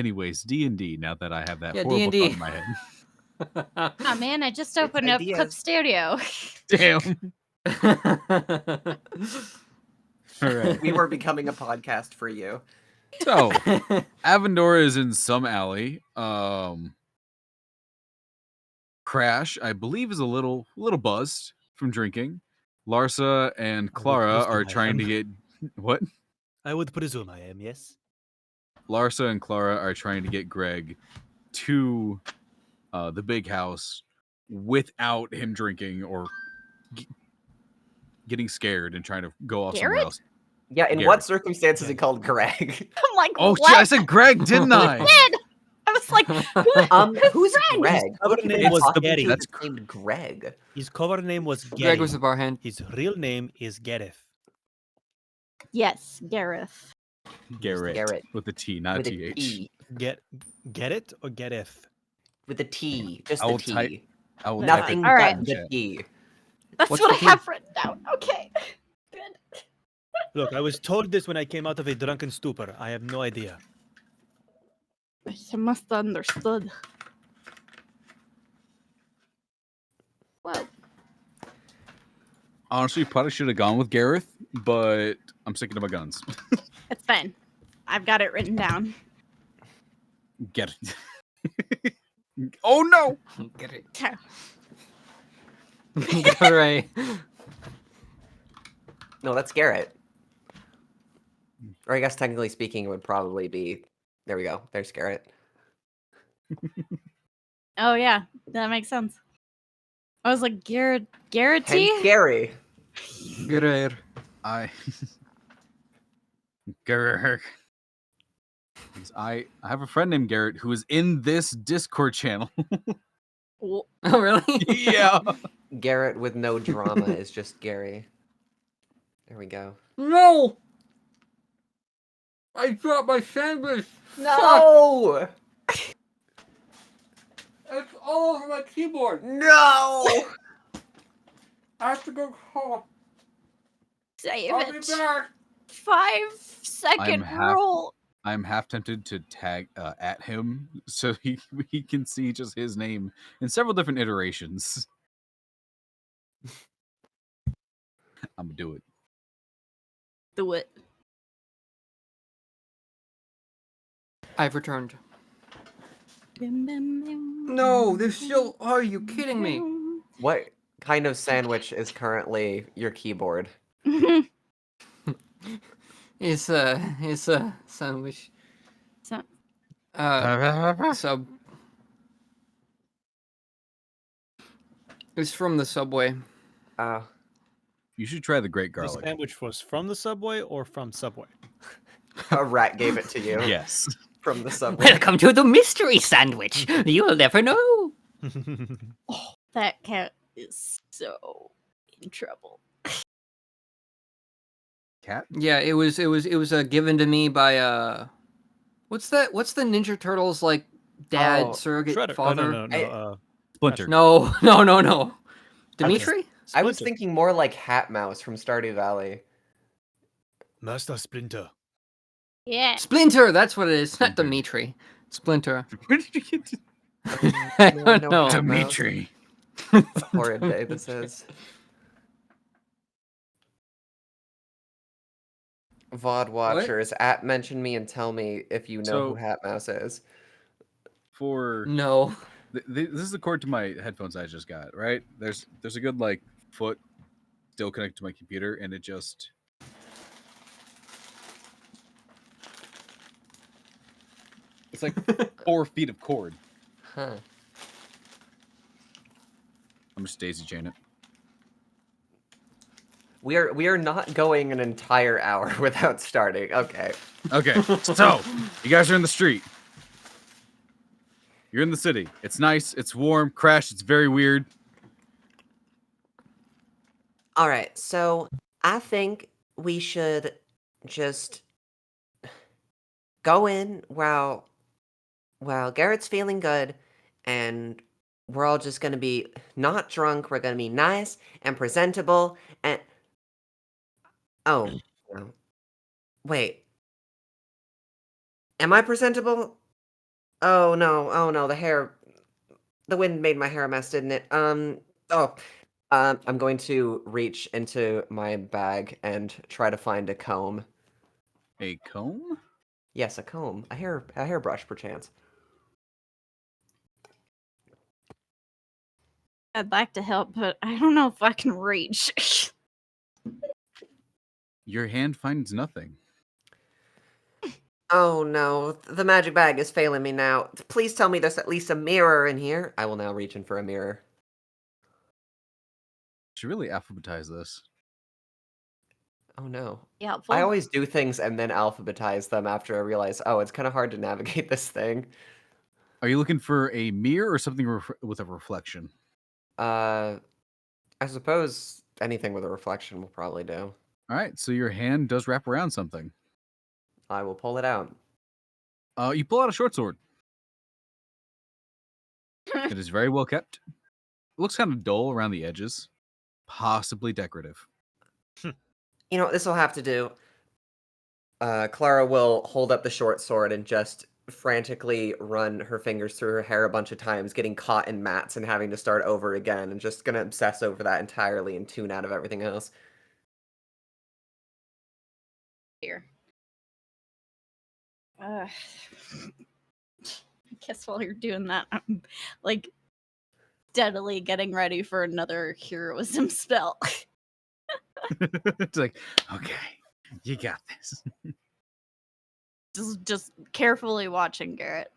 Anyways, D&D, now that I have that Yeah, horrible D&D. thought in my head. Oh man, I just opened up Clip ideas. Studio. Damn. All right. We were becoming a podcast for you. So, Avendora is in some alley. Crash, I believe, is a little buzzed from drinking. Larsa and Clara are trying to get what? I would presume I am, yes. Larsa and Clara are trying to get Greg to the big house without him drinking or getting scared and trying to go off somewhere Garrett? else. Yeah, in Garrett. what circumstances is he called Greg? I'm like, Oh, what? shit, I said Greg, didn't I? I was like, Who's Greg? His Who name are you was talking Getty. to That's that's named Greg. His cover name was Greg Getty. was the barhand. His real name is Gareth. yes, Gareth. Garrett. With a T, not With a a TH. T. Get it or Gareth? With a T. Just I the will T. type- I will type Nothing it All right. but the chat. T. That's What's what the I T? have written down. Okay. Good. Look, I was told this when I came out of a drunken stupor. I have no idea. I must have understood. Well, Honestly, probably should have gone with Gareth, but I'm sticking to my guns. it's fine. I've got it written down. Get it. Oh no! Get it. Okay. All right. No, that's Garrett. Or I guess technically speaking, it would probably be. There we go. There's Garrett. Oh yeah, that makes sense. I was like, Garrett, Garretty? Hence Gary. Great. I Garrett. I have a friend named Garrett who is in this Discord channel. Well, Oh, really? Yeah. Garrett with no drama is just Gary. There we go. No! I dropped my sandwich. No! It's all over my keyboard. No! I have to go home. save I'll be it. back. 5-second rule. I'm half tempted to tag at him so he can see just his name in several different iterations. I'm gonna do it. Do it. I've returned. Bim, bim, bim, No, there's still. Are you kidding me? bim. What kind of sandwich is currently your keyboard? It's a sandwich. So, Sub. It's from the subway. You should try the great The garlic. sandwich was from the Subway or from Subway? A rat gave it to you Yes. from the subway. Welcome to the mystery sandwich. You'll never know. that cat is so in trouble. Cat? Yeah, it was given to me by what's the Ninja Turtles like dad Oh, surrogate Shredder. father? No. Splinter. No. Dimitri? I was Splinter. thinking more like Hat Mouse from Stardew Valley. Master Splinter. Yeah. Splinter, that's what it is. Not Splinter. Dimitri. Splinter. Where did you get to I No, don't no, know. Hat Mouse. Dimitri? Horrid day this is. VOD watchers, mention me and tell me if you know who So- Hat Mouse is. For No. this is the cord to my headphones I just got, right? There's a good like foot still connected to my computer, and it just it's like 4 feet of cord. Huh. I'm just daisy chain it. We are not going an entire hour without starting. Okay. Okay, so you guys are in the street. You're in the city. It's nice. It's warm. Crash. It's very weird. All right. So I think we should just go in while Garrett's feeling good, and we're all just gonna be not drunk. We're gonna be nice and presentable. And oh, no. Wait. Am I presentable? Oh no, the wind made my hair a mess, didn't it? I'm going to reach into my bag and try to find a comb. A comb? Yes, a comb. A hairbrush, perchance. I'd like to help, but I don't know if I can reach. Your hand finds nothing. Oh no, the magic bag is failing me now. Please tell me there's at least a mirror in here. I will now reach in for a mirror. Should really alphabetize this. Oh no. Yeah, I helpful. always do things and then alphabetize them after I realize, oh, it's kind of hard to navigate this thing. Are you looking for a mirror or something with a reflection? I suppose anything with a reflection will probably do. All right, so your hand does wrap around something. I will pull it out. You pull out a short sword. It is very well kept. It looks kind of dull around the edges, possibly decorative. You know what this will have to do? Clara will hold up the short sword and just frantically run her fingers through her hair a bunch of times, getting caught in mats and having to start over again, and just gonna obsess over that entirely and tune out of everything else. Here. I guess while you're doing that, I'm like steadily getting ready for another heroism spell. It's like, okay, you got this. just carefully watching Garrett.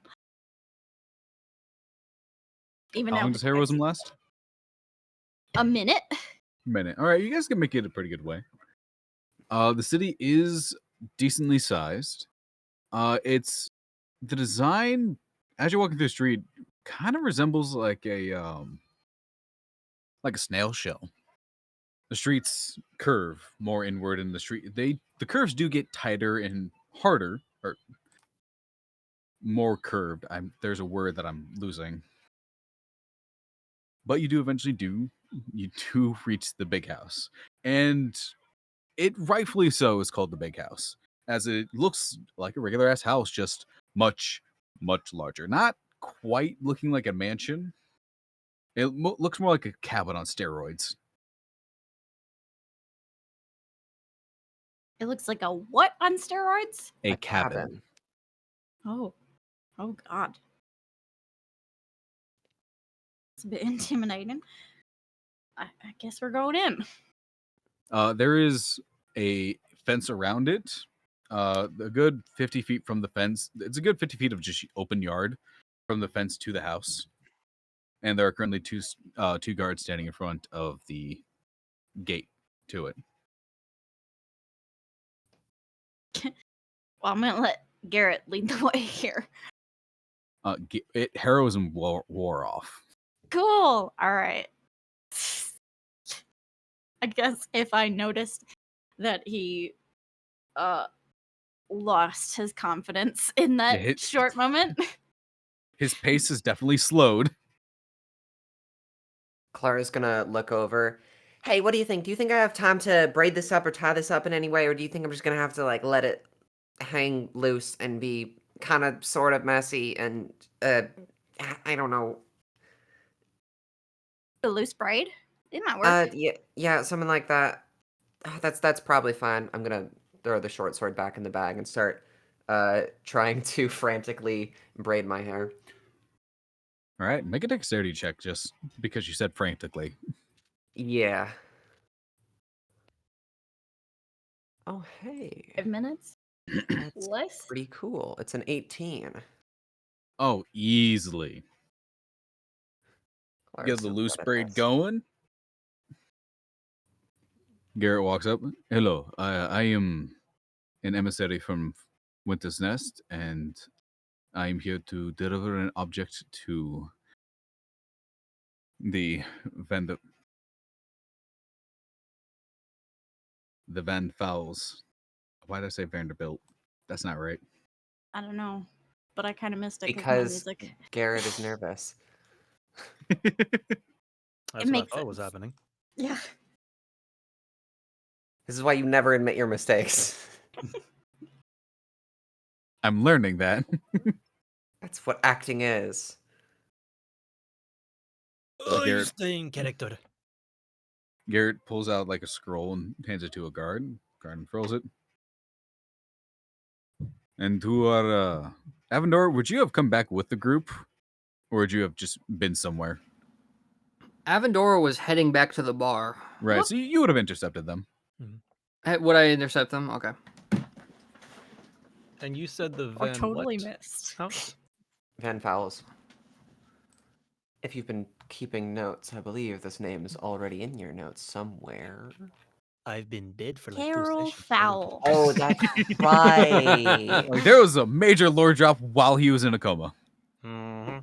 Even How now, long does heroism last? a minute. Minute. All right, you guys can make it a pretty good way. The city is decently sized. It's the design as you're walking through the street kind of resembles like a snail shell. The streets curve more inward in the street. The curves do get tighter and harder, or more curved. There's a word that I'm losing. But you do reach the big house. And it rightfully so is called the big house, as it looks like a regular ass house, just much, much larger. Not quite looking like a mansion. It looks more like a cabin on steroids. It looks like a what on steroids? A cabin. Oh God, it's a bit intimidating. I guess we're going in. There is a fence around it. A good 50 feet from the fence. It's a good 50 feet of just open yard from the fence to the house. And there are currently two guards standing in front of the gate to it. Well, I'm gonna let Garrett lead the way here. Heroism wore off. Cool. All right. I guess if I noticed that he lost his confidence in that short moment. His pace is definitely slowed. Clara's gonna look over. Hey, what do you think? Do you think I have time to braid this up or tie this up in any way, or do you think I'm just gonna have to like let it hang loose and be kind of sort of messy and I don't know. The loose braid? It might work. Yeah, something like that. That's probably fine. I'm gonna throw the short sword back in the bag and start trying to frantically braid my hair. All right, make a dexterity check just because you said frantically. Yeah. Oh, hey. 5 minutes? That's Less? pretty cool. It's an 18. Oh, easily. Clara's Get the so loose good at braid this. going. Garrett walks up. Hello, I am an emissary from Winter's Nest, and I am here to deliver an object to the Van Fowls. Why did I say Vanderbilt? That's not right. I don't know. But I kind of missed it Because music. Garrett is nervous. That's what I makes thought was sense. happening. Yeah. This is why you never admit your mistakes. I'm learning that. That's what acting is. Oh, you Garrett. stay in character. Garrett pulls out like a scroll and hands it to a guard. Guard unfurls it. And to our Avendor, would you have come back with the group, or would you have just been somewhere? Avendora was heading back to the bar. Right. So you would have intercepted them. Would I intercept them? Okay. And you said the Or Van totally what missed. house? Van Fowles. If you've been keeping notes, I believe this name is already in your notes somewhere. I've been dead for like 2 Carol sessions. Fowl. Oh, that's right. Like there was a major lore drop while he was in a coma. Mm-hmm.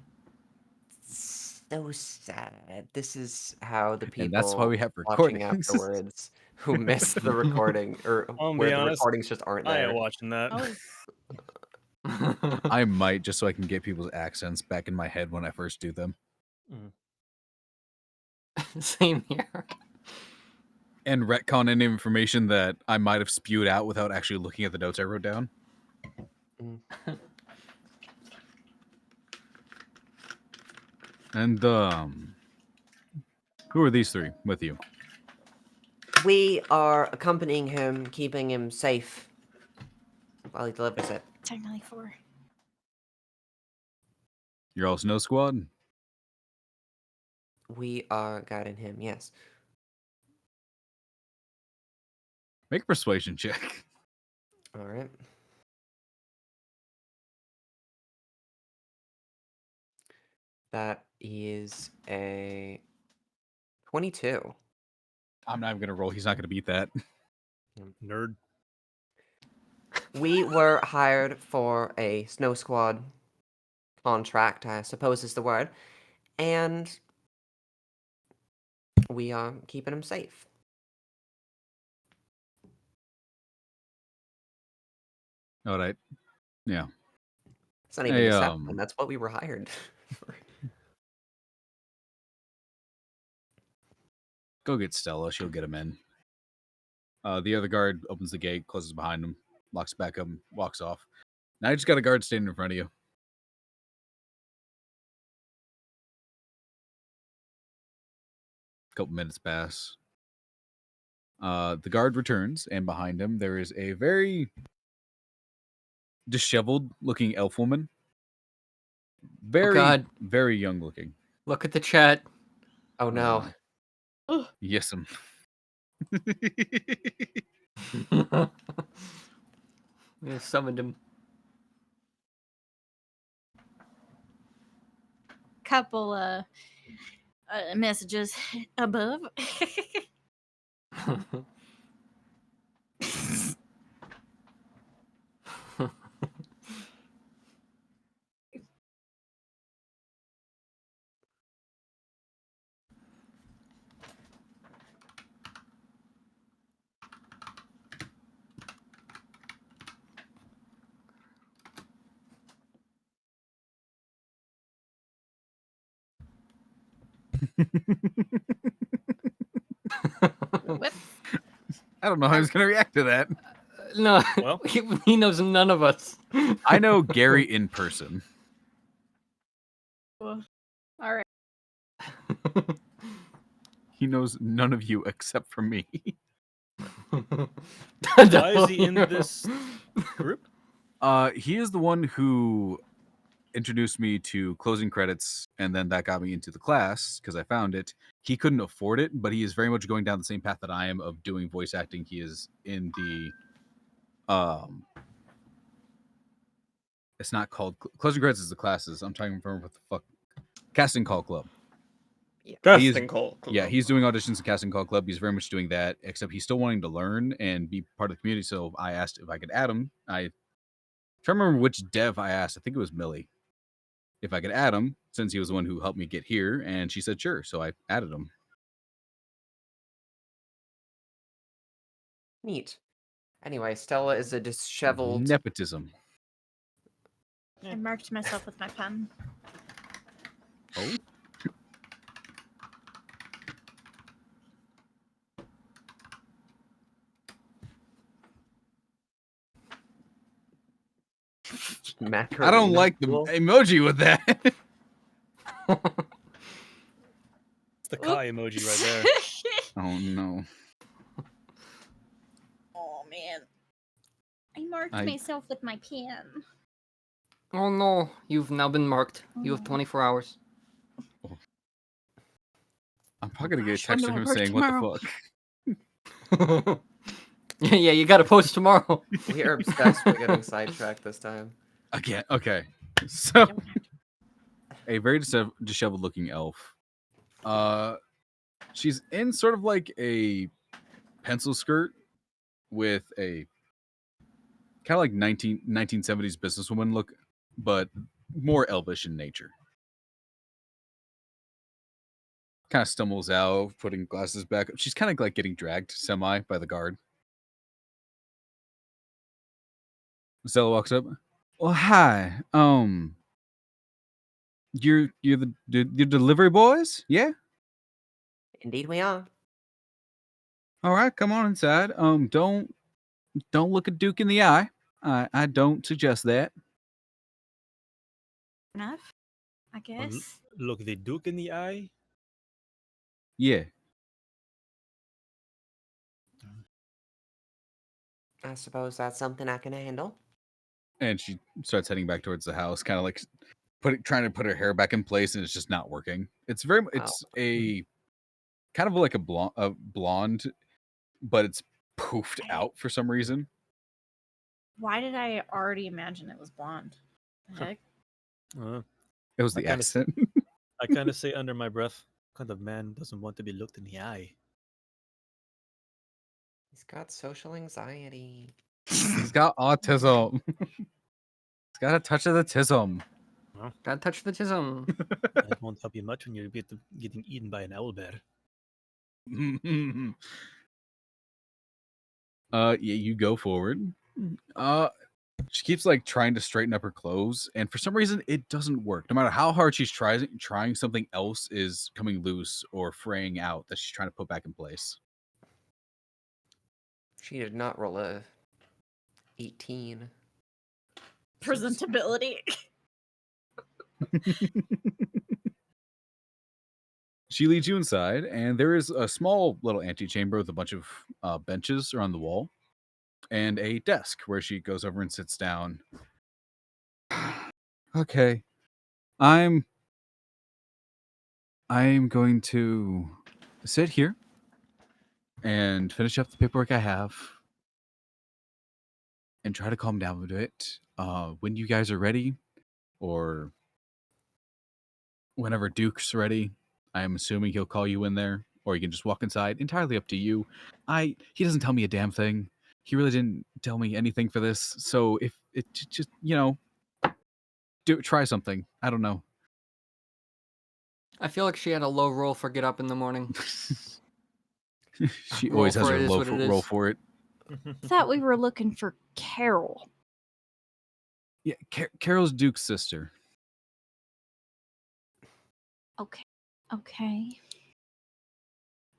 So sad. This is how the people And that's why we have watching recordings. afterwards who missed the recording or I'll be where the honest, recordings just aren't I there. ain't watching that. Oh, I might, just so I can get people's accents back in my head when I first do them. Same here. And retcon any information that I might have spewed out without actually looking at the notes I wrote down. Mm. And who are these three with you? We are accompanying him, keeping him safe while he delivers it. technically 4. You're all Snow Squad? We are guiding him, yes. Make a persuasion check. All right. That is a 22. I'm not even going to roll. He's not going to beat that. Nerd. We were hired for a snow squad contract, I suppose is the word, and we are keeping him safe. All right. Yeah. It's not even Hey, deception. That's what we were hired for. Go get Stella. She'll get him in. The other guard opens the gate, closes behind him, locks back up, and walks off. Now you just got a guard standing in front of you. Couple minutes pass. The guard returns, and behind him there is a very disheveled looking elf woman. Very, God. very young looking. Look at the chat. Oh no. Yes, They summoned him. Couple messages above. What? I don't know how he's gonna react to that. No, Well. he knows none of us. I know Gary in person. All right. He knows none of you except for me. Why is he in this group? He is the one who introduced me to closing credits, and then that got me into the class because I found it. He couldn't afford it, but he is very much going down the same path that I am of doing voice acting. He is in the it's not called closing credits is the classes. I'm trying to remember what the fuck. Casting Call Club. Casting call. Yeah, he's doing auditions at Casting Call Club. He's very much doing that, except he's still wanting to learn and be part of the community. So I asked if I could add him. I trying to remember which dev I asked. I think it was Millie. If I could add him, since he was the one who helped me get here, and she said sure. So I added him. Neat. Anyway, Stella is a disheveled. Nepotism. I marked myself with my pen. Oh. I don't like the emoji with that. It's the Kai emoji right there. Oh no. Oh man. I marked myself with my pen. Oh no, you've now been marked. You have Oh. 24 hours. I'm probably gonna get a Gosh, when text do from I him work saying, tomorrow? "What the fuck?" Yeah, you gotta post tomorrow. We are obsessed with getting sidetracked this time. Again. Okay. So, a very disheveled-looking elf. She's in sort of like a pencil skirt with a kind of like 1970s businesswoman look, but more elvish in nature. Kind of stumbles out, putting glasses back. She's kind of like getting dragged semi by the guard. Stella walks up. Well, hi. You're the delivery boys, yeah? Indeed, we are. All right, come on inside. Don't look a Duke in the eye. I don't suggest that. Enough, I guess. Look the Duke in the eye. Yeah. I suppose that's something I can handle. And she starts heading back towards the house, kind of like trying to put her hair back in place, and it's just not working. It's a kind of like a blonde, but it's poofed out for some reason. Why did I already imagine it was blonde? The heck? It was I the kinda- accent. I kind of say under my breath, what kind of man doesn't want to be looked in the eye? He's got social anxiety. He's got autism. He's got a touch of the tism. Gotta touch the tism. It won't help you much when you're getting eaten by an owlbear. Yeah, you go forward. She keeps like trying to straighten up her clothes, and for some reason it doesn't work. No matter how hard she's trying, something else is coming loose or fraying out that she's trying to put back in place. She did not roll a 18. Presentability. She leads you inside, and there is a small little antechamber with a bunch of benches around the wall and a desk where she goes over and sits down. Okay. I'm going to sit here and finish up the paperwork I have and try to calm down a bit. When you guys are ready, or whenever Duke's ready, I am assuming he'll call you in there, or you can just walk inside. Entirely up to you. He doesn't tell me a damn thing. He really didn't tell me anything for this. So if it just, try something. I don't know. I feel like she had a low roll for get up in the morning. She Roll always has for her it is low what it roll is. for it. Thought we were looking for Carol. Yeah, Carol's Duke's sister. Okay.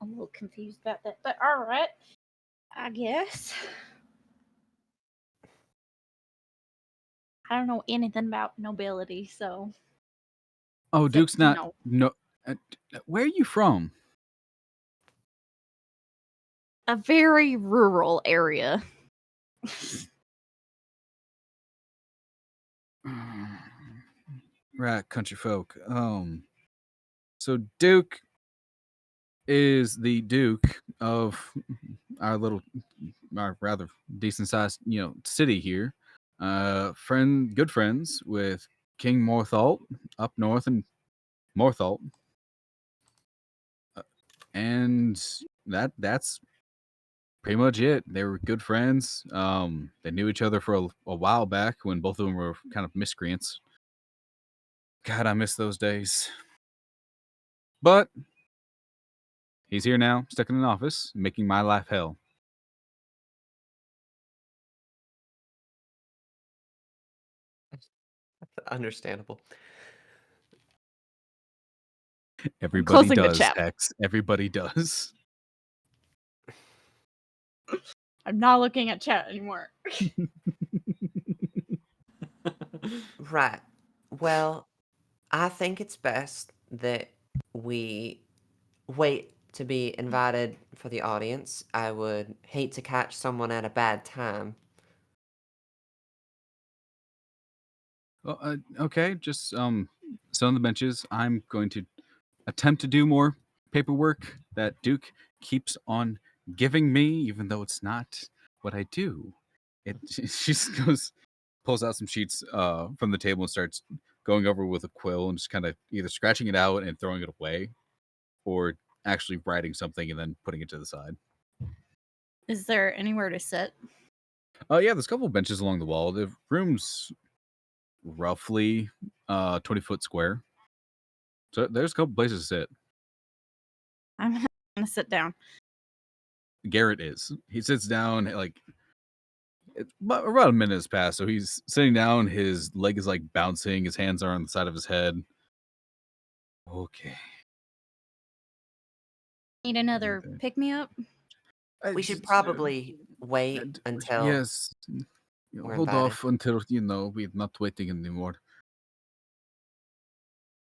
I'm a little confused about that, but all right. I guess. I don't know anything about nobility, so. Oh, Except, Duke's not. no. No. Where are you from? A very rural area. Right, country folk. So Duke is the Duke of our rather decent sized, city here. Good friends with King Morthalt up north in Morthalt. And that's pretty much it. They were good friends. They knew each other for a while back when both of them were kind of miscreants. God, I miss those days. But he's here now, stuck in an office, making my life hell. Understandable. Everybody closing the does, chat. Hex. Everybody does. I'm not looking at chat anymore. Right. Well, I think it's best that we wait to be invited for the audience. I would hate to catch someone at a bad time. Well, okay, just sit on the benches. I'm going to attempt to do more paperwork that Duke keeps on giving me, even though it's not what I do. She just goes, pulls out some sheets from the table and starts going over with a quill and just kind of either scratching it out and throwing it away, or actually writing something and then putting it to the side. Is there anywhere to sit? Yeah, there's a couple of benches along the wall. The room's roughly 20-foot square. So there's a couple places to sit. I'm gonna sit down. Garrett is. He sits down like about a minute has passed, so he's sitting down. His leg is like bouncing. His hands are on the side of his head. Okay. Need another pick me up? We should probably wait until Yes. we're Hold invited. off until we're not waiting anymore.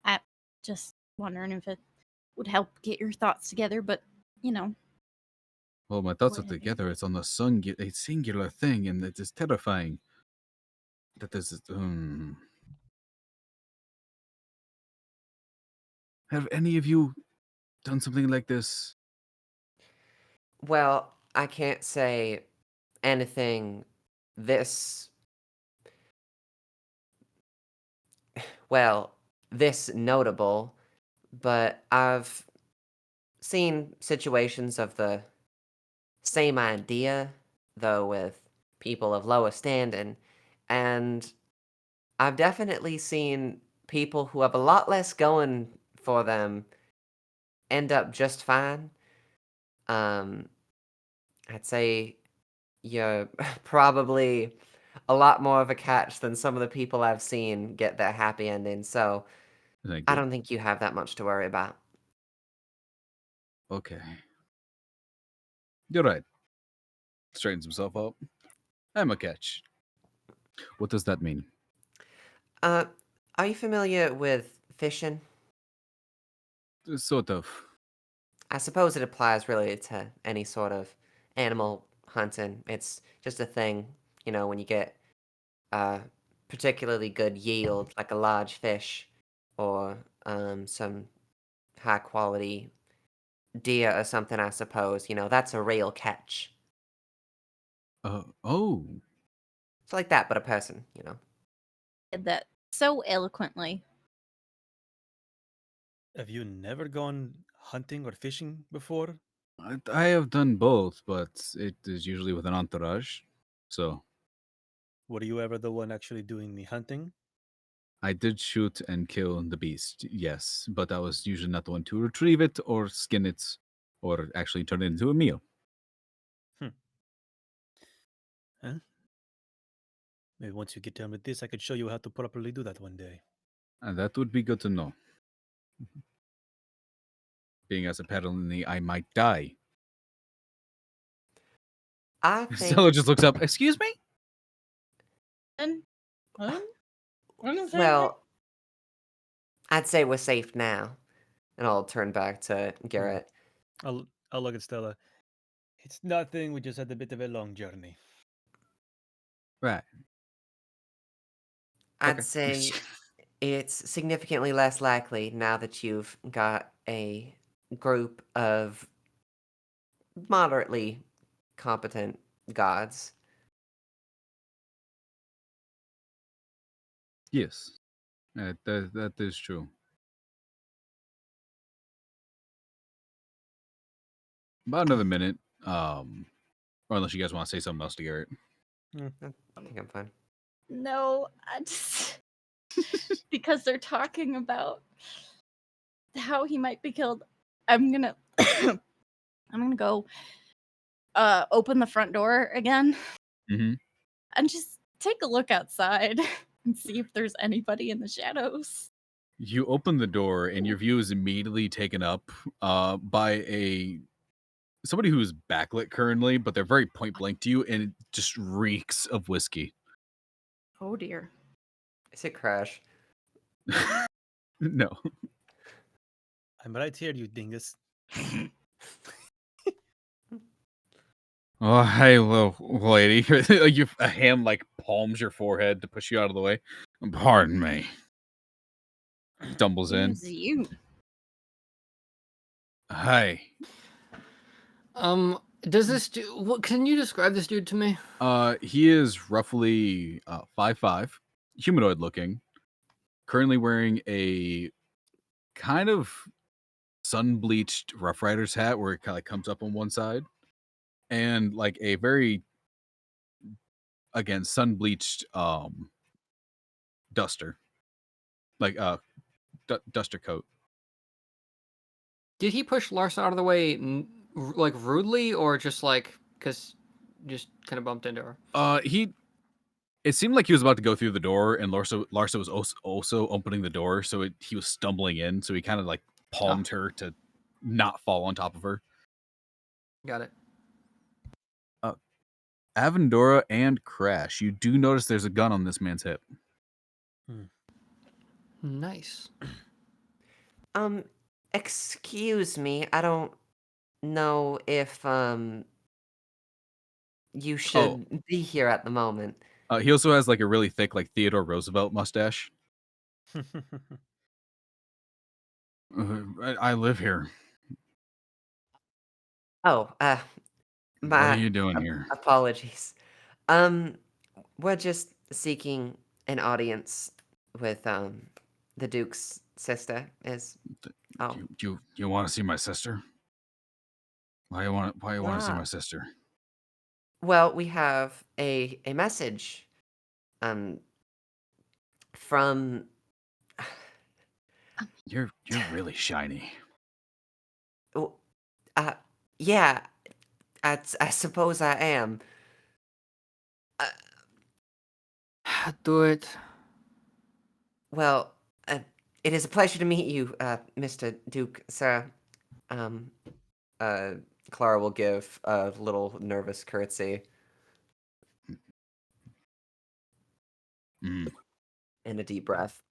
I just wondering if it would help get your thoughts together, but Well, my thoughts are Whatever. together. It's on a singular thing, and it is terrifying. That is. Have any of you done something like this? Well, I can't say anything this this notable, but I've seen situations of the same idea, though with people of lower standing, and I've definitely seen people who have a lot less going for them end up just fine. Um, I'd say you're probably a lot more of a catch than some of the people I've seen get their happy ending, so Thank I you. don't think you have that much to worry about. Okay. You're right. Straightens himself up. I'm a catch. What does that mean? Uh, are you familiar with fishing? Sort of. I suppose it applies really to any sort of animal hunting. It's just a thing, when you get a particularly good yield, like a large fish, or some high quality deer or something, I suppose. That's a real catch. Oh. It's like that, but a person. did that so eloquently. Have you never gone hunting or fishing before? I have done both, but it is usually with an entourage. So Were you ever the one actually doing the hunting? I did shoot and kill the beast, yes, but I was usually not the one to retrieve it or skin it or actually turn it into a meal. Huh? Maybe once you get done with this, I could show you how to properly do that one day. And that would be good to know. Being as apparently I might die. I think, Stella just looks up. Excuse me? And well, I'd say we're safe now. And I'll turn back to Garrett. I'll look at Stella. It's nothing. We just had a bit of a long journey. Right. I'd Okay. say it's significantly less likely now that you've got a group of moderately competent gods. Yes. That is true. About another minute. Or unless you guys want to say something else to Garrett. I think I'm fine. no, I just because they're talking about how he might be killed. I'm gonna I'm gonna go open the front door again Mm-hmm. and just take a look outside and see if there's anybody in the shadows. You open the door and your view is immediately taken up by somebody who is backlit currently, but they're very point blank to you, and it just reeks of whiskey. Oh dear. Is it Crash? No. I'm right here, you dingus. Oh, hey, little lady. A hand like palms your forehead to push you out of the way. Pardon me. Stumbles in. It's you. Hi. Does this dude? What can you describe this dude to me? He is roughly 5'5", humanoid looking. Currently wearing a kind of sun bleached Rough Riders hat where it kind of comes up on one side, and like a very sun bleached duster, like duster coat. Did he push Larsa out of the way, like rudely, or just like just kind of bumped into her? It seemed like he was about to go through the door, and Larsa was also opening the door, so he was stumbling in, so he kind of like palmed her to not fall on top of her. Got it. Avendora and Crash, you do notice there's a gun on this man's hip. Nice. Excuse me. I don't know if you should be here at the moment. He also has like a really thick, like Theodore Roosevelt mustache. I live here. Oh, What my are you doing here? apologies. We're just seeking an audience with the Duke's sister. Oh, Do you want to see my sister? Why you want to see Yeah. my sister? well, we have a message from You're really shiny. oh, yeah, I suppose I am. Do it. Well, it is a pleasure to meet you, Mr. Duke, sir. Um, Clara will give a little nervous curtsy Mm. and a deep breath.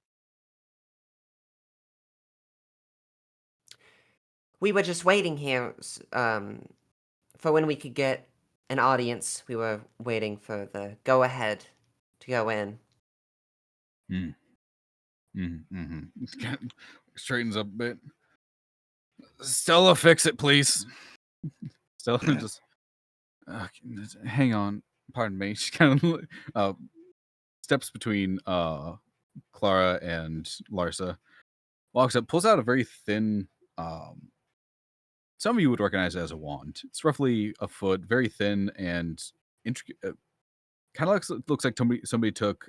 We were just waiting here, for when we could get an audience. We were waiting for the go-ahead to go in. Straightens up a bit. Stella, fix it, please. Stella just hang on. Pardon me. She kind of steps between Clara and Larsa. Walks up, pulls out a very thin. Some of you would recognize it as a wand. It's roughly a foot, very thin and intricate. Kind of looks like somebody took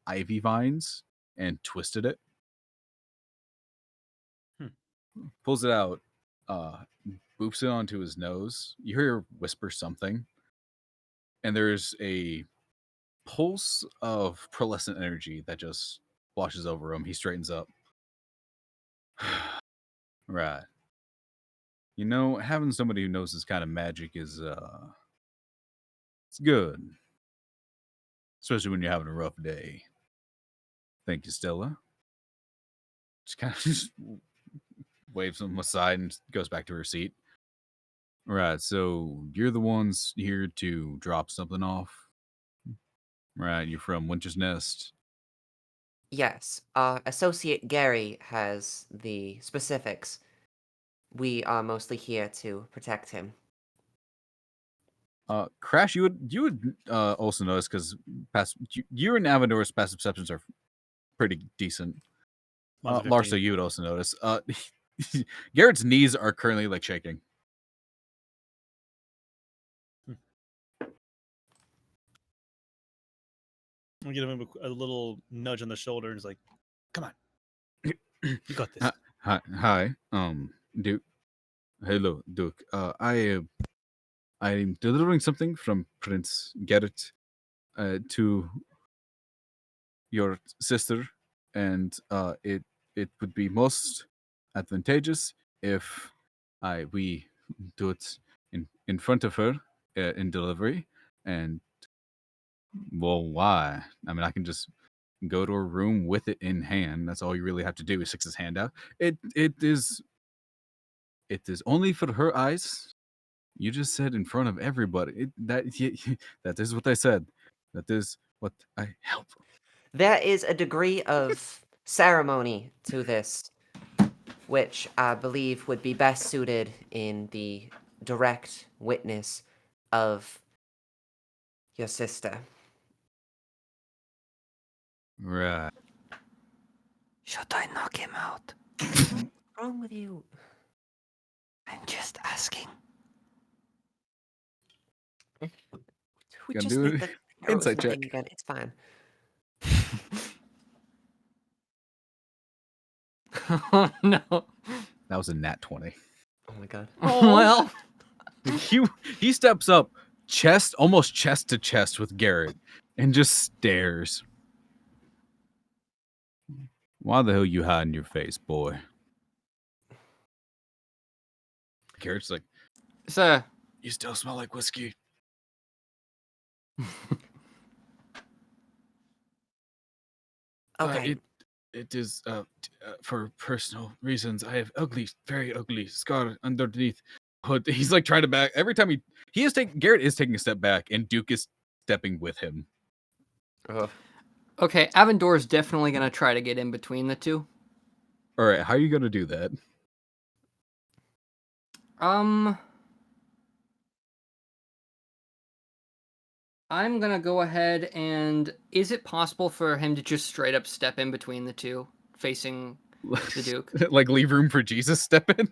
ivy vines and twisted it. Pulls it out, boops it onto his nose. You hear her whisper something, and there's a pulse of pearlescent energy that just washes over him. He straightens up. Right. You know, having somebody who knows this kind of magic is it's good. Especially when you're having a rough day. Thank you, Stella. Just kind of just waves him aside and goes back to her seat. Right, so you're the ones here to drop something off. Right, you're from Winter's Nest. Yes, Associate Gary has the specifics. We are mostly here to protect him. Crash, you would also notice because you and Avendora's passive perceptions are pretty decent. Mine's a Larsa, 15. you would also notice. Garrett's knees are currently like shaking. I'll give him a little nudge on the shoulder and he's like, come on. You got this. Hi, Duke. Hello, Duke. I'm delivering something from Prince Garrett to your sister, and it would be most advantageous if we do it in front of her in delivery. And well, why? I mean, I can just go to a room with it in hand. That's all you really have to do is stick his hand out. It is only for her eyes. You just said in front of everybody. That is what I said. That is what I help. There is a degree of ceremony to this, which I believe would be best suited in the direct witness of your sister. Right. Should I knock him out? What's wrong with you? I'm just asking. We Gonna just do need it. the Insight frozen check. thing again. It's fine. Oh no. That was a nat 20. Oh my god. Well, He steps up, almost chest to chest with Garrett, and just stares. Why the hell you hiding your face, boy? Garrett's like, sir. you still smell like whiskey. Okay. It is for personal reasons. I have very ugly scar underneath hood. He's like trying to back every time Garrett is taking a step back, and Duke is stepping with him. Ugh. Okay, Avendor is definitely gonna try to get in between the two. All right, how are you gonna do that? I'm gonna go ahead and is it possible for him to just straight up step in between the two, facing the Duke? Like leave room for Jesus step in.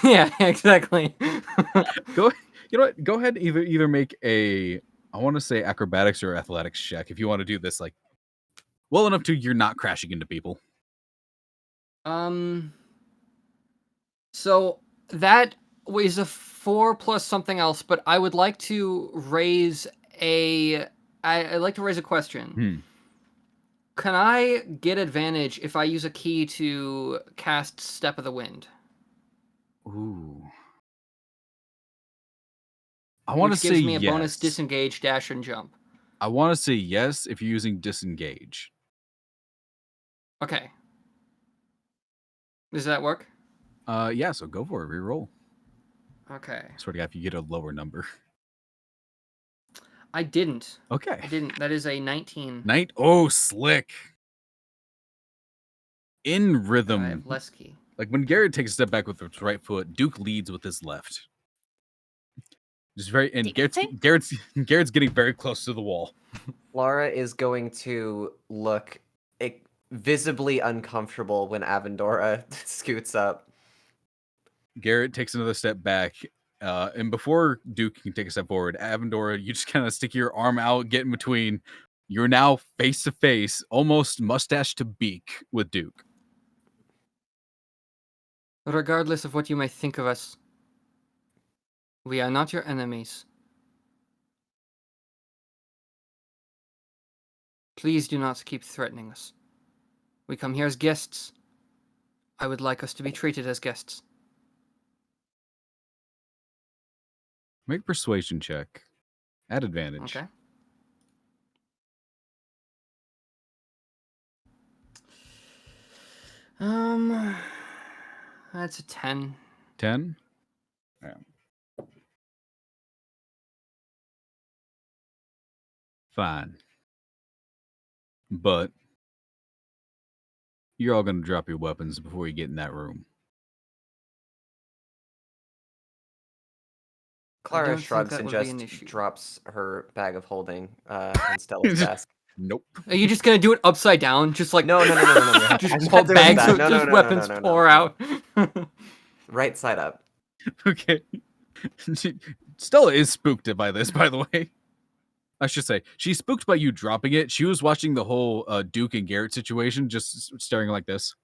Yeah, exactly. Go. You know what? Go ahead. Either make a. I want to say acrobatics or athletics check if you want to do this like well enough to you're not crashing into people. So that is a 4 plus something else, but I would like to raise I'd like to raise a question. Can I get advantage if I use a key to cast Step of the Wind? Ooh. I want to Which say gives me a yes. bonus disengage, dash, and jump. I want to say yes if you're using disengage. Okay. Does that work? Yeah. So go for it. Reroll. Okay. I swear to God, if you get a lower number. I didn't. Okay. I didn't. That is a 19. Oh, slick. In rhythm. I have less key. Like when Garrett takes a step back with his right foot, Duke leads with his left. Just very and Garrett's getting very close to the wall. Laura is going to look visibly uncomfortable when Avendora scoots up. Garrett takes another step back, and before Duke can take a step forward, Avendora, you just kind of stick your arm out, get in between. You're now face to face, almost mustache to beak with Duke. Regardless of what you may think of us, we are not your enemies. Please do not keep threatening us. We come here as guests. I would like us to be treated as guests. Make persuasion check. At advantage. Okay. That's a 10. 10? Yeah. Fine. But you're all going to drop your weapons before you get in that room. Clara don't shrugs think that and would be an just issue. drops her bag of holding on Stella's desk. Nope. Are you just gonna do it upside down? Just like No. just I'm pull not doing bags that. with No, just weapons no. pour out. Right side up. Okay. Stella is spooked by this, by the way. I should say she's spooked by you dropping it. She was watching the whole Duke and Garrett situation, just staring like this.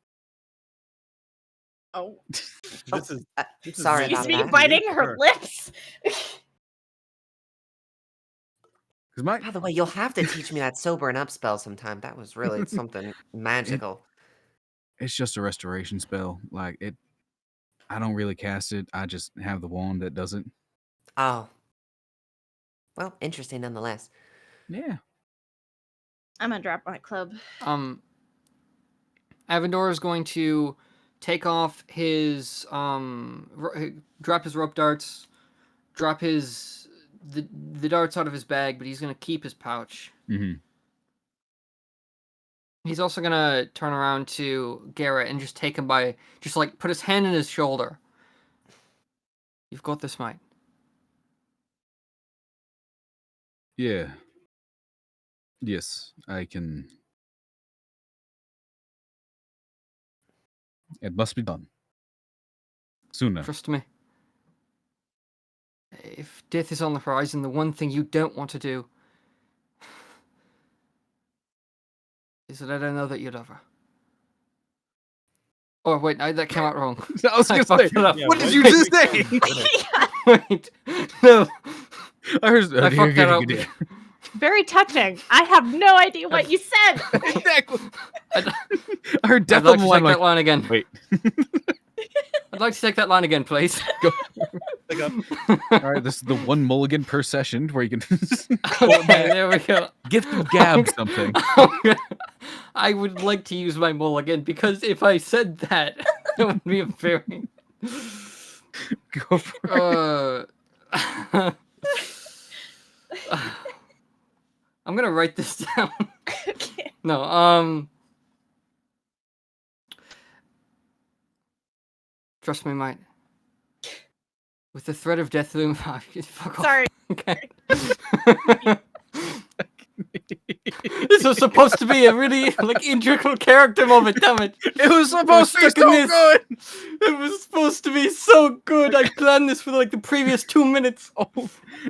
Oh, This is Sorry she's about me that. biting her lips. Because By the way, you'll have to teach me that sobering up spell sometime. That was really something magical. it's just a restoration spell. Like it, I don't really cast it. I just have the wand that does it. Oh. Well, interesting nonetheless. Yeah. I'm gonna drop my club. Avendor is going to take off his drop his rope darts, drop the darts out of his bag, but he's gonna keep his pouch. Mm-hmm. He's also gonna turn around to Garrett and just take him by, just like put his hand in his shoulder. You've got this, mate. Yeah. Yes, I can. It must be done. Sooner. Trust me. If death is on the horizon, the one thing you don't want to do is let her know that you love her. Oh, wait, that came out wrong. I was gonna fucked say, it up. what did you just say? Wait, no. I heard. I fucked that up. Very touching. I have no idea what you said. Exactly. I heard I'd death like on the to line. take that line again. Wait. I'd like to take that line again, please. Go. Pick up. All right, this is the one mulligan per session where you can Okay, there we go. gift of gab something. I would like to use my mulligan because if I said that, it would be a very. Go for it. I'm gonna write this down. Okay. No, trust me, mate. With the threat of death loom, fuck off. Sorry. Okay. This was supposed to be a really integral character moment, damn it. It was supposed to be stuck in so this. good. It was supposed to be so good. I planned this for the previous 2 minutes.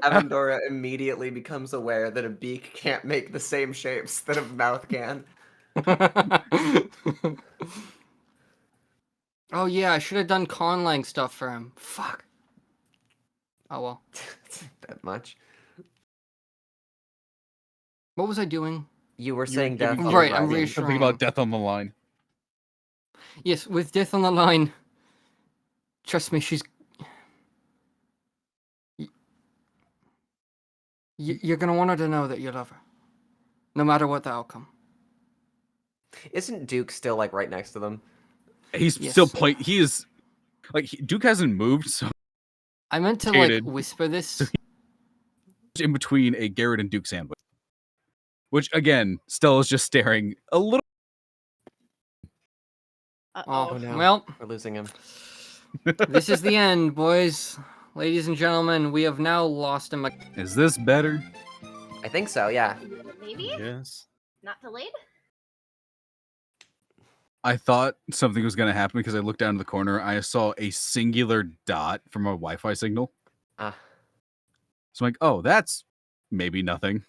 Avendora immediately becomes aware that a beak can't make the same shapes that a mouth can. Oh yeah, I should have done conlang stuff for him. Fuck. Oh well. That much. What was I doing? You were You were saying death giving- on Right, the I'm horizon. reassuring. Something about death on the line. Yes, with death on the line. Trust me, she's. You're gonna want her to know that you love her, no matter what the outcome. Isn't Duke still like right next to them? He's Yes. still playing. He is Duke hasn't moved, so I meant to Hated. whisper this. in between a Garrett and Duke sandwich, which again, Stella's just staring a little. Oh, Oh, no. well, We're losing him. this is the end, boys. Ladies and gentlemen, we have now lost him. Is this better? I think so, yeah. Maybe? Yes. Not delayed? I thought something was going to happen because I looked down in the corner. I saw a singular dot from a Wi-Fi signal. Ah. So I'm like, oh, that's maybe nothing.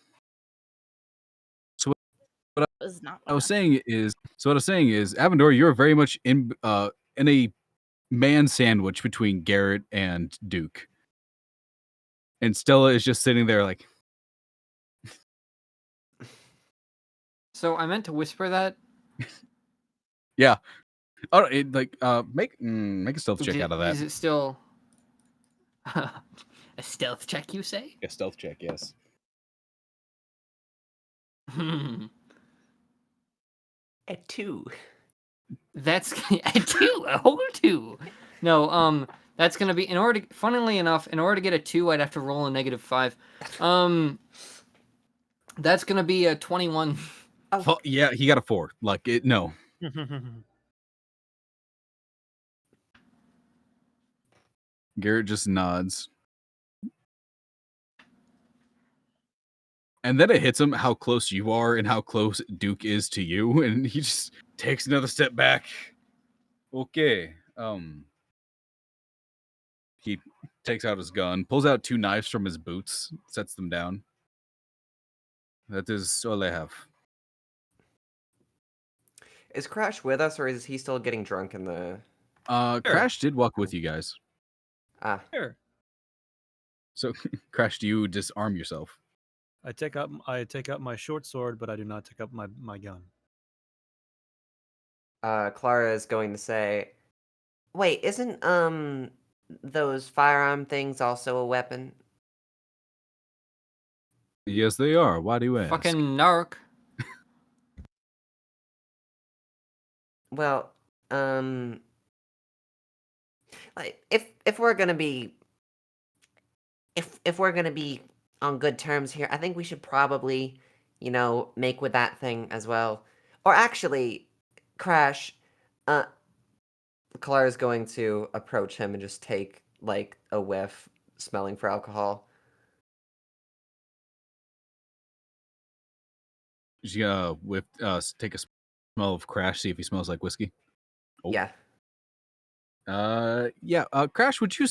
It was not What I was saying is, Avendor, you're very much in a man sandwich between Garrett and Duke, and Stella is just sitting there like, So I meant to whisper that. yeah. Oh, make a stealth check out of that. Is it still a stealth check? You say? A stealth check, yes. A 2. That's a 2, a whole 2. No, that's gonna be funnily enough, in order to get a 2, I'd have to roll a -5. That's gonna be a 21. Oh, yeah, he got a 4. No. Garrett just nods. And then it hits him how close you are and how close Duke is to you, and he just takes another step back. Okay. He takes out his gun, pulls out 2 knives from his boots, sets them down. That is all I have. Is Crash with us, or is he still getting drunk in the... Crash did walk with you guys. Ah. Sure. So, Crash, do you disarm yourself? I take out my short sword, but I do not take up my gun. Clara is going to say, wait, isn't, those firearm things also a weapon? Yes, they are. Why do you ask? Fucking narc. Well, like if we're gonna be if we're gonna be on good terms here, I think we should probably, make with that thing as well. Or actually, Crash, uh, Clara's going to approach him and just take like a whiff, smelling for alcohol. She's gonna take a smell of Crash, see if he smells like whiskey. Oh. Yeah. Yeah. Crash, would you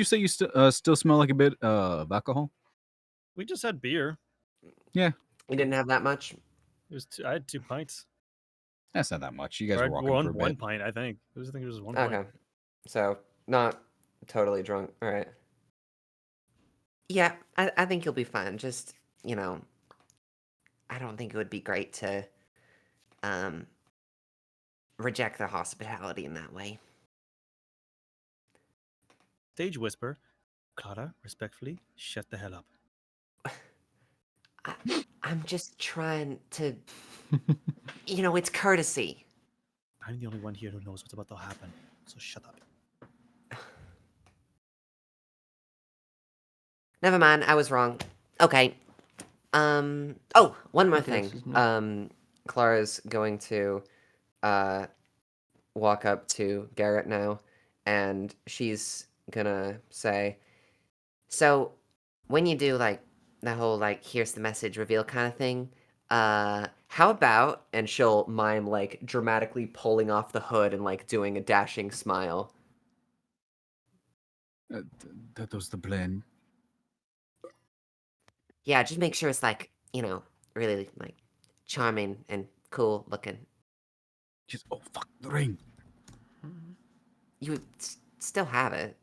say you still smell like a bit of alcohol? We just had beer. Yeah. We didn't have that much. I had 2 pints. That's not that much. You guys Or were walking for a one bit. pint, I think. I think it was 1 Okay. pint. So, not totally drunk. All right. Yeah, I think you'll be fine. Just, I don't think it would be great to reject the hospitality in that way. Stage whisper. Clara, respectfully, shut the hell up. I'm just trying to, it's courtesy. I'm the only one here who knows what's about to happen, so shut up. Never mind, I was wrong. Okay. Oh, one more Okay, thing. Clara's going to walk up to Garrett now, and she's gonna say, so when you do like the whole like here's the message reveal kind of thing, how about, and she'll mime like dramatically pulling off the hood and like doing a dashing smile. That was the plan. Yeah, just make sure it's like, really like charming and cool looking. Just fuck the ring. You would still have it.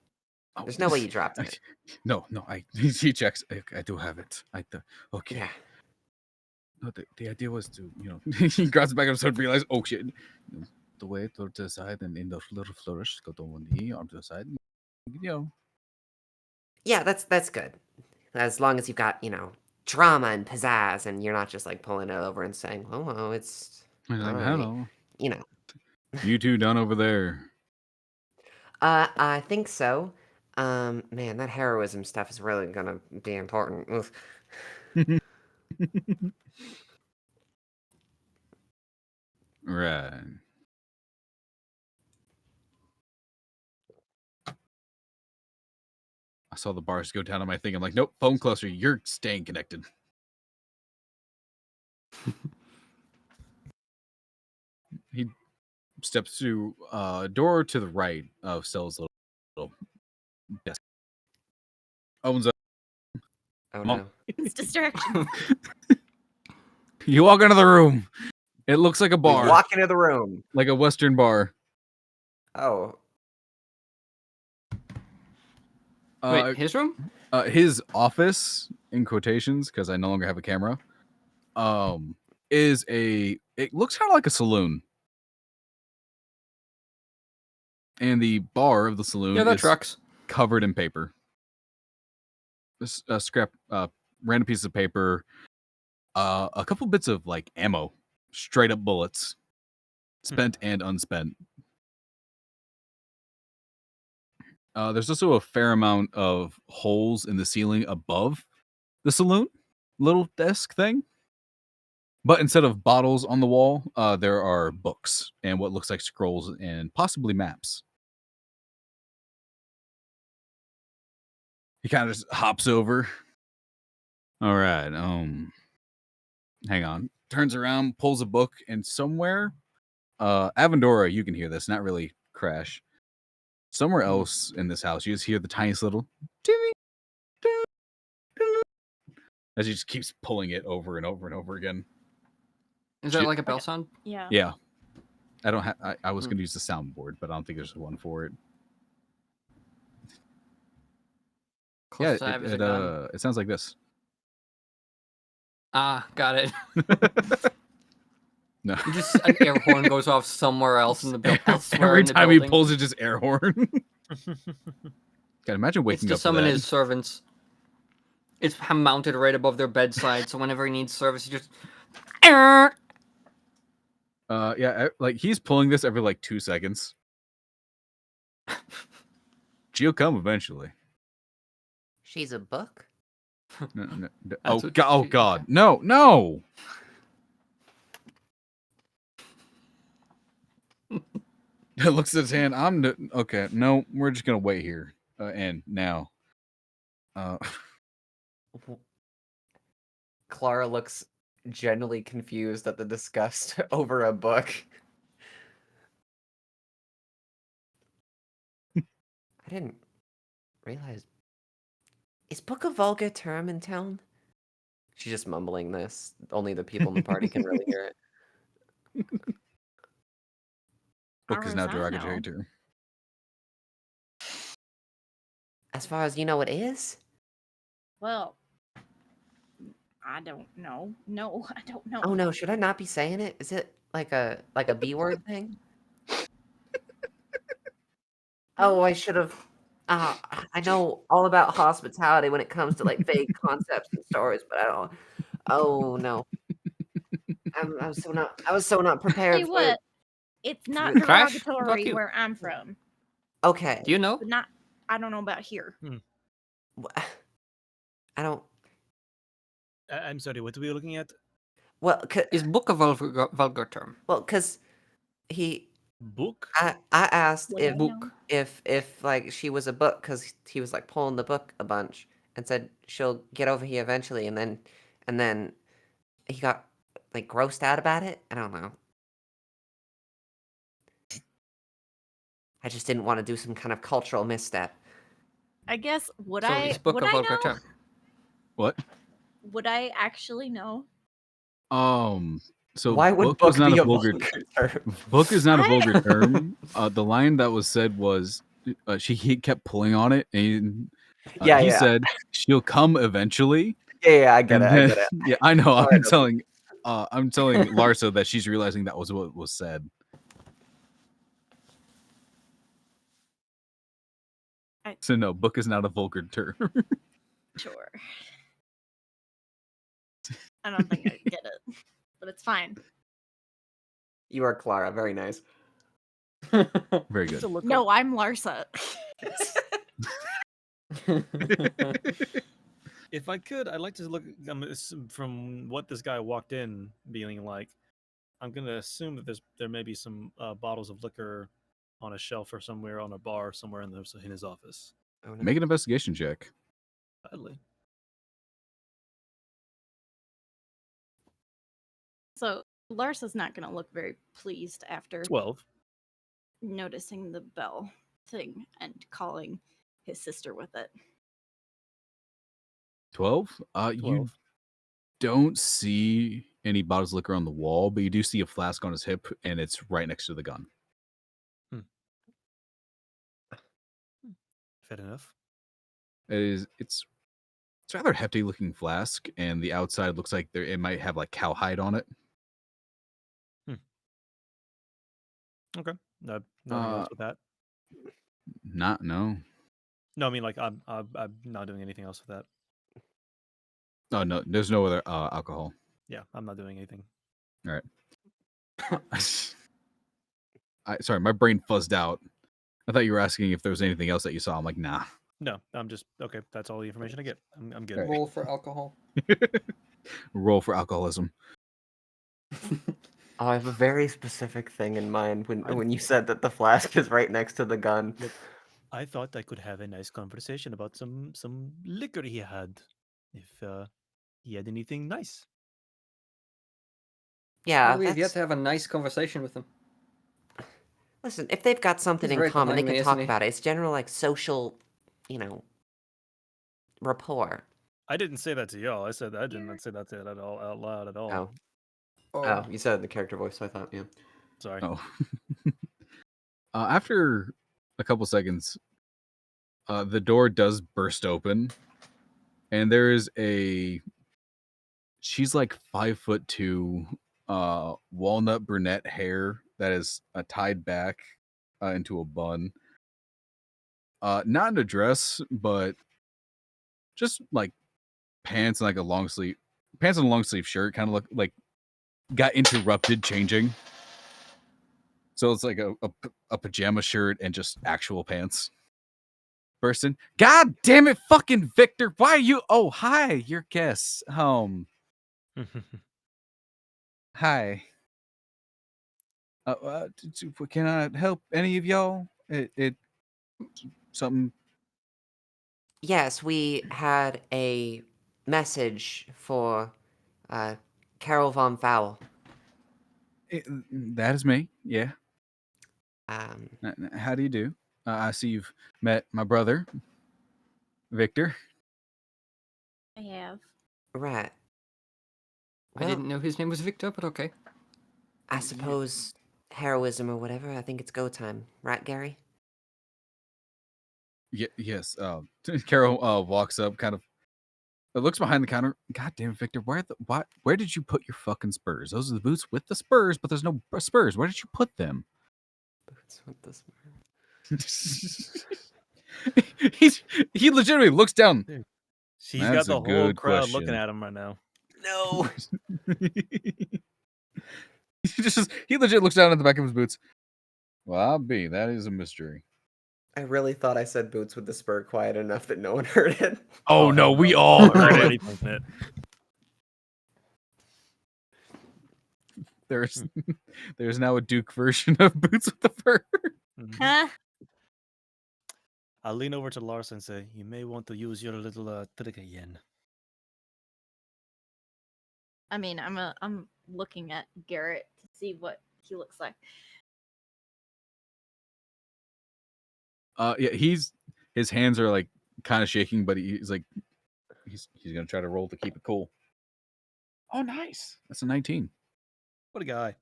Oh, There's no way you dropped it. No. He checks. I do have it. Okay. Yeah. No, the idea was to, he grabs the back of his hood, realizes, oh shit. The way to the side and in the little flourish, go to one knee, arm to the side. Yeah, that's good. As long as you've got, drama and pizzazz, and you're not just like pulling it over and saying, "Oh, it's He's like, all right." hello. You You two done over there. I think so. Man, that heroism stuff is really gonna be important. Oof. Right. I saw the bars go down on my thing. I'm like, nope, phone closer. You're staying connected. He steps to a door to the right of Stella's little desk. Opens up. Oh Mom. no. It's distraction. You walk into the room. It looks like a bar. We walk into the room. Like a Western bar. Oh. Wait, his room? His office, in quotations, because I no longer have a camera, it looks kind of like a saloon. And the bar of the saloon is trucks. covered in paper. Random pieces of paper, a couple bits of like ammo, straight up bullets, spent and unspent. There's also a fair amount of holes in the ceiling above the saloon, little desk thing. But instead of bottles on the wall, there are books and what looks like scrolls and possibly maps. He kind of just hops over. All right. Hang on. Turns around, pulls a book, and somewhere, Avendora, you can hear this. Not really Crash. Somewhere else in this house, you just hear the tiniest little as he just keeps pulling it over and over and over again. Is that like a bell sound? Yeah. Yeah. I don't have. I was going to use the soundboard, but I don't think there's one for it. Closest I have is a gun. It sounds like this. Ah, got it. No. Just an air horn goes off somewhere else in the building. Every time he pulls it, just air horn. God, imagine It's waking to up to summon that. his servants. It's mounted right above their bedside, so whenever he needs service, he just. Yeah, like he's pulling this every like 2 seconds. She'll come eventually. She's a book? No. That's Oh what god! Oh she- god! okay. No! No! It looks at his hand. Okay. No, we're just gonna wait here. And now. Clara looks generally confused at the disgust over a book. I didn't realize. Is book a vulgar term in town? She's just mumbling this. Only the people in the party can really hear it. Book is now Far as I know. derogatory term. As far as you know, it is? Well, I don't know. No, I don't know. Oh no, should I not be saying it? Is it like a B word thing? Oh, I should have. I know all about hospitality when it comes to like vague concepts and stories, but I don't. Oh no, I was so not Tell prepared you for what, it. it's not Crash, what about derogatory you? where I'm from, Okay, Do you know? but not. I don't know about here. I don't. I'm sorry, what are we looking at? Well, Is book a vulgar term? well, because he. Book? I asked Would I if know? if like she was a book because he was like pulling the book a bunch and said she'll get over here eventually, and then he got like grossed out about it. I don't know. I just didn't want to do some kind of cultural misstep. I guess would So I is book would a I vulgar know? term? What? Would I actually know? So Why would book was not be a a vulgar. term? Book is not a I- vulgar term. The line that was said was, he kept pulling on it, and Yeah, he yeah. said she'll come eventually. Yeah, I get And it. I then- get it. Yeah, I know. Alright, okay. I'm telling Larsa that she's realizing that was what was said. So no, book is not a vulgar term. Sure. I don't think I get it, but it's fine. You are Clara. Very nice. Very good. No, I'm Larsa. If I could, I'd like to look from what this guy walked in, being like, I'm gonna assume that there may be some bottles of liquor on a shelf or somewhere on a bar somewhere in his office. Oh, no. Make an investigation check. Gladly. So Larsa's not going to look very pleased after 12. noticing the bell thing and calling his sister with it. 12. You 12. don't see any bottles of liquor on the wall, but you do see a flask on his hip, and it's right next to the gun. Fair enough. It's rather hefty looking flask, and the outside looks like it might have like cowhide on it. Okay. No, nothing else with that. No. No, I mean like I'm not doing anything else with that. Oh no, there's no other alcohol. Yeah, I'm not doing anything. All right. Sorry, my brain fuzzed out. I thought you were asking if there was anything else that you saw. I'm like, nah. No, I'm just okay. That's all the information I get. I'm good. Right. Roll for alcohol. Roll for alcoholism. Oh, I have a very specific thing in mind when you said that the flask is right next to the gun. Look, I thought I could have a nice conversation about some liquor he had, if he had anything nice. Yeah, We have yet that's... to have a nice conversation with him. Listen, if they've got something He's in right common, they behind can me, talk isn't he? about it. It's general like social, rapport. I didn't say that to y'all. I didn't say that at all out loud at all. Oh, you said it in the character voice, so I thought, yeah. Sorry. Oh. After a couple seconds, the door does burst open, and there is she's like 5'2", walnut brunette hair that is tied back into a bun. Not in a dress, but just like pants and like a long sleeve shirt, kind of look like got interrupted changing. So it's like a pajama shirt and just actual pants. Person. God damn it, fucking Victor. Why are you? Oh, hi, your guests. Hi. Can I help any of y'all? Something. Yes, we had a message for Carol Von Fowl. That is me. Yeah. Um, How do you do? I see you've met my brother, Victor. I have. right. I Well, didn't know his name was Victor, but okay. I suppose heroism or whatever. I think it's go time, right, Gary? Yes. Carol walks up, kind of looks behind the counter. God damn it, Victor. Where did you put your fucking spurs? Those are the boots with the spurs, but there's no spurs. Where did you put them? Boots with the He legitimately looks down. Dude, she's That's got the a whole good crowd question. looking at him right now. No. He legit looks down at the back of his boots. Well, I'll be. That is a mystery. I really thought I said boots with the spur quiet enough that no one heard it. Oh no, hell we no. all I'm heard already it. thinking it. There's now a Duke version of boots with the fur. Mhm. Huh? I'll lean over to Lars and say, "You may want to use your little trick again." I mean, I'm looking at Garrett to see what he looks like. Yeah, his hands are like kind of shaking, but he's like he's gonna try to roll to keep it cool. Oh, nice. That's a 19. What a guy!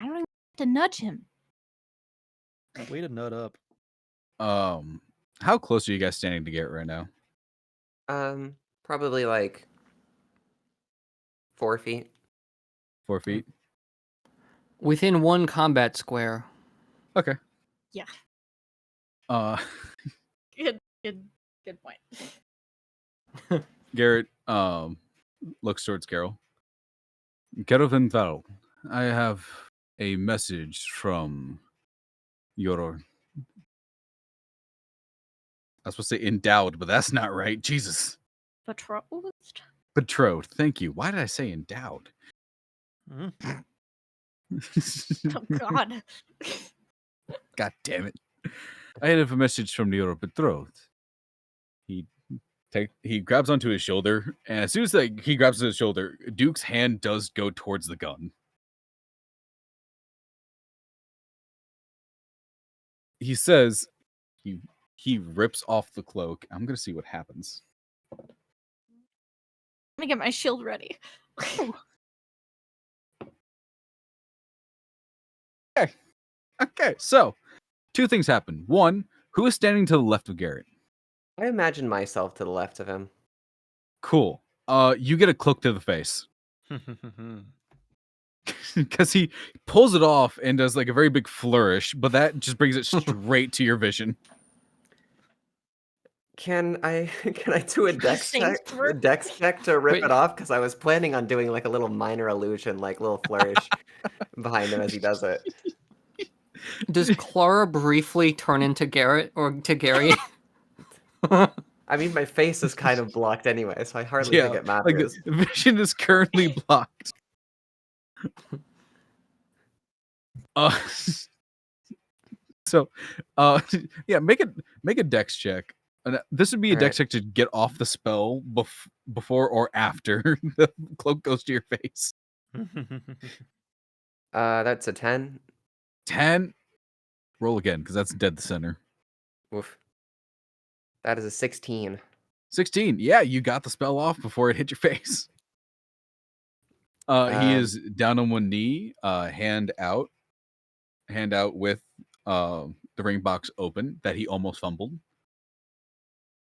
I don't even have to nudge him. Way to nut up. How close are you guys standing to Garrett right now? Probably like 4 feet. 4 feet. Within one combat square. Okay. Yeah. Uh, Good point. Garrett looks towards Carol. Carol Van Val, I have a message from your. I was supposed to say endowed, but that's not right. Jesus. Betrothed? Betrothed. Thank you. Why did I say endowed? Mhm. Oh God. God damn it. I have a message from your betrothed. He grabs onto his shoulder, and as soon as he grabs his shoulder, Duke's hand does go towards the gun. He says he rips off the cloak. I'm gonna see what happens. Let me get my shield ready. Okay, so 2 things happen. 1, who is standing to the left of Garrett? I imagine myself to the left of him. Cool. You get a cloak to the face. Because he pulls it off and does like a very big flourish, but that just brings it straight to your vision. Can I do a dex Same check? for- A dex check to rip Wait. it off? Because I was planning on doing like a little minor illusion, like little flourish behind him as he does it. Does Clara briefly turn into Garrett or to Gary? I mean, my face is kind of blocked anyway, so I hardly think it like matters. the vision is currently blocked. So, yeah, make a dex check. And this would be a dex check to get off the spell before or after the cloak goes to your face. That's a 10. 10. Roll again, because that's dead center. Oof. That is a 16. 16. Yeah, you got the spell off before it hit your face. He is down on one knee, hand out with the ring box open that he almost fumbled.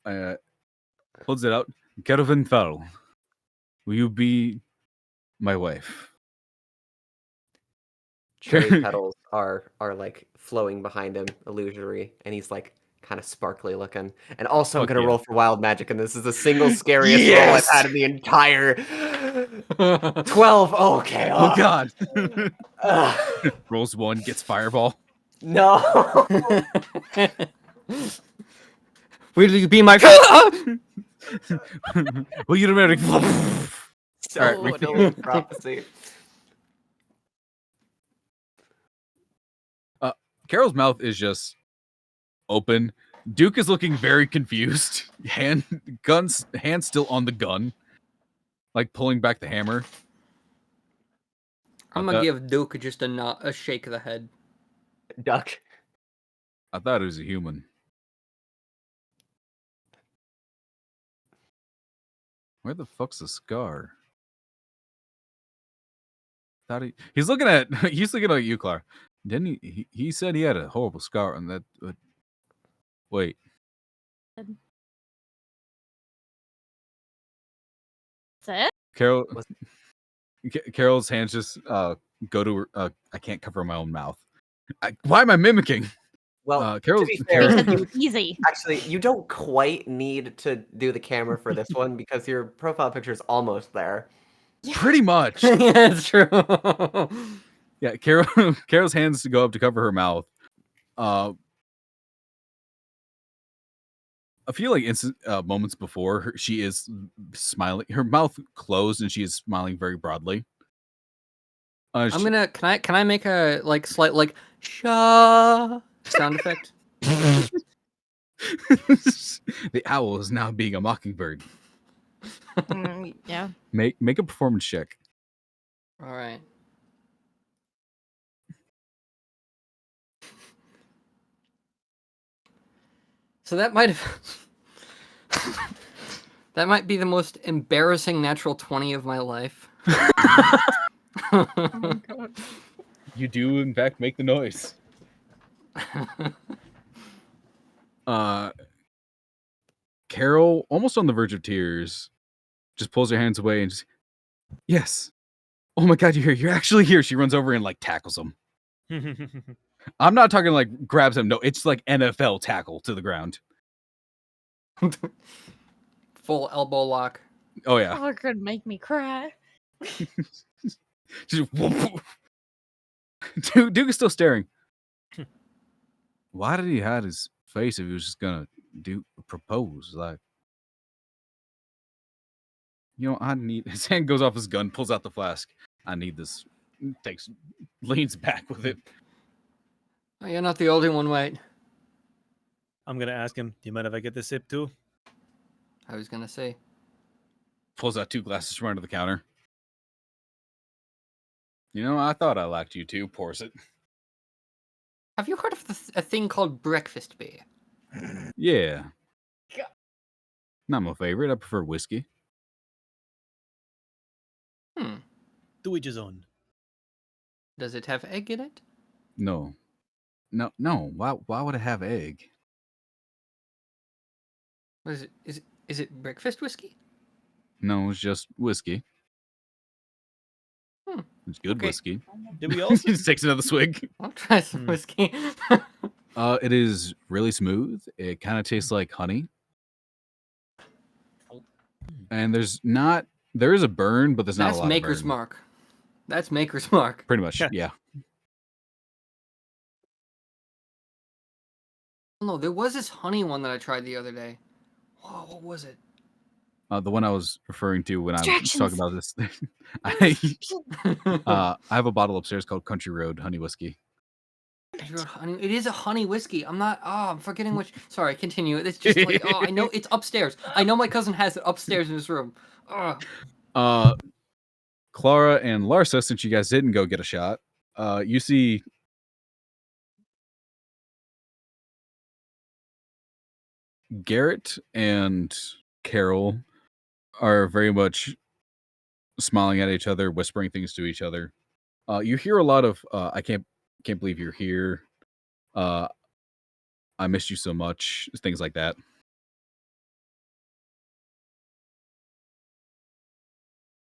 Holds it out. Kervin Thal, will you be my wife? Cherry petals are like flowing behind him, illusory, and he's like kind of sparkly looking. And also, I'm Fuck gonna yeah. roll for wild magic, and this is the single scariest roll I've Yes! had in the entire 12. Okay. Oh god. Rolls 1, gets fireball. No. Will you be my Well, you don't So All right, annoying prophecy. Carol's mouth is just open. Duke is looking very confused. Hand still on the gun, like pulling back the hammer. I'm gonna give Duke just a shake of the head. Duck. I thought it was a human. Where the fuck's the scar? Thought he's looking at you, Clara. Didn't he? He said he had a horrible scar on that. Wait. Is that it? Carol. Carol's hands just go to her. I can't cover my own mouth. Why am I mimicking? Well, Carol's, to be fair, Because it's easy. actually, you don't quite need to do the camera for this one because your profile picture is almost there. pretty much. Yeah, it's true. Yeah, Carol's hands to go up to cover her mouth. I feel like moments before she is smiling, her mouth closed, and she is smiling very broadly. I'm gonna. Can I make a slight sha sound effect? The owl is now being a mockingbird. Yeah. Make a performance check. All right. So that might be the most embarrassing natural 20 of my life. Oh my god. You do, in fact, make the noise. Carol, almost on the verge of tears, just pulls her hands away and just, yes. Oh my god, you're here. You're actually here. She runs over and tackles him. I'm not talking grabs him. No, it's like NFL tackle to the ground. Full elbow lock. Oh yeah. Oh, it could make me cry. Just, Duke is still staring. Why did he hide his face if he was just gonna propose? I need. His hand goes off his gun, pulls out the flask. I need this. Leans back with it. Oh, you're not the only one, mate. I'm gonna ask him. Do you mind if I get this sip too? I was gonna say. Pulls out 2 glasses from under the counter. I thought I liked you too. Pours it. Have you heard of a thing called breakfast beer? Yeah. God. Not my favorite. I prefer whiskey. To each his own. Does it have egg in it? No. Why would it have egg? What is it? Is it breakfast whiskey? No, it's just whiskey. It's good Okay. whiskey. Did we He also? just takes another swig. I'll try some whiskey. It is really smooth. It kind of tastes like honey. And there is a burn, but there's not a That's lot Maker's of burn. Mark. That's Maker's Mark. Pretty much, yeah. No, there was this honey one that I tried the other day. Whoa, what was it? The one I was referring to when I was talking about this. Honey. I have a bottle upstairs called Country Road Honey Whiskey. It is a honey whiskey. I'm forgetting which. Sorry, continue. It's just I know it's upstairs. I know my cousin has it upstairs in his room. Clara and Larsa, since you guys didn't go get a shot, you see Garrett and Carol are very much smiling at each other, whispering things to each other. You hear a lot of I can't believe you're here. I missed you so much. Things like that.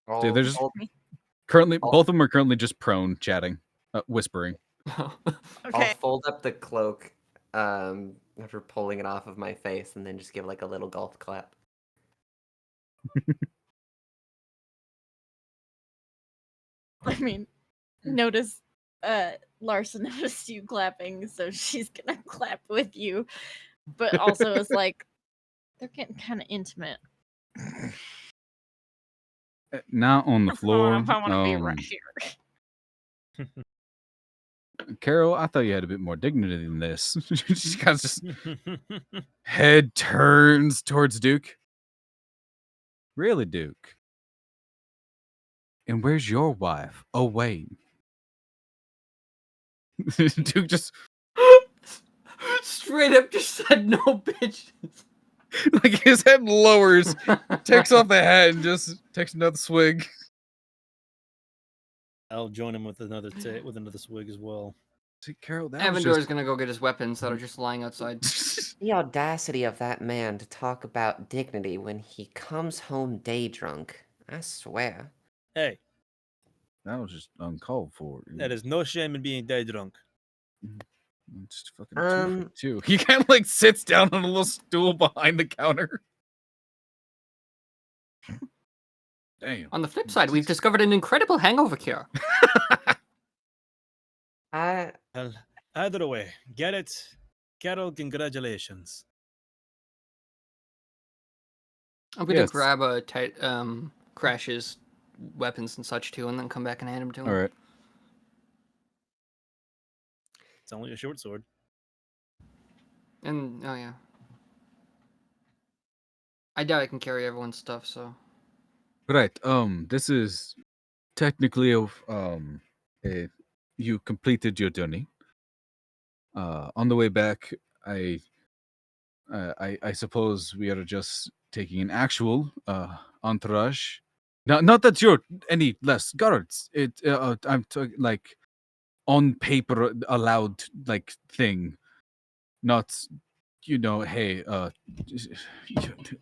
So they're just currently both of them are currently just prone, chatting, whispering. Okay. I'll fold up the cloak, after pulling it off of my face and then just give like a little golf clap. I mean, Larsa noticed you clapping, so she's gonna clap with you. But also it's like, they're getting kind of intimate. Not on the floor. If I want to be right here. Carol, I thought you had a bit more dignity than this. She kind of just head turns towards Duke. Really, Duke? And where's your wife? Oh, wait. Duke just straight up just said no bitches. like his head lowers, takes off the hat, and just takes another swig. I'll join him with another swig as well. See, Carol, that Avendor's was gonna go get his weapons that are just lying outside. just... The audacity of that man to talk about dignity when he comes home day drunk. I swear. Hey, that was just uncalled for. that is no shame in being day drunk. Just fucking too. He kind of like sits down on a little stool behind the counter. Damn. On the flip side, we've discovered an incredible hangover cure. I Well, either way, Garrett, Carol, congratulations. I'm gonna Yes. grab Crash's weapons and such too, and then come back and hand them to him. All right. It's only a short sword. And oh yeah, I doubt I can carry everyone's stuff. So Right. This is technically you completed your journey. On the way back, I suppose we are just taking an actual entourage. Not that you're any less guards. I'm like on paper allowed like thing, not hey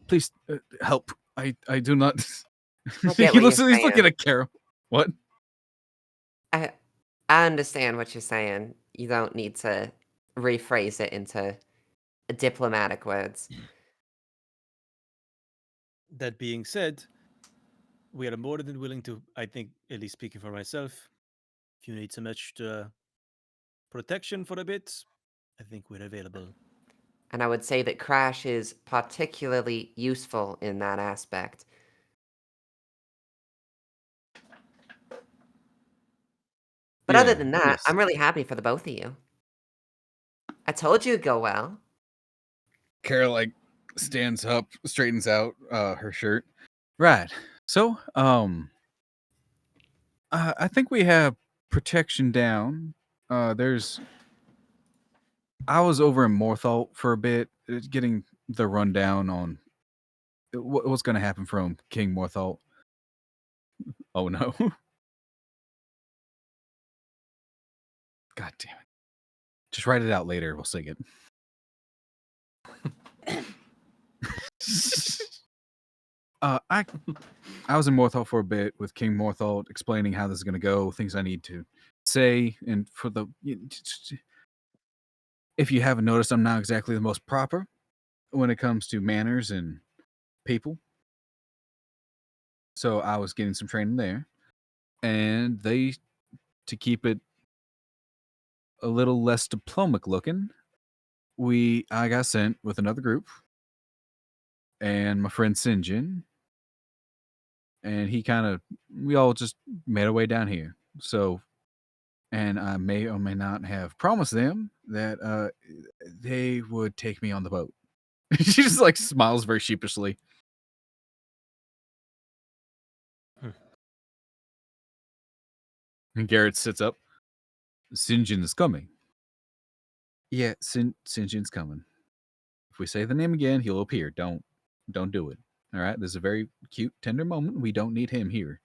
please help. I do not. I get what He's you're looking saying. at Carol. What? I understand what you're saying. You don't need to rephrase it into diplomatic words. That being said, we are more than willing to, I think, at least speaking for myself, if you need some extra protection for a bit, I think we're available. And I would say that Crash is particularly useful in that aspect. But other than that, Yes. I'm really happy for the both of you. I told you it'd go well. Carol like stands up, straightens out her shirt. Right. So, I think we have protection down. I was over in Morthal for a bit, getting the rundown on what's going to happen from King Morthal. Oh no. God damn it. Just write it out later. We'll sing it. I was in Morthal for a bit with King Morthal, explaining how this is going to go, things I need to say, and for the... If you haven't noticed, I'm not exactly the most proper when it comes to manners and people. So I was getting some training there. And to keep it a little less diplomatic looking, I got sent with another group. And my friend Sinjin. And we all just made our way down here. So, and I may or may not have promised them that they would take me on the boat. She just like smiles very sheepishly. And Garrett sits up. Sinjin is coming. Yeah, Sinjin's coming. If we say the name again, he'll appear. Don't do it. All right, this is a very cute, tender moment. We don't need him here.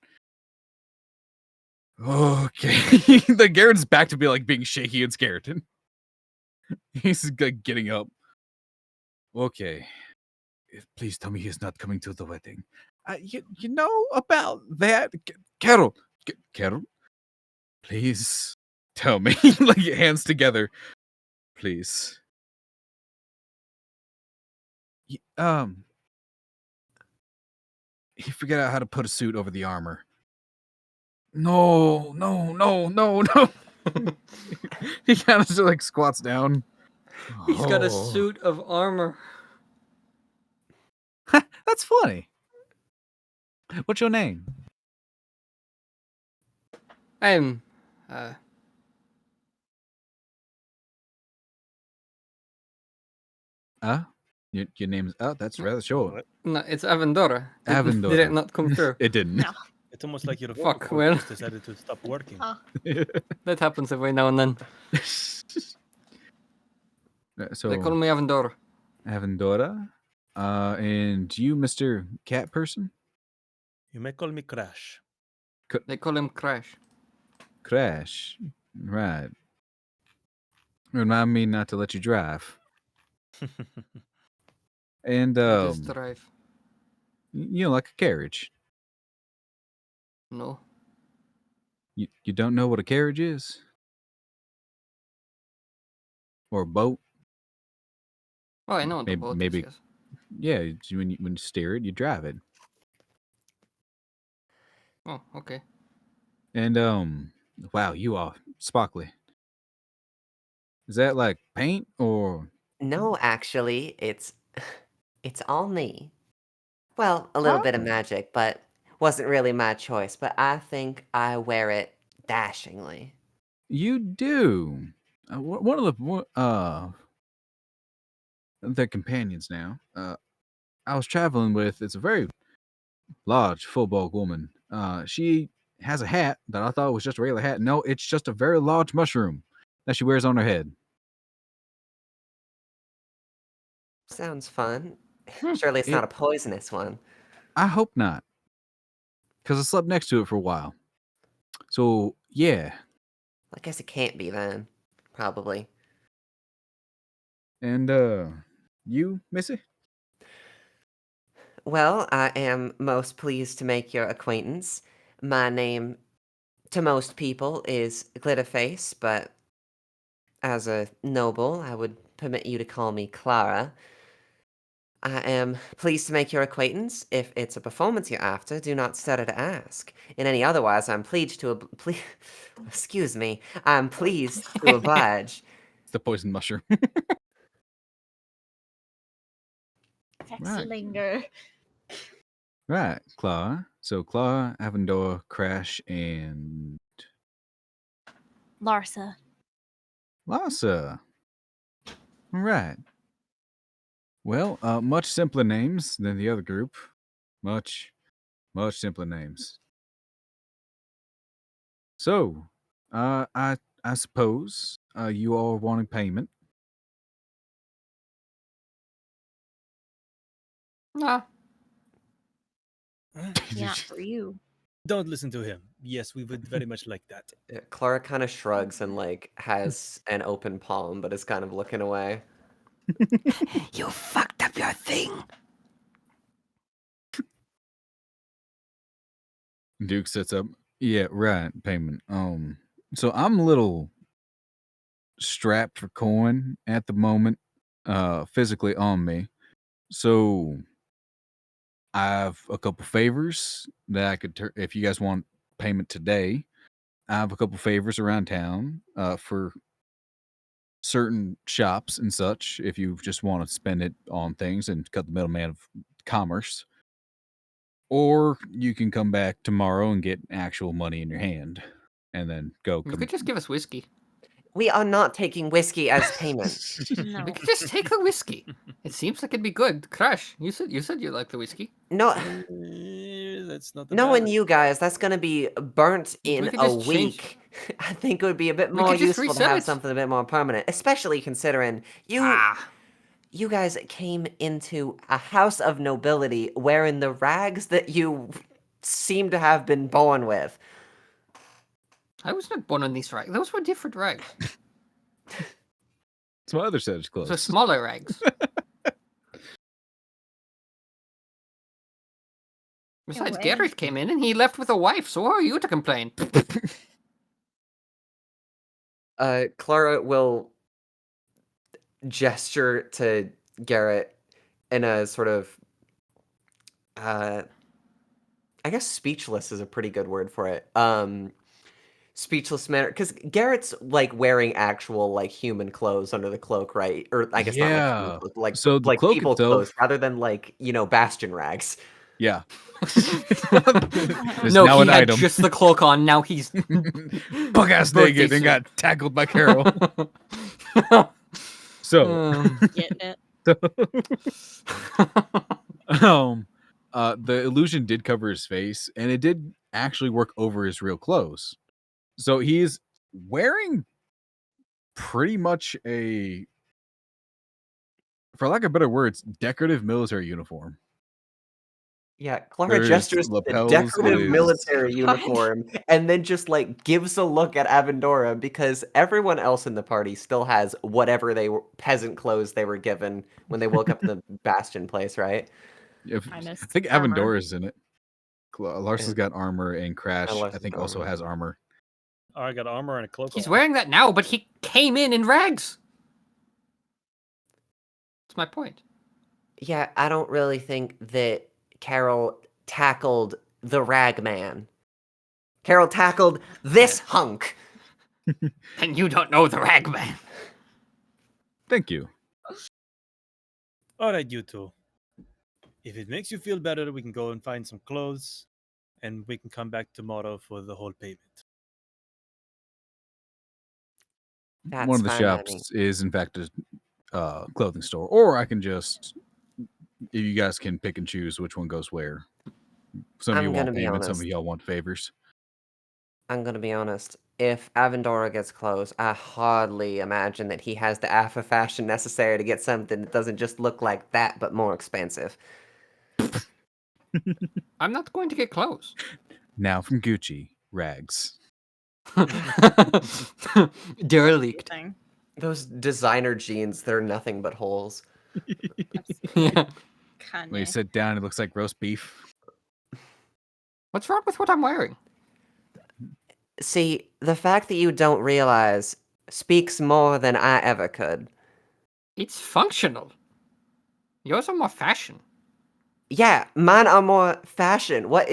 Okay. The Garrett's back to be like being shaky and scared. He's like getting up. Okay. Please tell me he's not coming to the wedding. You know about that? Carol. Carol? Please tell me. Like hands together. Please. he figured out how to put a suit over the armor. No. He kind of like squats down. He's got a suit of armor. That's funny. What's your name? I'm Your name's that's rather short. What? no, it's Avendora. Did it Avendora. not come through? It didn't. No. It's almost like your Fuck, vocal well. cords decided to stop working. Huh. That happens every now and then. So They call me Avendora. Avendora, and you, Mr. Cat Person? You may call me Crash. They call him Crash. Crash, right? Remind me not to let you drive. And It is drive. you know, like a carriage. No. You don't know what a carriage is, or a boat? Oh, I know what the boat maybe. is, yes. Yeah, when you steer it, you drive it. Oh, okay. And wow, you are sparkly. Is that like paint or? No, actually, it's all me. Well, a little bit of Oh. magic, but wasn't really my choice, but I think I wear it dashingly. You do. One of the companions now. I was traveling with. It's a very large, full-bulk woman. She has a hat that I thought was just a regular hat. No, it's just a very large mushroom that she wears on her head. Sounds fun. Surely it's not a poisonous one. I hope not, because I slept next to it for a while. So yeah. I guess it can't be then. Probably. And you, Missy? Well, I am most pleased to make your acquaintance. My name, to most people, is Glitterface, but as a noble, I would permit you to call me Clara. I am pleased to make your acquaintance. If it's a performance you're after, do not stutter to ask. In any otherwise, I'm pleased to excuse me. I'm pleased to oblige. It's the poison mushroom. Sexy linger. Right, Clara. So Clara, Avendor, Crash, and Larsa. Lassa. Right. Well, much simpler names than the other group. Much simpler names. So, I suppose you all are wanting payment. Nah. Yeah, for you. Don't listen to him. Yes, we would very much like that. Clara kind of shrugs and has an open palm, but is kind of looking away. You fucked up your thing. Duke sits up. Yeah, right. Payment. So I'm a little strapped for coin at the moment, physically on me. So I have a couple favors that I could, if you guys want payment today. I have a couple favors around town for certain shops and such. If you just want to spend it on things and cut the middleman of commerce, or you can come back tomorrow and get actual money in your hand, and then go. You could just give us whiskey. We are not taking whiskey as payment. No. We could just take the whiskey. It seems like it'd be good. Crash, you said you like the whiskey. No, That's not the knowing bad. you guys, that's gonna be burnt in could a just change- week. I think it would be a bit We more could just useful to reset have it. something a bit more permanent, especially considering you guys came into a house of nobility wearing the rags that you seem to have been born with. I was not born on these rags. Those were different rags. It's my other set of Those clothes. were smaller rags. Besides, way. Garrett came in and he left with a wife, so who are you to complain? Clara will gesture to Garrett sort of I guess speechless is a pretty good word for it. Speechless manner, because Garrett's like wearing actual like human clothes under the cloak, right? Or I guess not like human Yeah. clothes, but So the like cloak people itself, clothes rather than like Bastion rags. yeah. No, now he an had item. just the cloak on. Now he's Bug ass birthday naked and suit. got tackled by Carol. So, Get it? the illusion did cover his face, and it did actually work over his real clothes. So he's wearing pretty much a, for lack of better words, decorative military uniform. Yeah, Clara There's gestures to the lapels. It decorative is military uniform and then just like gives a look at Avendora because everyone else in the party still has whatever peasant clothes they were given when they woke up in the Bastion place, right? I Minus think armor. Avendora's in it. Larson's And got armor, and Crash, I Larson's think, got also armor. has armor. I got armor and a cloak. He's on. wearing that now, but he came in rags. That's my point. Yeah, I don't really think that Carol tackled the rag man. Carol tackled this hunk. And you don't know the rag man. Thank you. All right, you two. If it makes you feel better, we can go and find some clothes, and we can come back tomorrow for the whole payment. That's One of the fine by me. shops is, in fact, a clothing store. Or I can just, you guys can pick and choose which one goes where. Some of I'm you gonna want be payment, some of honest. y'all want favors. I'm gonna be honest. If Avendora gets clothes, I hardly imagine that he has the alpha fashion necessary to get something that doesn't just look like that, but more expensive. I'm not going to get clothes. Now from Gucci, rags. Derelict. Thing. Those designer jeans, they're nothing but holes. Yeah. When you Kanye. sit down, it looks like roast beef. What's wrong with what I'm wearing? See, the fact that you don't realize speaks more than I ever could. It's functional. Yours are more fashion. Yeah, mine are more fashion. What?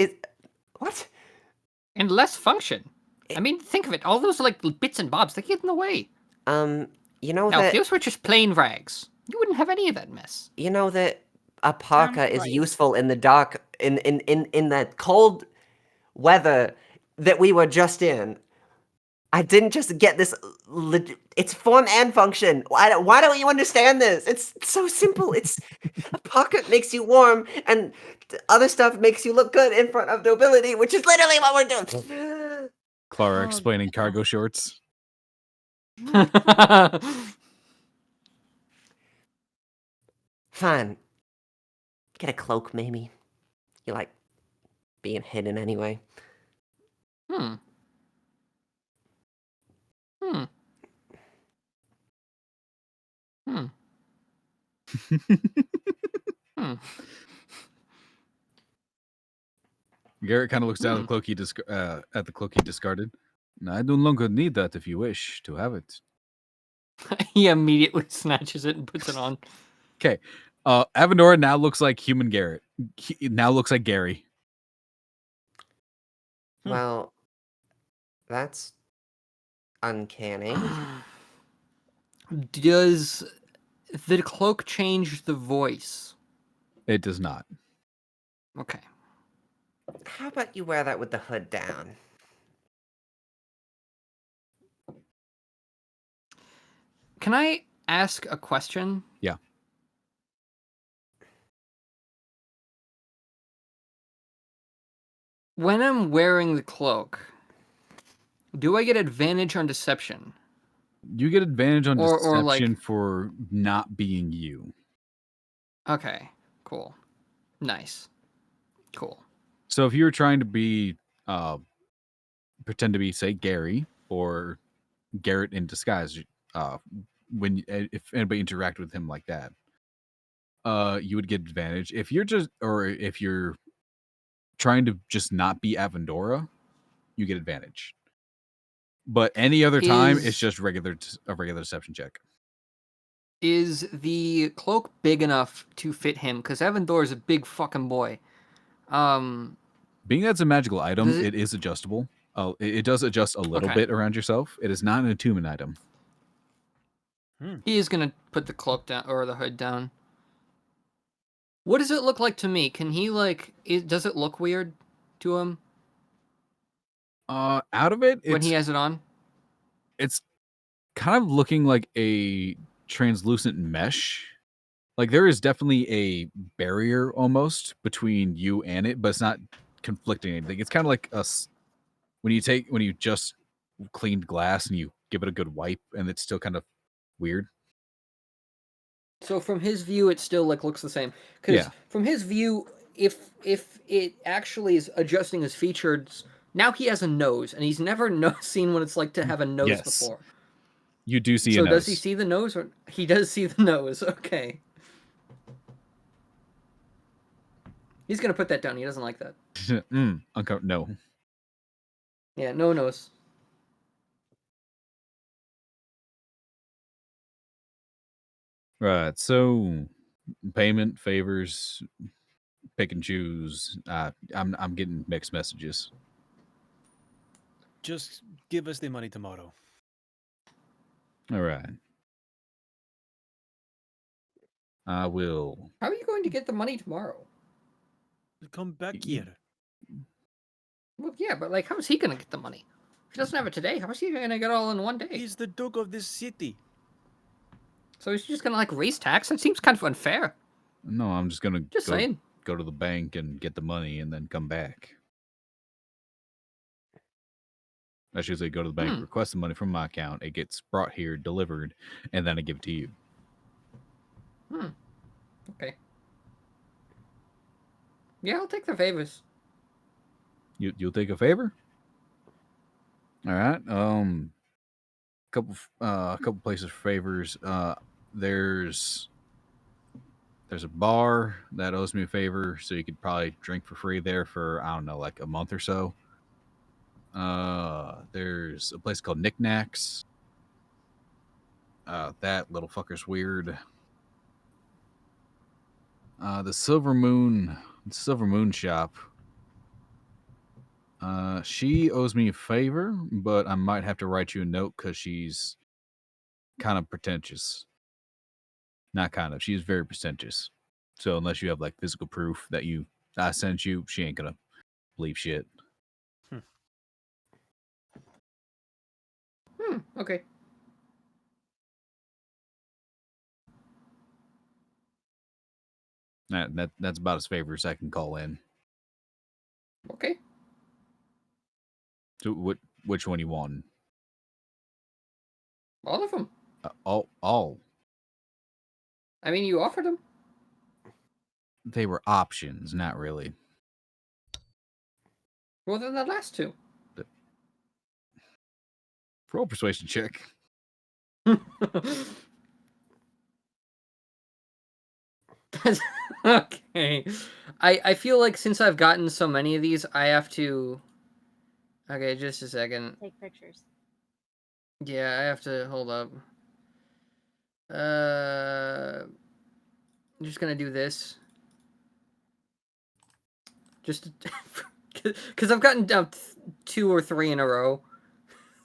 And less function. I mean, think of it. All those like bits and bobs, they get in the way. You know Now, if that those were just plain rags, you wouldn't have any of that mess. a parka is right. useful in the dark in that cold weather that we were just in. I didn't just get this. It's form and function. Why don't you understand this? It's so simple. It's a pocket makes you warm, and other stuff makes you look good in front of nobility, which is literally what we're doing. Clara Oh, explaining yeah. cargo shorts. Fine. Get a cloak, maybe. You like being hidden anyway. Hmm. Hmm. Hmm. Hmm. Garrett kind of looks down at the cloak he discarded. I no longer need that if you wish to have it. He immediately snatches it and puts it on. Okay. Avendora now looks like human Garrett. He now looks like Gary. Well, that's uncanny. Does the cloak change the voice? It does not. Okay. How about you wear that with the hood down? Can I ask a question? Yeah. When I'm wearing the cloak, do I get advantage on deception? You get advantage on Or, like- deception for not being you. Okay, cool. Nice. Cool. So if you were trying to be pretend to be, say, Gary or Garrett in disguise, if anybody interacted with him like that, you would get advantage. If you're trying to just not be Avendora, you get advantage. But any other time, it's just a regular deception check. Is the cloak big enough to fit him? Because Evan Dor is a big fucking boy. Being that's a magical item, Does it is adjustable. It does adjust a little Okay. bit around yourself. It is not an attunement item. He is gonna put the cloak down or the hood down. What does it look like to me? Can he does it look weird to him Out of it, when he has it on? It's kind of looking like a translucent mesh. Like there is definitely a barrier almost between you and it, but it's not conflicting anything. It's kind of like us when you just cleaned glass and you give it a good wipe, and it's still kind of weird. So from his view, it still looks the same. Because from his view, if it actually is adjusting his features, now he has a nose, and he's never seen what it's like to have a nose before. You do see a So nose. does he see the nose, or he does see the nose? Okay. He's gonna put that down. He doesn't like that. No. Yeah, no nose. Right. So payment, favors, pick and choose. I'm getting mixed messages. Just give us the money tomorrow. All right. I will. How are you going to get the money tomorrow? Come back here. Well, yeah, but how is he going to get the money? If he doesn't have it today, how is he going to get it all in one day? He's the duke of this city. So he's just going to raise tax? That seems kind of unfair. No, I'm just gonna saying. Go to the bank and get the money and then come back. I should say go to the bank, request the money from my account. It gets brought here, delivered, and then I give it to you. Okay. Yeah, I'll take the favors. You'll take a favor? All right. Couple places for favors. There's a bar that owes me a favor, so you could probably drink for free there for, I don't know, like a month or so. There's a place called Knickknacks. That little fucker's weird. The Silver Moon shop. She owes me a favor, but I might have to write you a note because she's kind of pretentious. Not kind of. She's very pretentious. So unless you have physical proof that I sent you, she ain't gonna believe shit. Okay. That's about as favor as I can call in. Okay. So which one you want? All of them. All. I mean, you offered them. They were options, not really. Well, then the last two. Roll persuasion check. Okay. I feel like since I've gotten so many of these, I have to... Okay, just a second. Take pictures. Yeah, I have to... Hold up. I'm just gonna do this. Just... Because I've gotten down 2 or 3 in a row.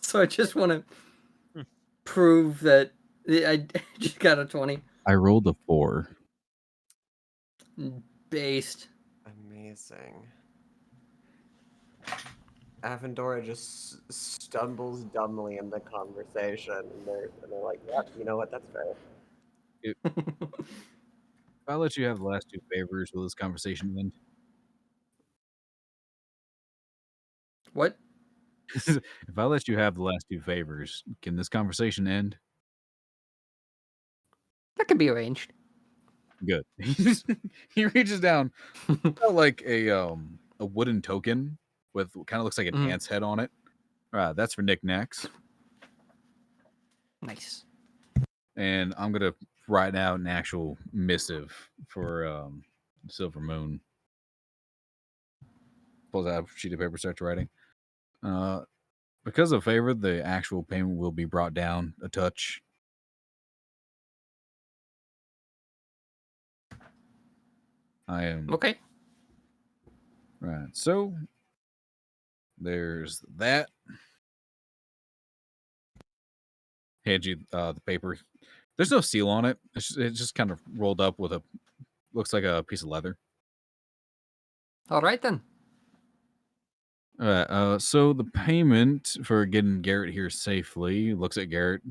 So I just want to prove that I just got a 20. I rolled a 4. Based. Amazing. Avendora just stumbles dumbly in the conversation, and they're like, "Yep, you know what? That's fair." If I let you have the last 2 favors, will this conversation end? What? If I let you have the last 2 favors, can this conversation end? That could be arranged. Good. He reaches down, like a wooden token with kind of looks like an ant's head on it. That's for knickknacks. Nice. And I'm gonna write out an actual missive for Silver Moon. Pulls out a sheet of paper, starts writing. Because of favor, the actual payment will be brought down a touch. I am Okay. right. So there's that. Hand you the paper. There's no seal on it. It's just kind of rolled up with looks like a piece of leather. All right then. All right. So the payment for getting Garrett here safely. Looks at Garrett.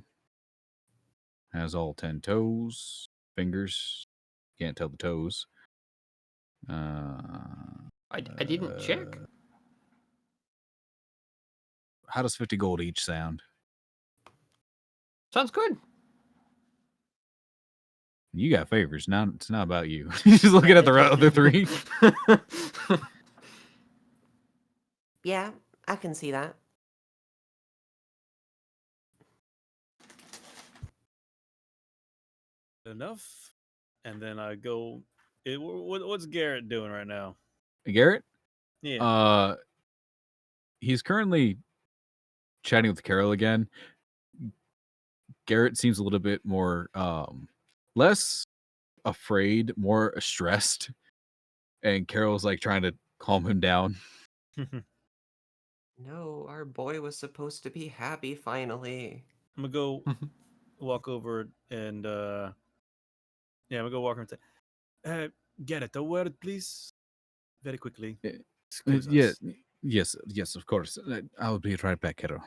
Has all 10 toes, fingers. Can't tell the toes. I didn't check. How does 50 gold each sound? Sounds good. You got favors. Now it's not about you. Just looking at the other three. Yeah, I can see that. Enough. And then I go. What's Garrett doing right now? Garrett? Yeah. He's currently chatting with Carol again. Garrett seems a little bit more less afraid, more stressed. And Carol's like trying to calm him down. No, our boy was supposed to be happy finally. I'm gonna go walk over and I'm gonna go walk over and say, Garrett, a word, please. Very quickly. Excuse Yeah, us. yes, of course. I'll be right back, Carol.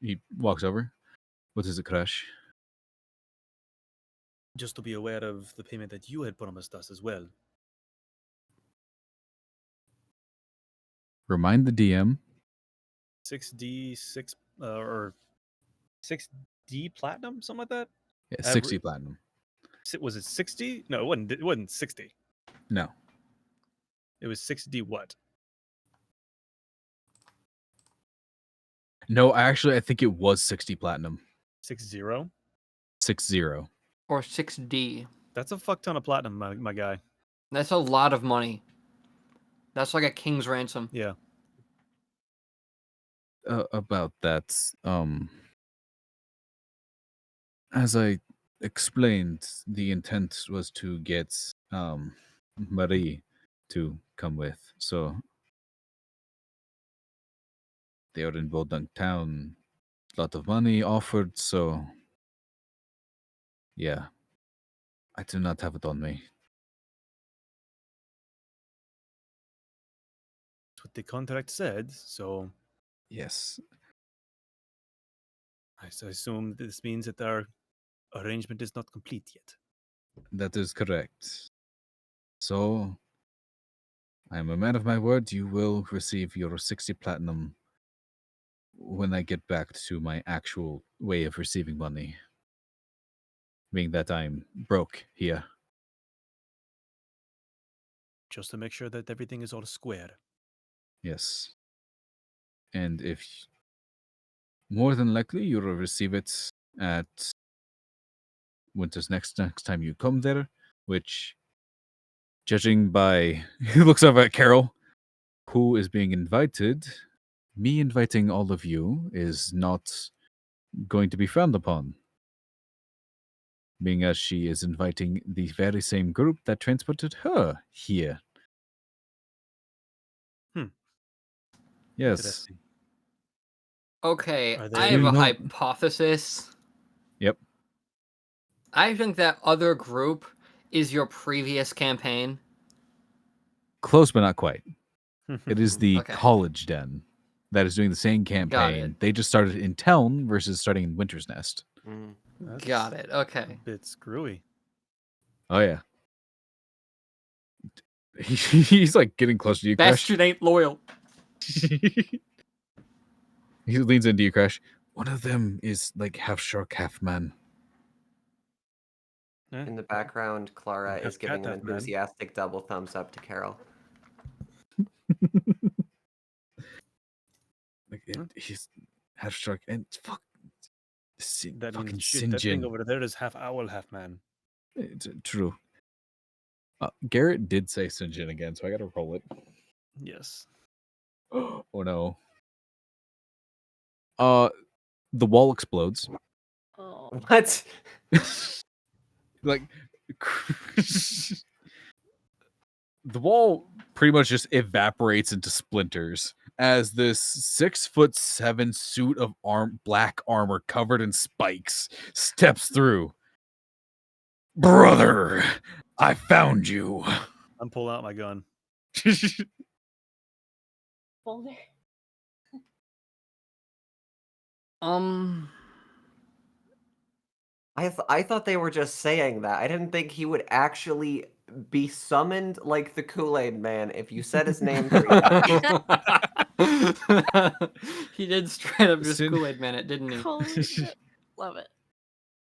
He walks over. What is it, Crush? Just to be aware of the payment that you had promised us as well. Remind the DM. 6D6 or 6D platinum, something like that. Yeah, 60 platinum. Was it 60? No, it wasn't. It wasn't 60. No. It was 6D what? No, I think it was 60 platinum. 60? 60. Or 6D. That's a fuck ton of platinum, my guy. That's a lot of money. That's like a king's ransom. Yeah. About that, as I explained, the intent was to get Marie to come with. So they are in Bodang town. A lot of money offered, so yeah. I do not have it on me. That's what the contract said, so Yes. I assume this means that our arrangement is not complete yet. That is correct. So, I am a man of my word. You will receive your 60 platinum when I get back to my actual way of receiving money. Being that I'm broke here. Just to make sure that everything is all square. Yes. And if more than likely you will receive it at Winter's next time you come there, which, judging by he looks over at Carol, who is being invited, me inviting all of you is not going to be frowned upon, being as she is inviting the very same group that transported her here. Yes. Interesting. Okay, Are I they- have You a know- hypothesis. Yep. I think that other group is your previous campaign. Close, but not quite. It is the Okay. college den that is doing the same campaign. it. They just started in town versus starting in Winter's Nest. Mm. Got That's it. Okay. a bit screwy. Oh yeah. He's like getting close to you, Crash. Bastard ain't loyal. He leans into you, Crash. One of them is like half shark, half man. In the background, Clara Half is giving cat, an half man. enthusiastic double thumbs up to Carol. He's half shark and fuck. That Fucking means shit. That thing Sinjin. over there is half owl, half man. It's true. Garrett did say Sinjin again, so I gotta roll it. Yes. Oh no. The wall explodes. Oh. What? Like the wall pretty much just evaporates into splinters as this 6'7" suit of black armor covered in spikes steps through. Brother, I found you. I'm pulling out my gun. Boulder. I thought they were just saying that. I didn't think he would actually be summoned like the Kool-Aid Man if you said his name 3 times. He did straight up just Sin- Kool-Aid Man it, didn't he? Holy shit. Love it.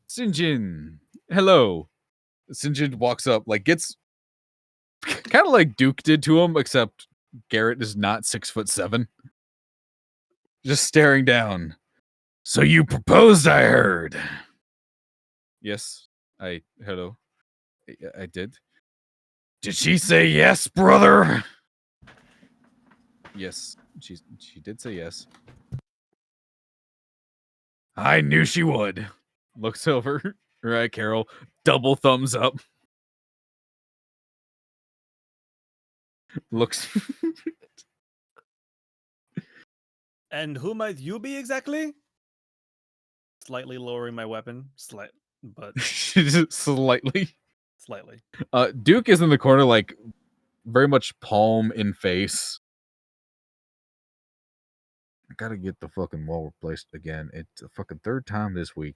Sinjin, hello. Sinjin walks up, like gets kind of like Duke did to him, except Garrett is not 6'7". Just staring down. So you proposed, I heard. Yes, hello. I did. Did she say yes, brother? Yes, she did say yes. I knew she would. Looks over. Right, Carol. Double thumbs up. Looks. And who might you be exactly? Slightly lowering my weapon, but Slightly. slightly. Duke is in the corner, like very much palm in face. I gotta get the fucking wall replaced again. It's the fucking third time this week.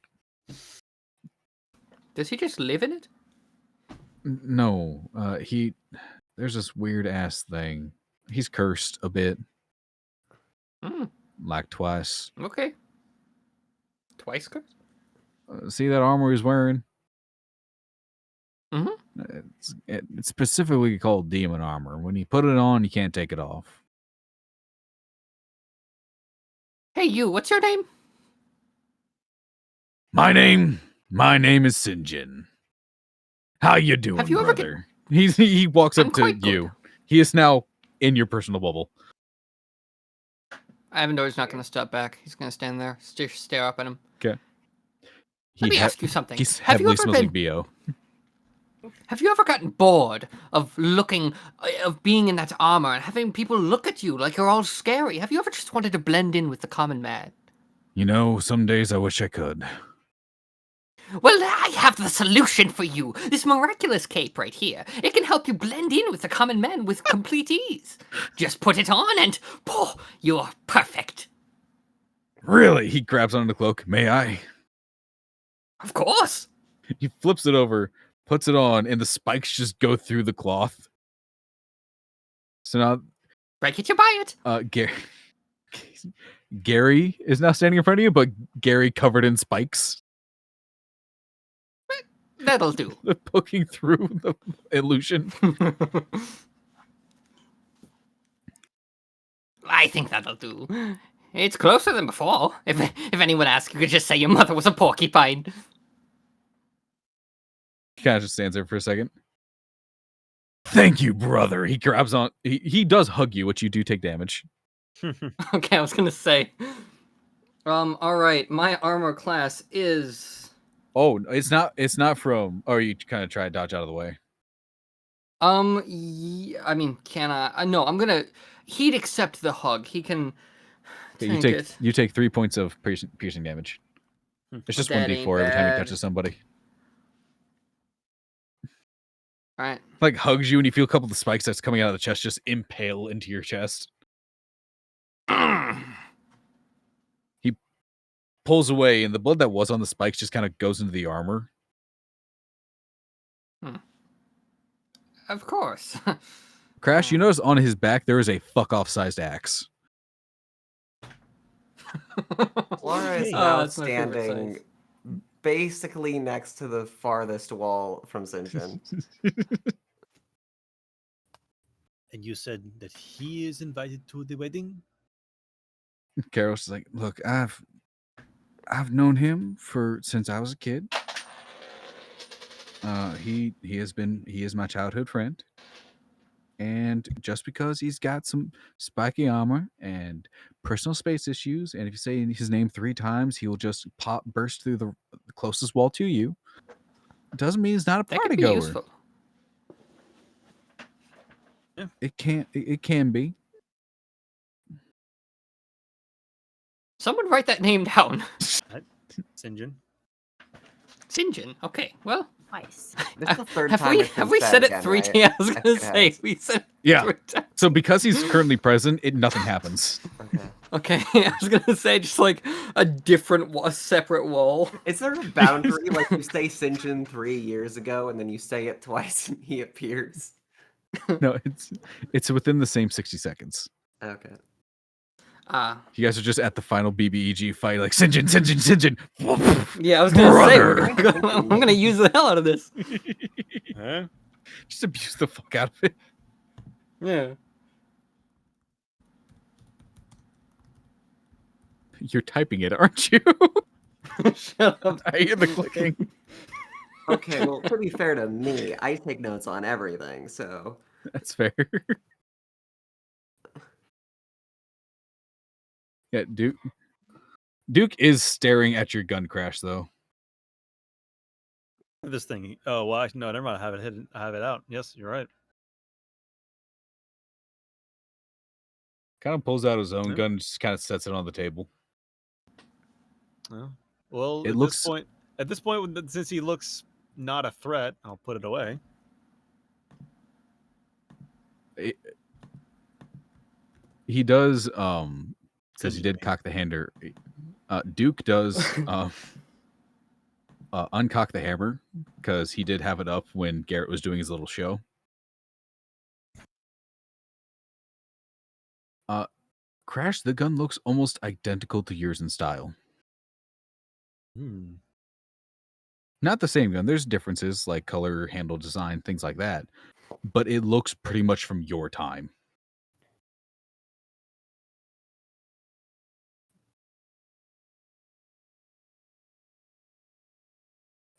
Does he just live in it? No, there's this weird ass thing. He's cursed a bit. Like twice. Okay. Twice cursed? See that armor he's wearing? Mm-hmm. It's specifically called demon armor. When you put it on, you can't take it off. Hey, you, what's your name? My name is Sinjin. How you doing, Have you ever brother? He walks up I'm to quite you. good. He is now in your personal bubble. Avendor's not going to step back. He's going to stand there, stare up at him. Okay. Let me ask you something. He's Have you heavily ever smelling been? BO. Have you ever gotten bored of being in that armor and having people look at you like you're all scary? Have you ever just wanted to blend in with the common man? You know, some days I wish I could. Well, I have the solution for you. This miraculous cape right here. It can help you blend in with the common man with complete ease. Just put it on and, you're perfect. Really? He grabs onto the cloak. May I? Of course. He flips it over, puts it on, and the spikes just go through the cloth. So now, Break it, you buy it. Gary is now standing in front of you, but Gary covered in spikes. That'll do. Poking through the illusion. I think that'll do. It's closer than before. If anyone asks, you could just say your mother was a porcupine. He kind of just stands there for a second. Thank you, brother. He grabs on. He does hug you, which you do take damage. Okay, I was gonna say. All right. My armor class is. Oh, it's not from. Oh, you kind of try to dodge out of the way. I mean, can I? No, I'm gonna. He'd accept the hug. He can. Okay, you take 3 points of piercing damage. It's just 1d4 every time he touches somebody. All right. Like hugs you, and you feel a couple of the spikes that's coming out of the chest just impale into your chest. He pulls away, and the blood that was on the spikes just kind of goes into the armor. Of course. Crash, you notice on his back there is a fuck-off sized axe. Laura is now standing basically next to the farthest wall from Sinjin. And you said that he is invited to the wedding? Carol's like, look, I've known him since I was a kid. He is my childhood friend. And just because he's got some spiky armor and personal space issues, and if you say his name 3 times, he will just burst through the closest wall to you, doesn't mean he's not a party goer. Useful. It can be. Someone write that name down. Sinjin. Sinjin. Okay, well. Twice. This is the third have time we it's been have we said it again, 3 right? times? I was I gonna think it say has. we said it Yeah. 3 times. So because he's currently present, nothing happens. Okay. Okay, I was gonna say just like a separate wall. Is there a boundary? Like you say Sinjin 3 years ago, and then you say it twice, and he appears. No, it's within the same 60 seconds. Okay. You guys are just at the final BBEG fight, like Sinjin. Yeah, I was gonna say Brother. I'm gonna use the hell out of this. Huh? Just abuse the fuck out of it. Yeah. You're typing it, aren't you? Shut up. I hear the clicking. Okay, well, to be fair to me, I take notes on everything, so... That's fair. Yeah, Duke is staring at your gun crash, though. This thing. Oh, well, no, never mind. I have it hidden. I have it out. Yes, you're right. Kind of pulls out his own Yeah. gun, just kind of sets it on the table. Well, It at looks- this point, since he looks not a threat, I'll put it away. He does, because he did cock the hander. Duke does uncock the hammer, because he did have it up when Garrett was doing his little show. Crash, the gun looks almost identical to yours in style. Not the same gun. There's differences like color, handle design, things like that. But it looks pretty much from your time.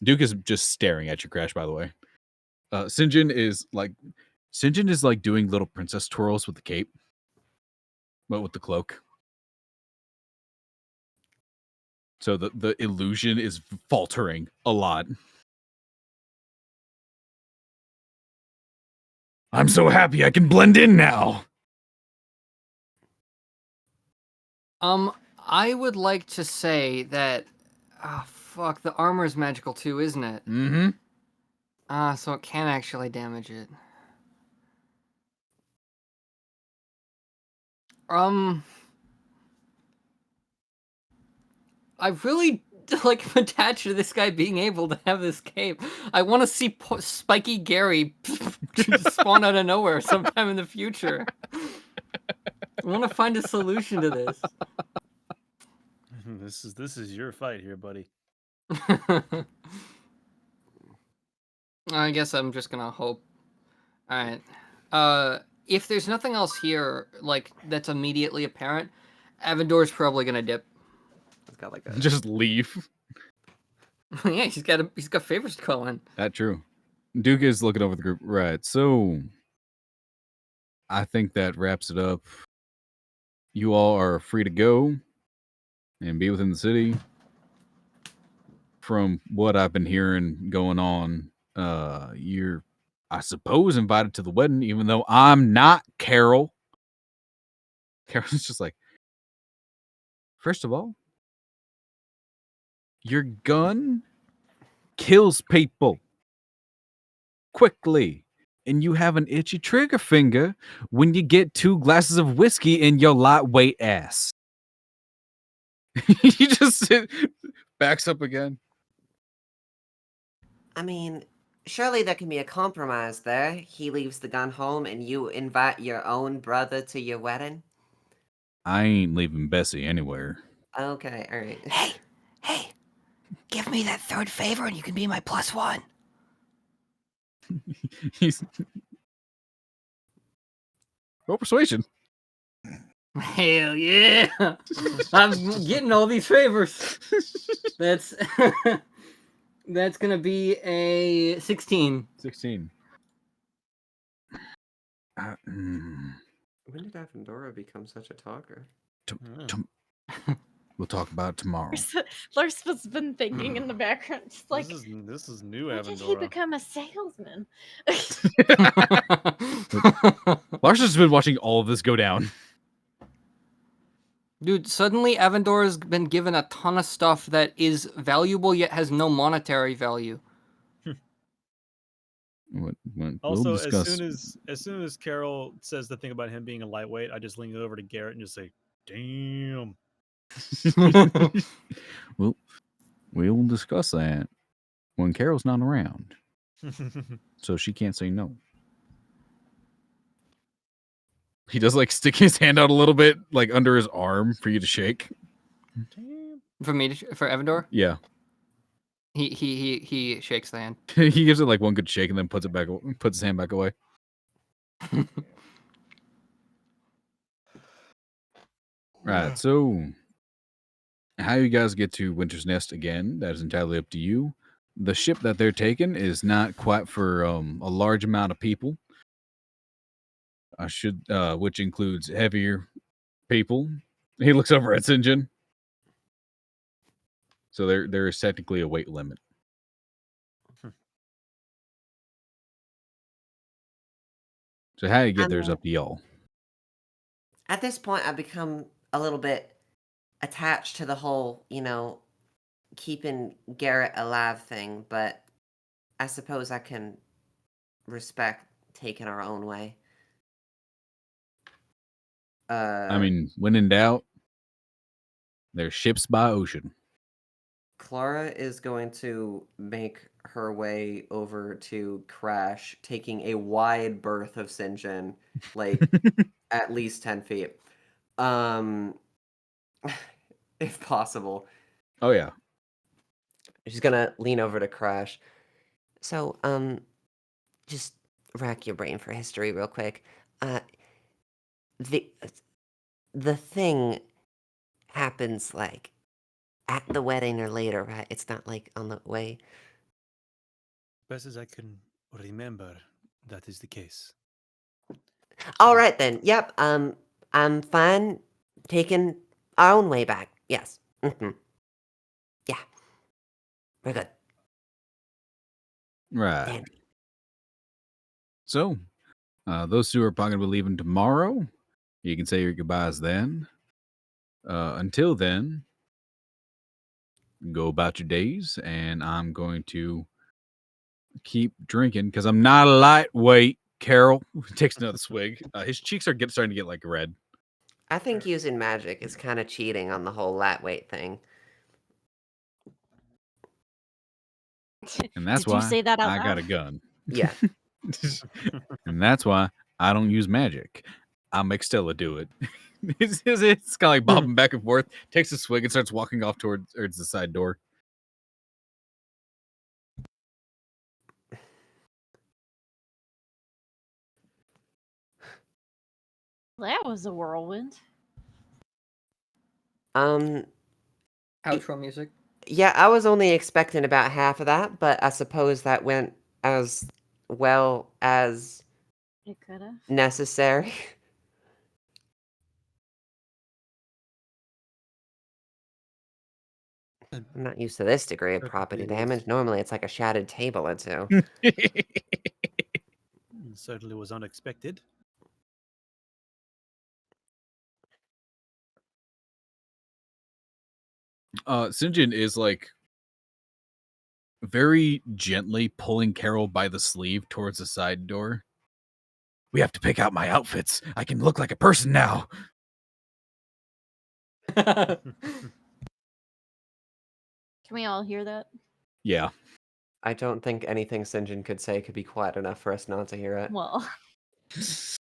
Duke is just staring at you, Crash, by the way. Sinjin is like doing little princess twirls with the cape. But with the cloak. So the illusion is faltering a lot. I'm so happy I can blend in now. I would like to say that fuck, the armor is magical too, isn't it? Mm-hmm. So it can actually damage it. I really like attached to this guy being able to have this cape. I want to see Spiky Gary spawn out of nowhere sometime in the future. I want to find a solution to this. This is your fight here, buddy. I guess I'm just gonna hope. All right. If there's nothing else here, like that's immediately apparent, Avendor's probably gonna dip. It's got like a... Just leave. Yeah, he's got favors to call in. That's true. Duke is looking over the group. Right. So I think that wraps it up. You all are free to go and be within the city. From what I've been hearing going on, you're, I suppose, invited to the wedding, even though I'm not Carol. Carol's just like, first of all, your gun kills people quickly, and you have an itchy trigger finger when you get 2 glasses of whiskey in your lightweight ass. He just backs up again. I mean, surely there can be a compromise there. He leaves the gun home and you invite your own brother to your wedding? I ain't leaving Bessie anywhere. Okay, alright. Hey, give me that third favor and you can be my +1. He's roll persuasion. Hell yeah! I'm getting all these favors. That's gonna be a 16. 16. When did Avendora become such a talker? We'll talk about it tomorrow. Lars has been thinking in the background, just like, this is new, why did he Avendora. become a salesman? Lars has been watching all of this go down. Dude, suddenly Avendora's been given a ton of stuff that is valuable yet has no monetary value. We'll Also, discuss. as soon as Carol says the thing about him being a lightweight, I just lean over to Garrett and just say, "Damn." We'll discuss that when Carol's not around, so she can't say no. He does like stick his hand out a little bit, like under his arm for you to shake. For Avendor? Yeah. He shakes the hand. He gives it like one good shake and then puts his hand back away. Right. So how you guys get to Winter's Nest again, that is entirely up to you. The ship that they're taking is not quite for a large amount of people. Which includes heavier people. He looks over at Sinjin. So there is technically a weight limit. So how you get there is up to y'all. At this point, I've become a little bit attached to the whole, keeping Garrett alive thing, but I suppose I can respect taking our own way. I mean, when in doubt, there's ships by ocean. Clara is going to make her way over to Crash, taking a wide berth of Sinjin, like at least 10 feet. If possible. Oh yeah. She's gonna lean over to Crash. So, just rack your brain for history real quick. The thing happens like at the wedding or later, right? It's not like on the way. Best as I can remember, that is the case. All right then. Yep. I'm fine taking our own way back. Yes. Mm-hmm. Yeah. We're good. Right. Dandy. So, those two are probably going to be leaving tomorrow. You can say your goodbyes then. Until then, go about your days, and I'm going to keep drinking because I'm not a lightweight. Carol takes another swig. His cheeks are starting to get like red. I think using magic is kind of cheating on the whole lat weight thing. And that's Did why you say that out I loud? got a gun. Yeah. And that's why I don't use magic. I make Stella do it. It's kind of like bobbing back and forth, takes a swig and starts walking off towards the side door. That was a whirlwind. Outro music. Yeah, I was only expecting about half of that, but I suppose that went as well as It could have. necessary. I'm not used to this degree of property damage. Normally it's like a shattered table or two. Certainly was unexpected. Sinjin is like very gently pulling Carol by the sleeve towards the side door. We have to pick out my outfits. I can look like a person now. Can we all hear that? Yeah. I don't think anything Sinjin could say could be quiet enough for us not to hear it. Well,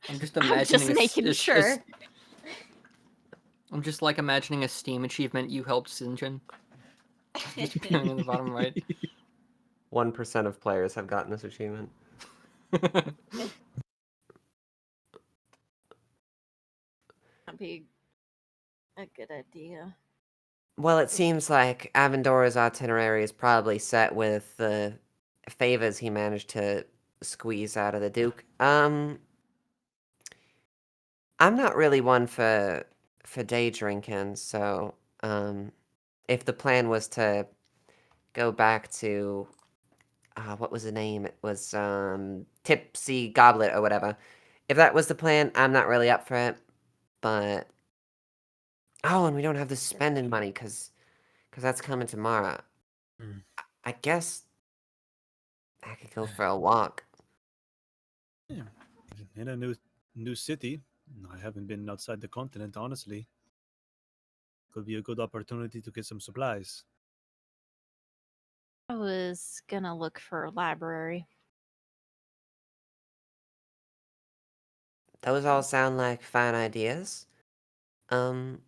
I'm just I'm imagining. just making sure. I'm just like imagining a Steam achievement. You helped Sinjin. Just appearing in the bottom right. 1% of players have gotten this achievement. That'd be a good idea. Well, it seems like Avendora's itinerary is probably set with the favors he managed to squeeze out of the Duke. I'm not really one for day drinking, so if the plan was to go back to what was the name? It was Tipsy Goblet or whatever. If that was the plan, I'm not really up for it. But oh, and we don't have the spending money because that's coming tomorrow. I guess I could go for a walk. Yeah. In a new city, I haven't been outside the continent, honestly. Could be a good opportunity to get some supplies. I was gonna look for a library. Those all sound like fine ideas. Where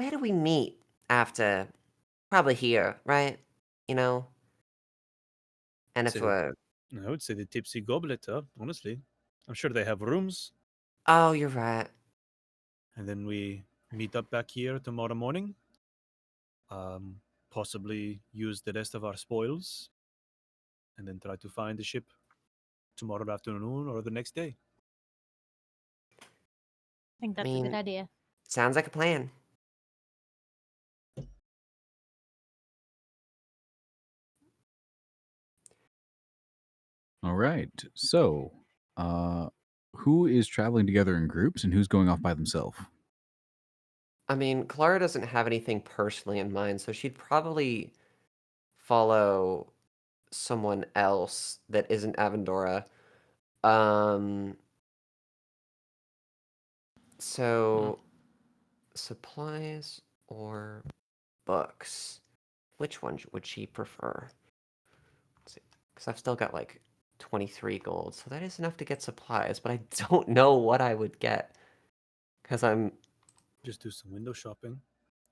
do we meet after? Probably here, right? You know? And if Say we're... I would say the Tipsy Goblet, honestly. I'm sure they have rooms. Oh, you're right. And then we meet up back here tomorrow morning. Possibly use the rest of our spoils. And then try to find the ship tomorrow afternoon or the next day. I think I that's a good mean, idea. sounds like a plan. All right. So, who is traveling together in groups and who's going off by themselves? I mean, Clara doesn't have anything personally in mind, so she'd probably follow someone else that isn't Avendora. So supplies or books? Which one would she prefer? Let's see, because I've still got like 23 gold, so that is enough to get supplies, but I don't know what I would get. Because I'm... Just do some window shopping.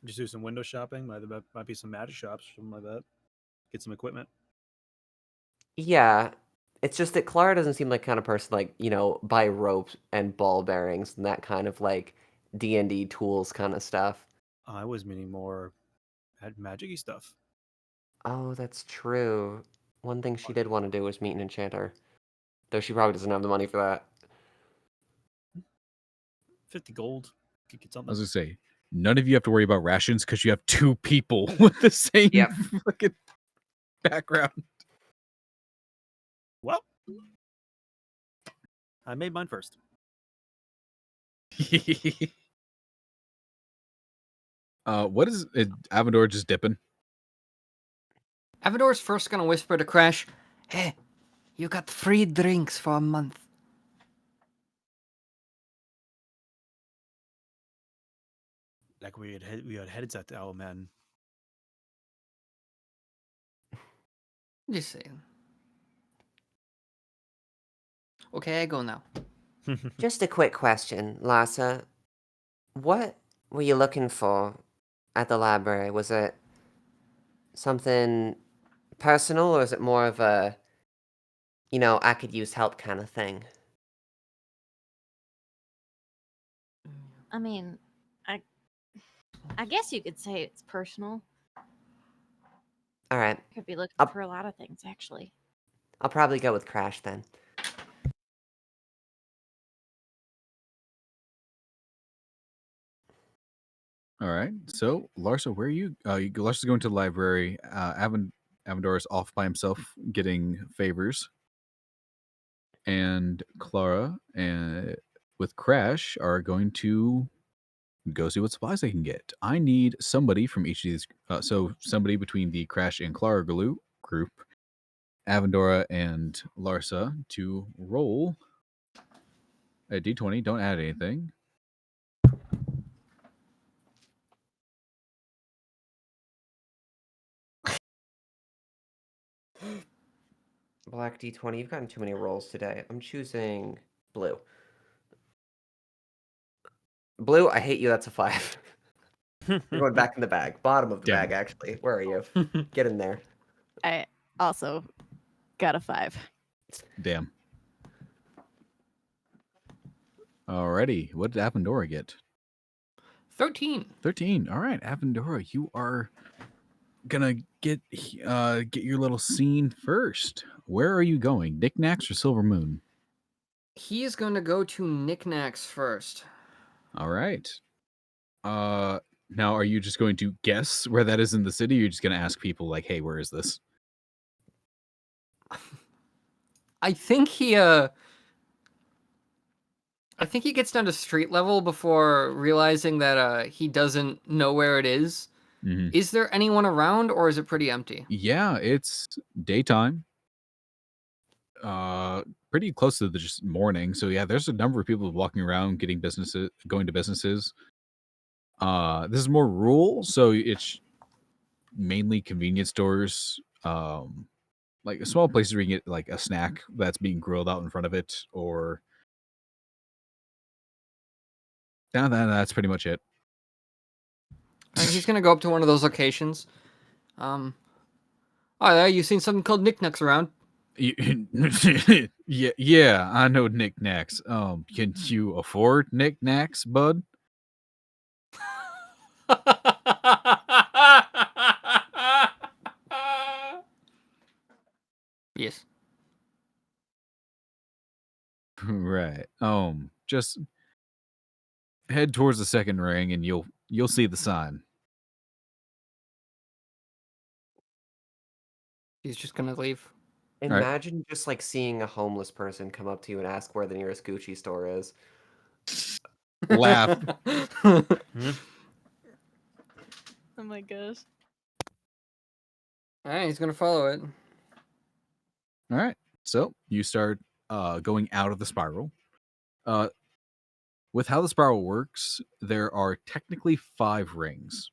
Might be some magic shops, something like that. Get some equipment. Yeah, it's just that Clara doesn't seem like the kind of person like, buy ropes and ball bearings and that kind of like D&D tools kind of stuff. I was meaning more magic-y stuff. Oh, that's true. One thing she did want to do was meet an enchanter. Though she probably doesn't have the money for that. 50 gold. Could get I something. was gonna say, none of you have to worry about rations because you have two people with the same Yep. fucking background. Well, I made mine first. What is it? Avendor just dipping? Avador's first gonna whisper to Crash, "Hey, you got free drinks for a month." Like we had heads at our man. Just saying. Okay, I go now. Just a quick question, Lhasa. What were you looking for at the library? Was it something personal, or is it more of a, I could use help kind of thing? I mean, I guess you could say it's personal. All right. Could be looking I'll- for a lot of things, actually. I'll probably go with Crash then. All right. So, Larsa, where are you? Larsa's going to the library. Avendor is off by himself getting favors. And Clara and with Crash are going to go see what supplies they can get. I need somebody from each of these. So, somebody between the Crash and Clara group, Avendora and Larsa, to roll a d20. Don't add anything. Black D20. You've gotten too many rolls today. I'm choosing blue. Blue, I hate you. That's a 5. You're going back in the bag. Bottom of the Damn bag, actually. Where are you? Get in there. I also got a 5. Damn. Alrighty. What did Avendora get? 13. 13. All right, Avendora, you are gonna get your little scene first. Where are you going? Knickknacks or Silver Moon? He's going to go to Knickknacks first. All right. Now, are you just going to guess where that is in the city? Or you're just going to ask people like, "Hey, where is this?" I think he gets down to street level before realizing that he doesn't know where it is. Mm-hmm. Is there anyone around, or is it pretty empty? Yeah, it's daytime. Pretty close to the just morning. So yeah, there's a number of people walking around, going to businesses. This is more rural, so it's mainly convenience stores. Like small places where you can get like a snack that's being grilled out in front of it, or that's pretty much it. He's gonna go up to one of those locations. Oh, yeah, you seen something called knickknacks around? Yeah, I know knickknacks. Can you afford knickknacks, bud? Yes. Right. Just head towards the second ring, and you'll see the sign. He's just gonna leave. Right. Imagine just like seeing a homeless person come up to you and ask where the nearest Gucci store is. Laugh. Oh my gosh. Alright, he's gonna follow it. All right. So you start going out of the spiral. With how the spiral works, there are technically 5 rings.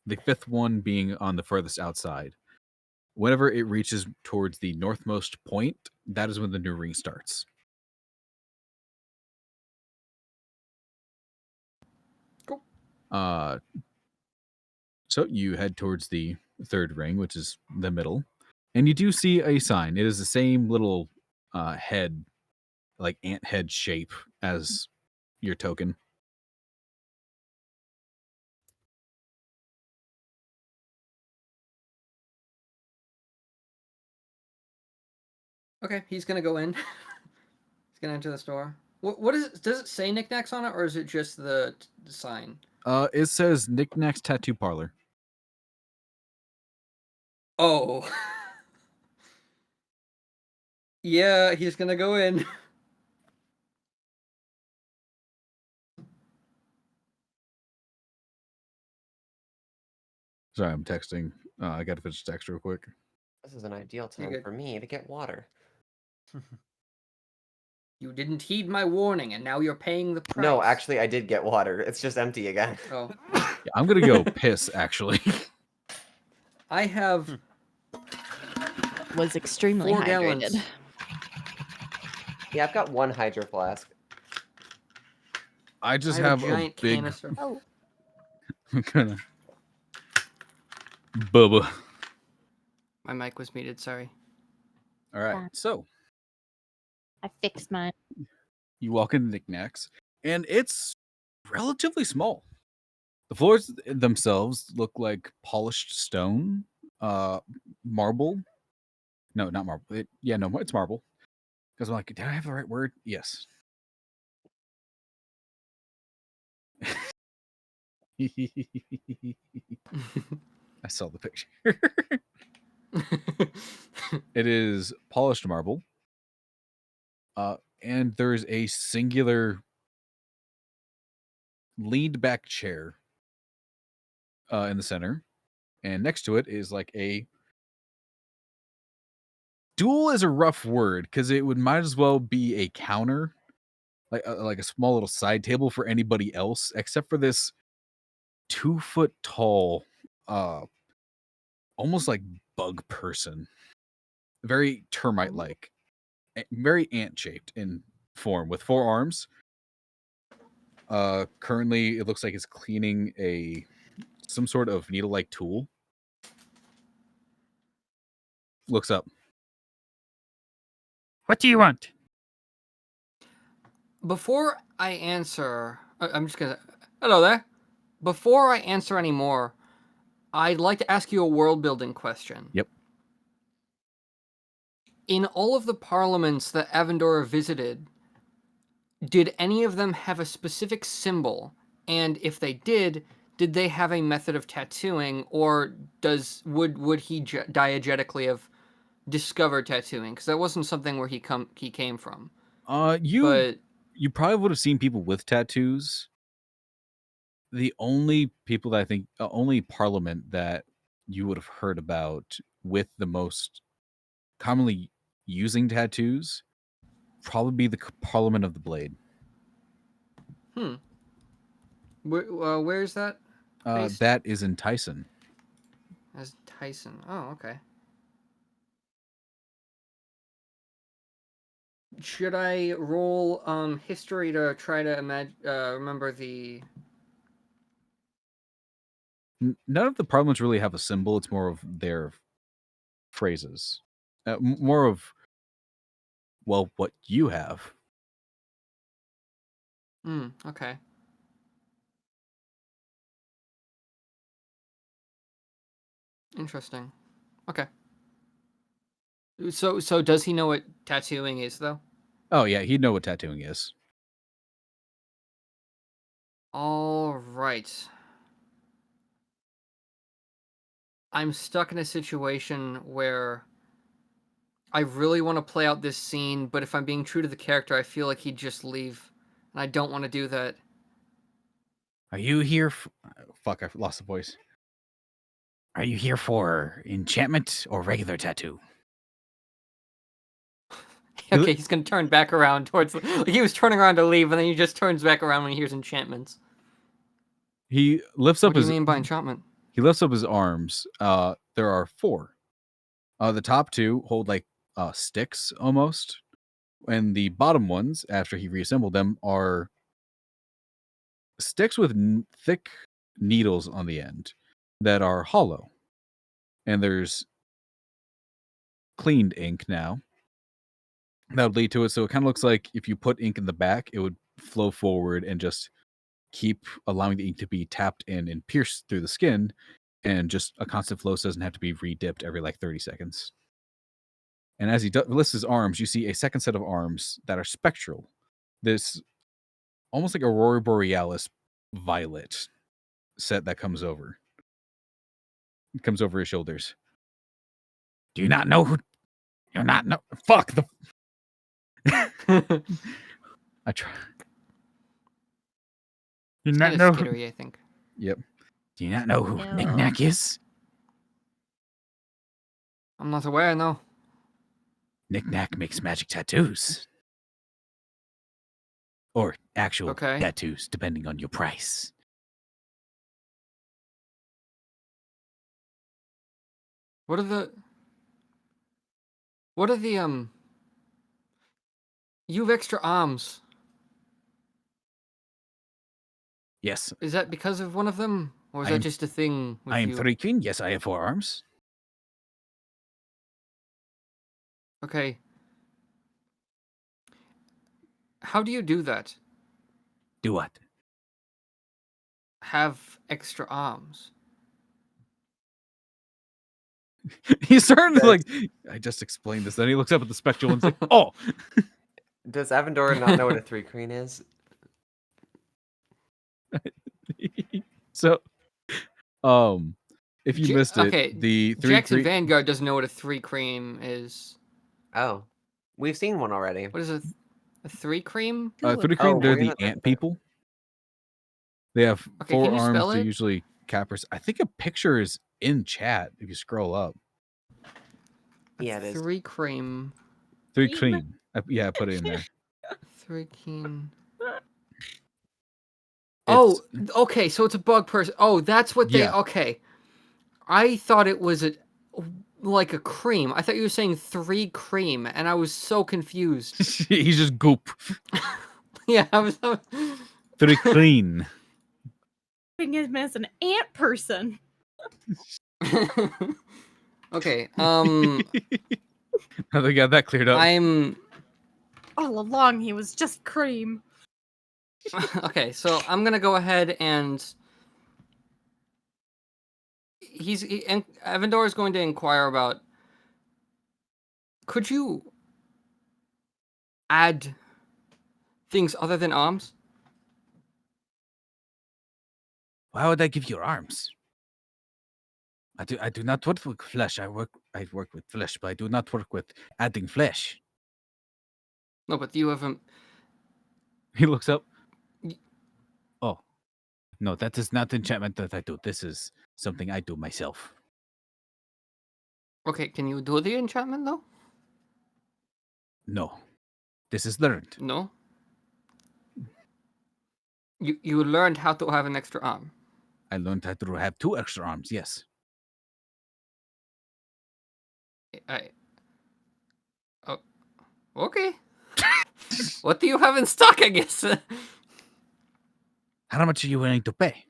The 5th one being on the furthest outside. Whenever it reaches towards the northmost point, that is when the new ring starts. Cool. So you head towards the 3rd ring, which is the middle, and you do see a sign. It is the same little head, like ant head shape as your token. Okay, he's gonna go in. He's gonna enter the store. What is it? Does it say knickknacks on it, or is it just the sign? It says Knickknacks Tattoo Parlor. Oh. Yeah, he's gonna go in. Sorry, I'm texting. I got to finish the text real quick. This is an ideal You're time good. for me to get water. You didn't heed my warning, and now you're paying the price. No, actually, I did get water. It's just empty again. Oh. Yeah, I'm gonna go piss. Actually, I have Was extremely 4 hydrated. gallons. Yeah, I've got 1 hydro flask. I just I have have a giant big. canister. Oh, I'm gonna. Bubba. My mic was muted. Sorry. All right, so I fixed mine. you walk into Knickknacks, and it's relatively small. The floors themselves look like polished stone, marble. No, not marble. It's marble. Because I'm like, did I have the right word? Yes. I saw the picture. It is polished marble. And there's a singular leaned back chair in the center. And next to it is like a dual is a rough word because it might as well be a counter, like a small little side table for anybody else, except for this 2-foot tall, almost like bug person, very termite like, very ant shaped in form with 4 arms. Currently, it looks like it's cleaning some sort of needle like tool. Looks up. What do you want? Before I answer, I'm just gonna. Hello there. Before I answer any more, I'd like to ask you a world building question. Yep. In all of the parliaments that Avendora visited, did any of them have a specific symbol And if they did they have a method of tattooing, or would he diegetically have discovered tattooing? Because that wasn't something where he came from. You probably would have seen people with tattoos. The only people that I think, only parliament that you would have heard about with the most commonly using tattoos, probably be the Parliament of the Blade. Where is that? That is in Tyson. As Tyson. Oh, okay. Should I roll history to try to remember the... None of the parliaments really have a symbol. It's more of their phrases. More of, well, what you have. Okay. Interesting. Okay. So does he know what tattooing is, though? Oh, yeah, he'd know what tattooing is. All right. I'm stuck in a situation where I really want to play out this scene, but if I'm being true to the character, I feel like he'd just leave, and I don't want to do that. Are you here fuck, I lost the voice. Are you here for enchantment or regular tattoo? Okay, he's gonna turn back around towards... Like, he was turning around to leave, and then he just turns back around when he hears enchantments. He lifts up What do you mean by enchantment? He lifts up his arms. There are 4. The top 2 hold like sticks almost, and the bottom ones, after he reassembled them, are sticks with thick needles on the end that are hollow. And there's cleaned ink now that would lead to it. So it kind of looks like if you put ink in the back, it would flow forward and just keep allowing the ink to be tapped in and pierced through the skin, and just a constant flow, so it doesn't have to be re-dipped every like 30 seconds. And as he lifts his arms, you see a second set of arms that are spectral. This almost like Aurora Borealis violet set that comes over. It comes over his shoulders. Do you not know who... You're not... No... Fuck the... I try... Do you not know who... Skittery, I think. Yep. Do you not know who No. Knick-Knack is? I'm not aware, no. Knick-Knack makes magic tattoos. Or actual tattoos, depending on your price. What are the... You have extra arms. Yes. Is that because of one of them? Or is that just a thing with I am you? 3 queen. Yes, I have 4 arms. Okay. How do you do that? Do what? Have extra arms. He's starting to like... I just explained this. Then he looks up at the spectral and is like, oh! Does Avendor not know what a 3 queen is? So, if you missed it, the 3 Jackson Vanguard doesn't know what a 3 cream is. Oh. We've seen one already. What is a 3 cream? 3 cream, they're the ant people. They have 4 arms. They're usually cappers. I think a picture is in chat if you scroll up. Yeah, it is. 3 cream. 3 cream. Yeah, I put it in there. 3 cream. Oh, okay. So it's a bug person. Oh, that's what they... Yeah. Okay. I thought it was like a cream. I thought you were saying 3 cream, and I was so confused. He's just goop. Yeah, I was... 3 clean. Him as an ant person. Okay. I think I got that cleared up. All along, he was just cream. Okay, so I'm gonna go ahead and Avendor is going to inquire about. Could you add things other than arms? Why would I give you arms? I do not work with flesh. I work with flesh, but I do not work with adding flesh. No, but you haven't. He looks up. Oh, no, that is not enchantment that I do. This is something I do myself. Okay, can you do the enchantment though? No, this is learned. No. You learned how to have an extra arm. I learned how to have 2 extra arms. Yes. Oh, okay. What do you have in stock? I guess. How much are you willing to pay?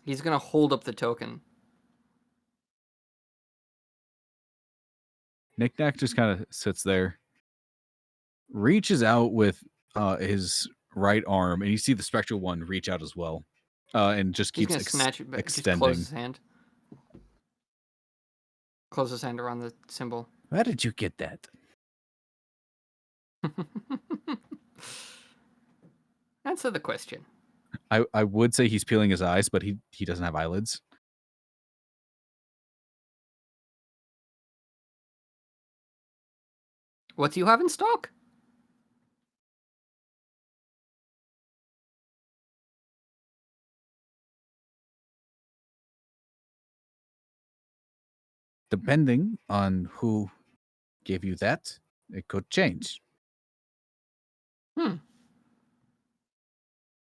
He's gonna hold up the token. Knick-Knack just kind of sits there, reaches out with his right arm, and you see the spectral one reach out as well, and just He's keeps gonna snatch it back. extending. Just close his hand. Close his hand around the symbol. Where did you get that? Answer the question. I would say he's peeling his eyes, but he doesn't have eyelids. What do you have in stock? Depending on who gave you that, it could change.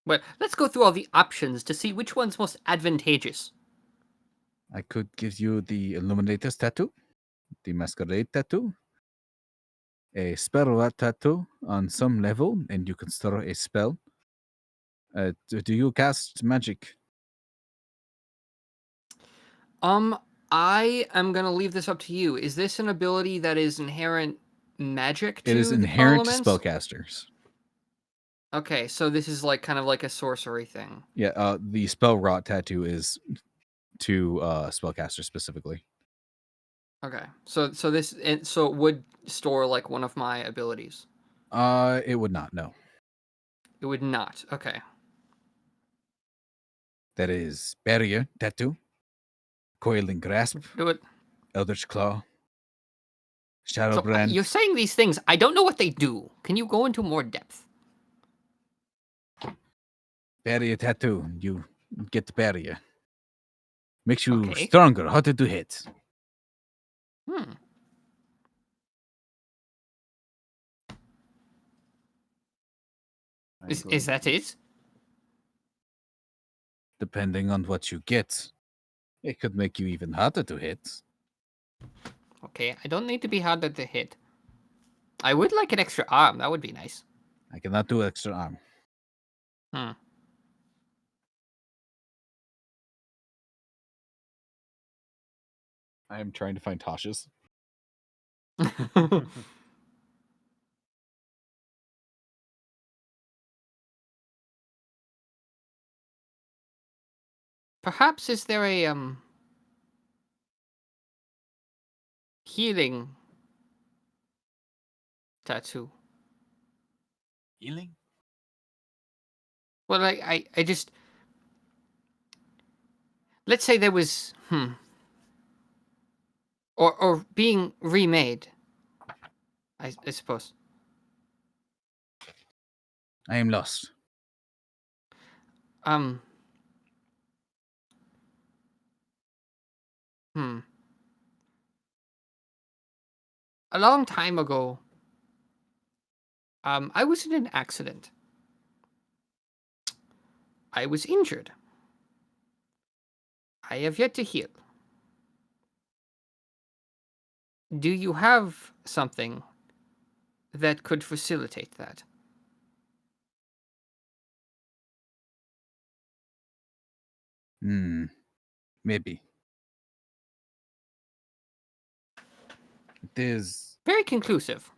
But let's go through all the options to see which one's most advantageous. I could give you the Illuminator's tattoo, the Masquerade tattoo, a spell tattoo on some level, and you can store a spell. Do you cast magic? I am gonna leave this up to you. Is this an ability that is inherent magic to It is the inherent to elements? spellcasters. Okay, so this is like kind of like a sorcery thing. Yeah, the spell rot tattoo is to spellcasters specifically. Okay, so it would store like one of my abilities. It would not. No, It would not. Okay. that is barrier tattoo, coiling grasp, It would. eldritch claw, So shadowbrand. you're saying these things. I don't know what they do. Can you go into more depth? Barrier tattoo. You get the barrier. Makes you Okay. stronger, harder to hit. Is that it? Depending on what you get, it could make you even harder to hit. Okay, I don't need to be harder to hit. I would like an extra arm. That would be nice. I cannot do extra arm. I am trying to find Tasha's. Perhaps is there a healing tattoo? Healing? Well, I just, let's say there was or being remade. I suppose. I am lost. A long time ago, I was in an accident. I was injured. I have yet to heal. Do you have something that could facilitate that? Maybe. It is Very conclusive.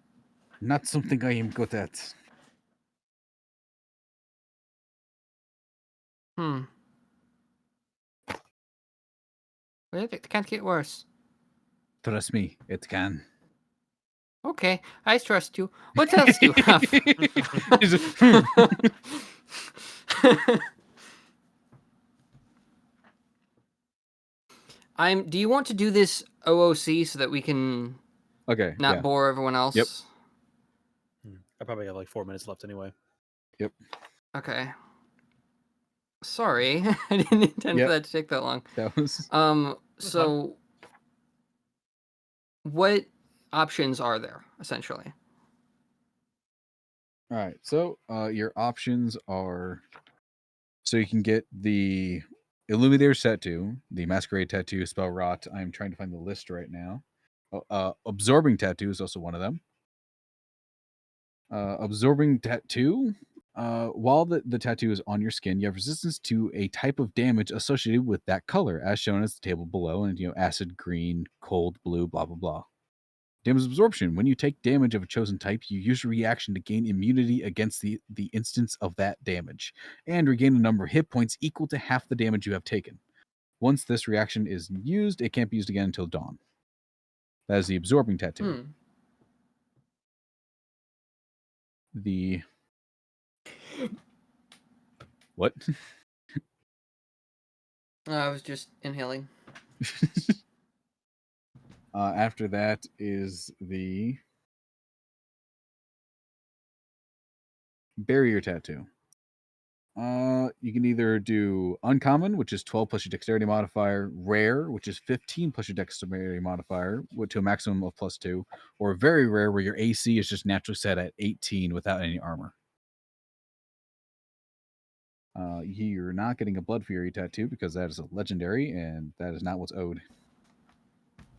not something I am good at. Well, it can't get worse. Trust me, it can. Okay, I trust you. What else do you have? Do you want to do this OOC so that we can Okay. not Yeah. bore everyone else? Yep. I probably have like 4 minutes left anyway. Yep. Okay. Sorry, I didn't intend Yep. for that to take that long. That was. So what options are there essentially? All right. So your options are, so you can get the Illuminator's Tattoo, the Masquerade Tattoo, Spell Rot. I'm trying to find the list right now. Absorbing Tattoo is also one of them. Absorbing Tattoo. While the tattoo is on your skin, you have resistance to a type of damage associated with that color, as shown as the table below, and acid, green, cold, blue, blah blah blah. Damage absorption. When you take damage of a chosen type, you use a reaction to gain immunity against the instance of that damage, and regain a number of hit points equal to half the damage you have taken. Once this reaction is used, it can't be used again until dawn. That is the absorbing tattoo. The what? I was just inhaling. After that is the barrier tattoo. You can either do uncommon, which is 12 plus your dexterity modifier, rare, which is 15 plus your dexterity modifier, to a maximum of +2, or very rare, where your AC is just naturally set at 18 without any armor. You're not getting a Blood Fury tattoo because that is a legendary, and that is not what's owed.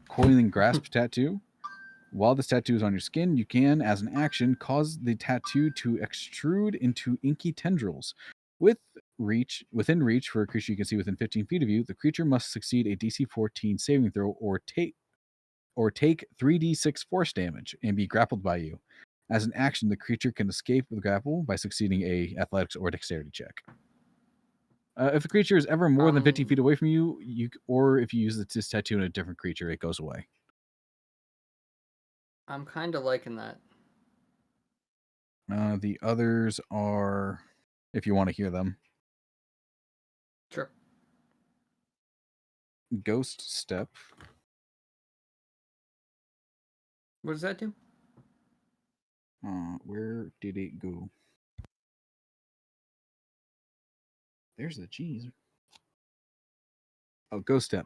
Coiling Grasp tattoo. While this tattoo is on your skin, you can, as an action, cause the tattoo to extrude into inky tendrils. Within reach for a creature you can see within 15 feet of you, the creature must succeed a DC 14 saving throw or take 3d6 force damage and be grappled by you. As an action, the creature can escape the grapple by succeeding a athletics or dexterity check. If the creature is ever more than 50 feet away from you, or if you use this tattoo on a different creature, it goes away. I'm kind of liking that. The others are, if you want to hear them. Sure. Ghost Step. What does that do? Where did it go? There's the cheese. Oh, Ghost Step.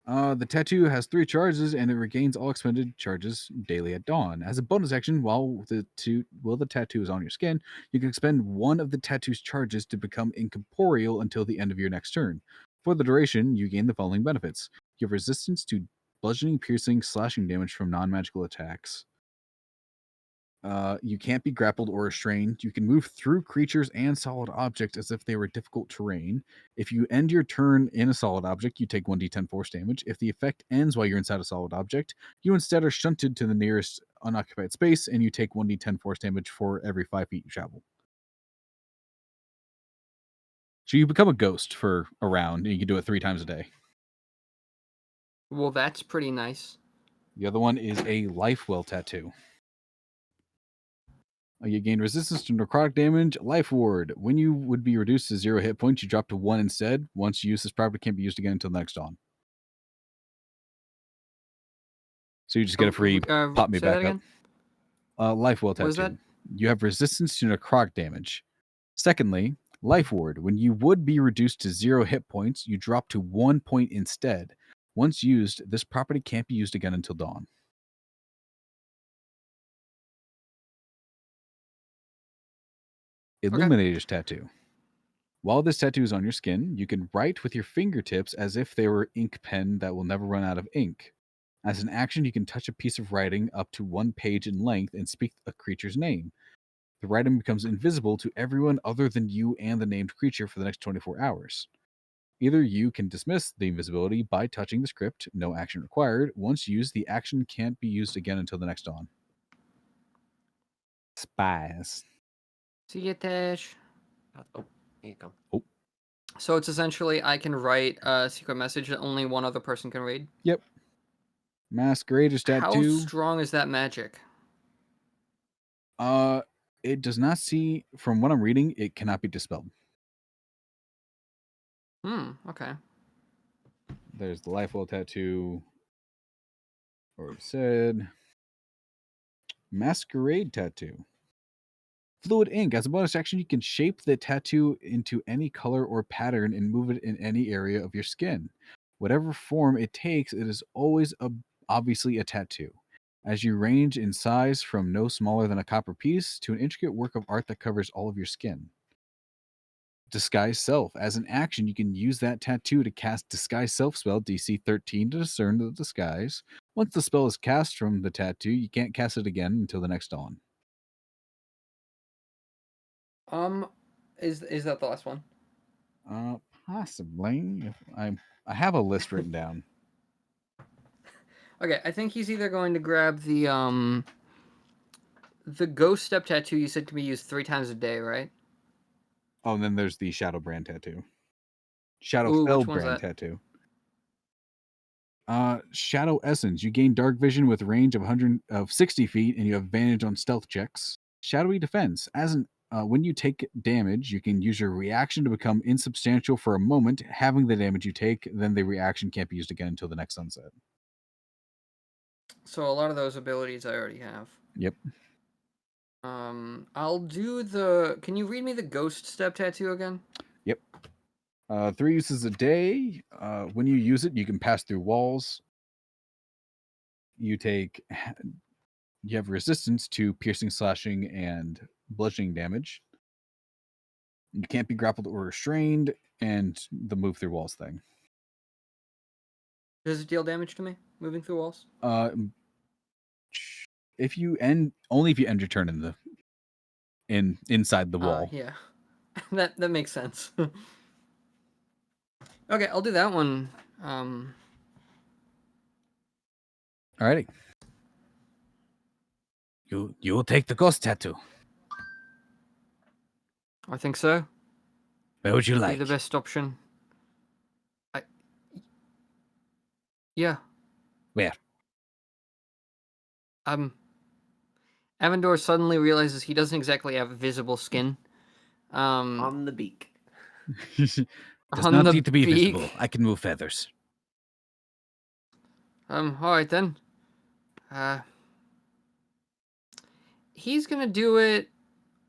The tattoo has 3 charges, and it regains all expended charges daily at dawn. As a bonus action, while the tattoo is on your skin, you can expend one of the tattoo's charges to become incorporeal until the end of your next turn. For the duration, you gain the following benefits. You have resistance to bludgeoning, piercing, slashing damage from non-magical attacks. You can't be grappled or restrained. You can move through creatures and solid objects as if they were difficult terrain. If you end your turn in a solid object, you take 1d10 force damage. If the effect ends while you're inside a solid object, you instead are shunted to the nearest unoccupied space, and you take 1d10 force damage for every 5 feet you travel. So you become a ghost for a round, and you can do it 3 times a day. Well, that's pretty nice. The other one is a Life Well tattoo. You gain resistance to necrotic damage, Life Ward. When you would be reduced to 0 hit points, you drop to 1 instead. Once you use this property, can't be used again until the next dawn. So you just get a free pop me back up. Life Well tattoo. What is that? You have resistance to necrotic damage. Secondly, Life Ward. When you would be reduced to 0 hit points, you drop to 1 point instead. Once used, this property can't be used again until dawn. Illuminator's tattoo. While this tattoo is on your skin, you can write with your fingertips as if they were ink pen that will never run out of ink. As an action, you can touch a piece of writing up to 1 page in length and speak a creature's name. The writing becomes invisible to everyone other than you and the named creature for the next 24 hours. Either you can dismiss the invisibility by touching the script, no action required. Once used, the action can't be used again until the next dawn. Spies. See you, Teche. Oh, here you go. Oh. So it's essentially I can write a secret message that only one other person can read? Yep. Masquerader's tattoo. How strong is that magic? It does not see, from what I'm reading, it cannot be dispelled. Okay. There's the life well tattoo. Already said. Masquerade tattoo. Fluid ink. As a bonus action, you can shape the tattoo into any color or pattern and move it in any area of your skin. Whatever form it takes, it is always obviously a tattoo. As you range in size from no smaller than a copper piece to an intricate work of art that covers all of your skin. Disguise Self. As an action, you can use that tattoo to cast Disguise Self spell DC 13 to discern the disguise. Once the spell is cast from the tattoo, you can't cast it again until the next dawn. Is that the last one? Possibly. I have a list written down. Okay, I think he's either going to grab the ghost step tattoo you said can be used 3 times a day, right? Oh, and then there's the Shadow Brand tattoo. Shadow Ooh, Fell which one's Brand that? tattoo. Shadow Essence. You gain dark vision with range of 60 feet, and you have advantage on stealth checks. Shadowy Defense. When you take damage, you can use your reaction to become insubstantial for a moment. Having the damage you take, then the reaction can't be used again until the next sunset. So a lot of those abilities I already have. Yep. I'll do the... Can you read me the ghost step tattoo again? Yep. 3 uses a day. When you use it, you can pass through walls. You have resistance to piercing, slashing, and bludgeoning damage. You can't be grappled or restrained, and the move through walls thing. Does it deal damage to me, moving through walls? Only if you end your turn inside the wall. Yeah. that makes sense. Okay, I'll do that one. Alrighty. You will take the ghost tattoo. I think so. Where would you Be like? the best option. Yeah. Where? Avendor suddenly realizes he doesn't exactly have visible skin. On the beak. Does on not the need to be beak. visible. I can move feathers. All right then. He's gonna do it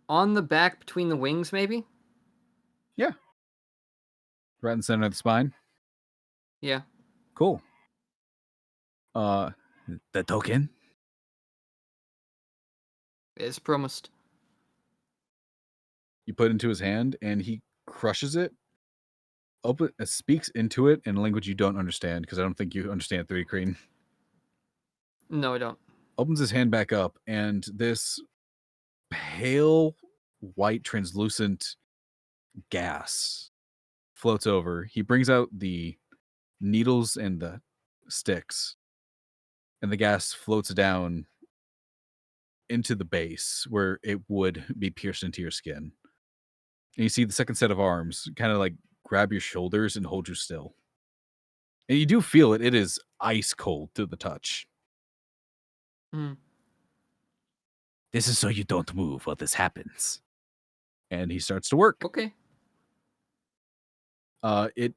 on the back between the wings, maybe? Yeah. Right in the center of the spine. Yeah. Cool. The token. As promised. You put into his hand, and he crushes it. Speaks into it in a language you don't understand, because I don't think you understand 3D Crane. No, I don't. Opens his hand back up, and this pale white translucent gas floats over. He brings out the needles and the sticks, and the gas floats down into the base where it would be pierced into your skin. And you see the second set of arms kind of like grab your shoulders and hold you still. And you do feel it. It is ice cold to the touch. This is so you don't move while this happens. And he starts to work. Okay. It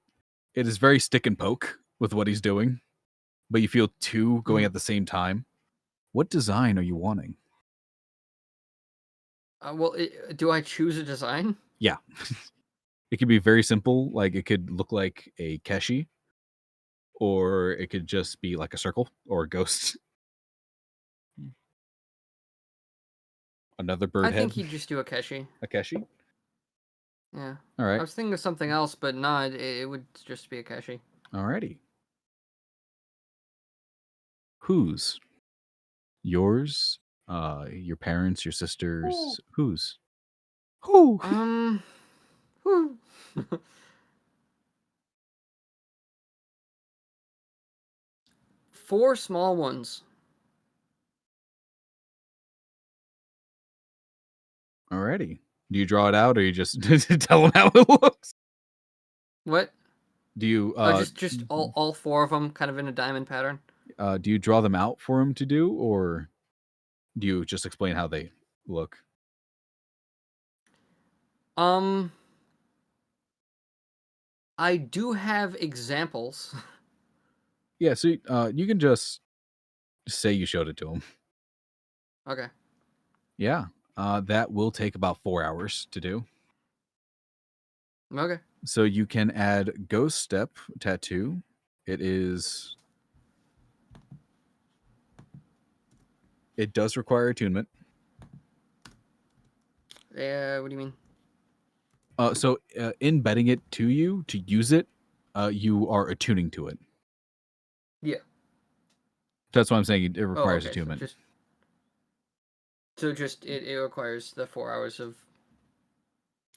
is very stick and poke with what he's doing, but you feel 2 going at the same time. What design are you wanting? Do I choose a design? Yeah. It could be very simple, like it could look like a keshi, or it could just be like a circle or a ghost. Another bird I think head. he'd just do a keshi. A keshi? Yeah. All right. I was thinking of something else, but no, it would just be a keshi. Alrighty. Whose? Yours? Your parents, your sisters? Whose? Who? Whew. 4 small ones. Alrighty. Do you draw it out, or you just tell them how it looks? What? Do you just all 4 of them, kind of in a diamond pattern? Do you draw them out for him to do, or do you just explain how they look? I do have examples. Yeah, so you can just say you showed it to him. Okay. Yeah, that will take about 4 hours to do. Okay. So you can add Ghost Step Tattoo. It does require attunement. Yeah. What do you mean? So embedding it to you to use it, you are attuning to it. Yeah. That's why I'm saying it Oh, requires okay. attunement. So just it requires the 4 hours of.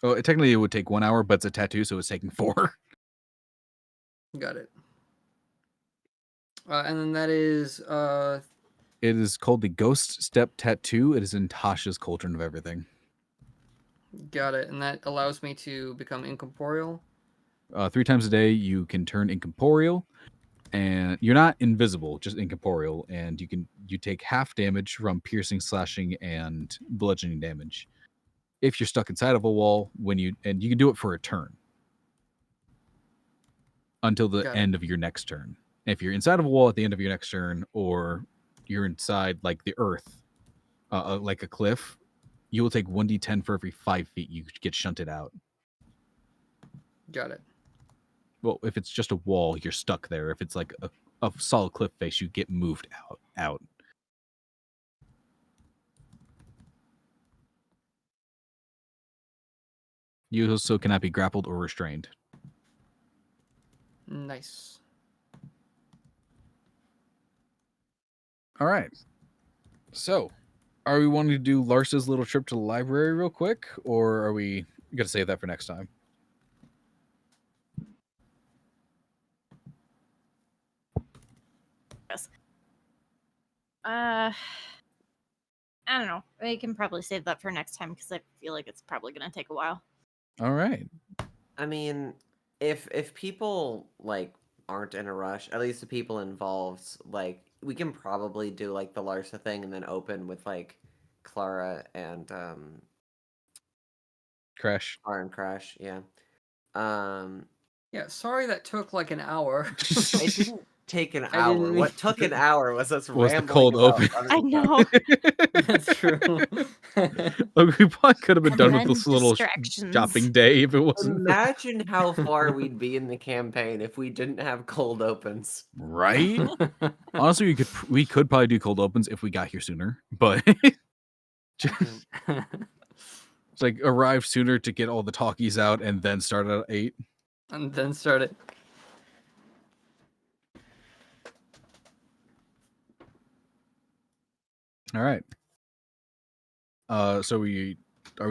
Well, technically it would take 1 hour, but it's a tattoo, so it's taking 4. Got it. And then that is It is called the Ghost Step Tattoo. It is in Tasha's Cauldron of Everything. got it, and that allows me to become incorporeal. 3 times a day, you can turn incorporeal, and you're not invisible, just incorporeal, and you take half damage from piercing, slashing, and bludgeoning damage. If you're stuck inside of a wall, you can do it for a turn until the Got it. end of your next turn. If you're inside of a wall at the end of your next turn, or you're inside like the earth, like a cliff, you will take 1d10 for every 5 feet you get shunted out. Got it. Well, if it's just a wall, you're stuck there. If it's like a solid cliff face, you get moved out. You also cannot be grappled or restrained. Nice. All right. So, are we wanting to do Lars's little trip to the library real quick, or are we going to save that for next time? Yes. I don't know. We can probably save that for next time because I feel like it's probably going to take a while. All right. I mean, if people like aren't in a rush, at least the people involved, like we can probably do like the Larsa thing and then open with like Clara and Crash. Crash, yeah. Yeah, sorry that took like an hour. It didn't take an I hour. didn't mean What took an hour was us Was the rambling cold about open? other I stuff. know. That's true. Look, we probably could have been And done with then this little distractions. shopping day if it wasn't. Imagine how far we'd be in the campaign if we didn't have cold opens. Right? Honestly, we could probably do cold opens if we got here sooner, but it's like arrive sooner to get all the talkies out and then start at 8. And then start it. All right. So are we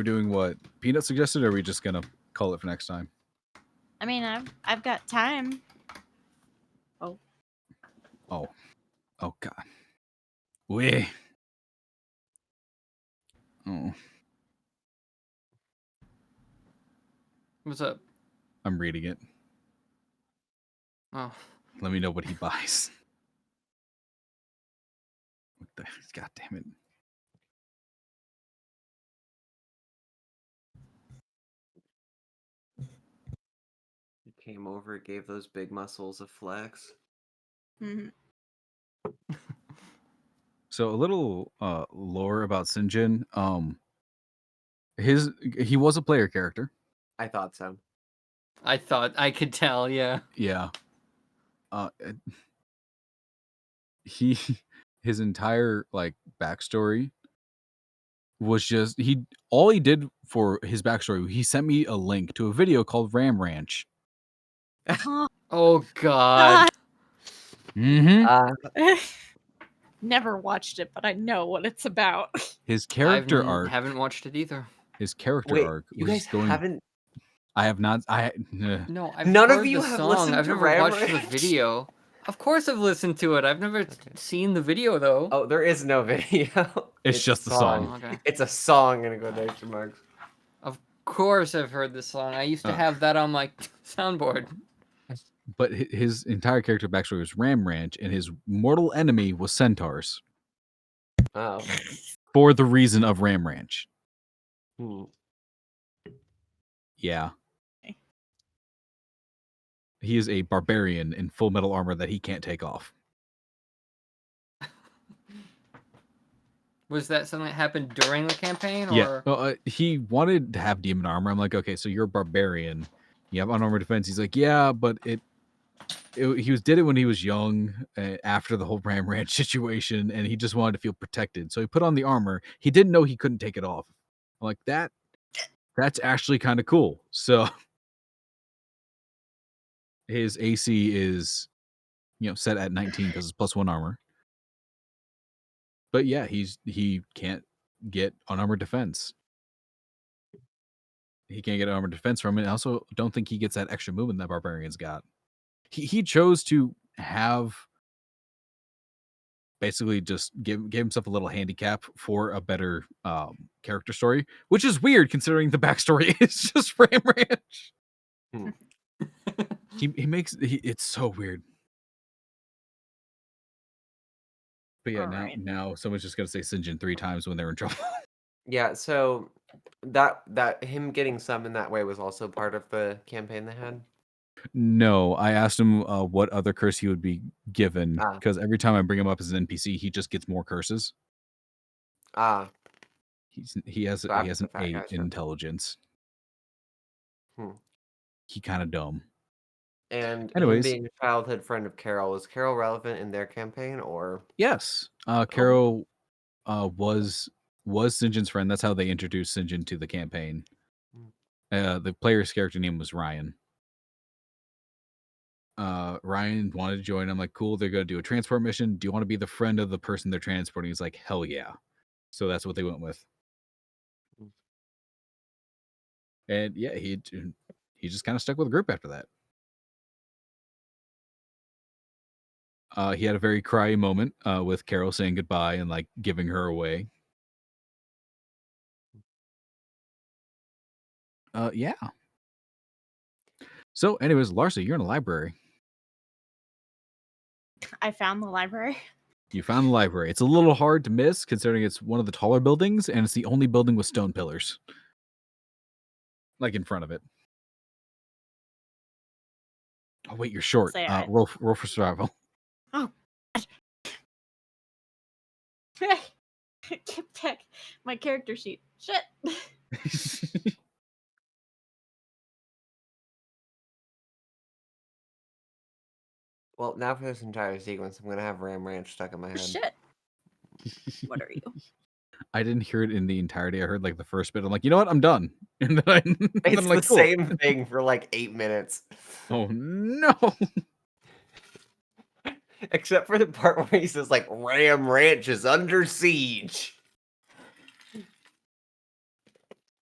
doing what Peanut suggested, or are we just gonna call it for next time? I mean, I've got time. Oh God. We. Oh, What's up? I'm reading it. Oh. Let me know what he buys. What the? God damn it. He came over, gave those big muscles a flex. Mhm. So a little lore about Sinjin. He was a player character. I thought so. I thought I could tell, yeah. Yeah. His entire like backstory was just all he did for his backstory. He sent me a link to a video called Ram Ranch. Oh God. Mm-hmm. Never watched it, but I know what it's about. His character arc. Haven't watched it either. His character Wait, arc. you was guys going, haven't? I have not. No, I've None of heard you the have song. listened I've to never Ram watched the Ranch? video. Of course, I've listened to it. I've never seen the video though. Oh, there is no video. It's just a the song. Oh, okay. It's a song in quotation marks. Of course, I've heard this song. I used to have that on my soundboard. But his entire character backstory was Ram Ranch, and his mortal enemy was centaurs. Oh. For the reason of Ram Ranch. Hmm. Yeah. He is a barbarian in full metal armor that he can't take off. Was that something that happened during the campaign, or? Yeah. Well, he wanted to have demon armor. I'm like, okay, so you're a barbarian. You have unarmored defense. He's like, yeah, but he did it when he was young, after the whole Ram Ranch situation, and he just wanted to feel protected. So he put on the armor. He didn't know he couldn't take it off. I'm like, that's actually kind of cool. So his AC is, set at 19 because it's +1 armor. But yeah, he can't get unarmored defense. He can't get armored defense from it. I also don't think he gets that extra movement that barbarians got. He chose to have basically just give himself a little handicap for a better character story, which is weird considering the backstory is just Ram Ranch. He makes it's so weird. But yeah, now someone's just gonna say Sinjin 3 times when they're in trouble. Yeah, so that him getting summoned that way was also part of the campaign they had. No, I asked him what other curse he would be given, Ah. because every time I bring him up as an NPC, he just gets more curses. Ah, He has So after an the fact, 8 gotcha. in intelligence. Hmm. He kind of dumb. And him Anyways, being a childhood friend of Carol, was Carol relevant in their campaign, or? yes, Carol was Sinjin's friend. That's how they introduced Sinjin to the campaign. The player's character name was Ryan. Ryan wanted to join. I'm like, cool, they're gonna do a transport mission. Do you want to be the friend of the person they're transporting? He's like, hell yeah. So that's what they went with. And yeah, he just kind of stuck with the group after that. He had a very cryy moment with Carol saying goodbye and like giving her away. Yeah. So, anyways, Larsa, you're in a library. I found the library. You found the library. It's a little hard to miss considering it's one of the taller buildings and it's the only building with stone pillars, like in front of it. Oh wait, you're short. Roll for survival. Oh. Get back my character sheet. Shit. Well, now for this entire sequence, I'm gonna have Ram Ranch stuck in my head. Shit. What are you? I didn't hear it in the entirety. I heard like the first bit. I'm like, you know what? I'm done. And then It's I'm like, the cool. same thing for like 8 minutes. Oh no. Except for the part where he says like Ram Ranch is under siege.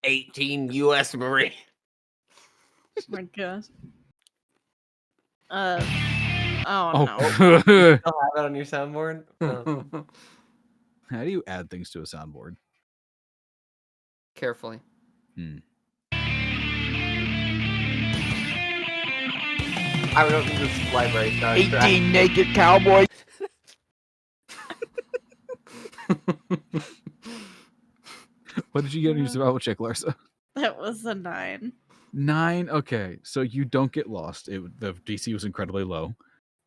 18 U.S. Marine. Oh my gosh. Oh no. You still have it on your soundboard? How do you add things to a soundboard? Carefully. I would open this library. 18 naked cowboys. What did you get on your survival check, Larsa? That was a 9. 9? Okay, so you don't get lost. The DC was incredibly low.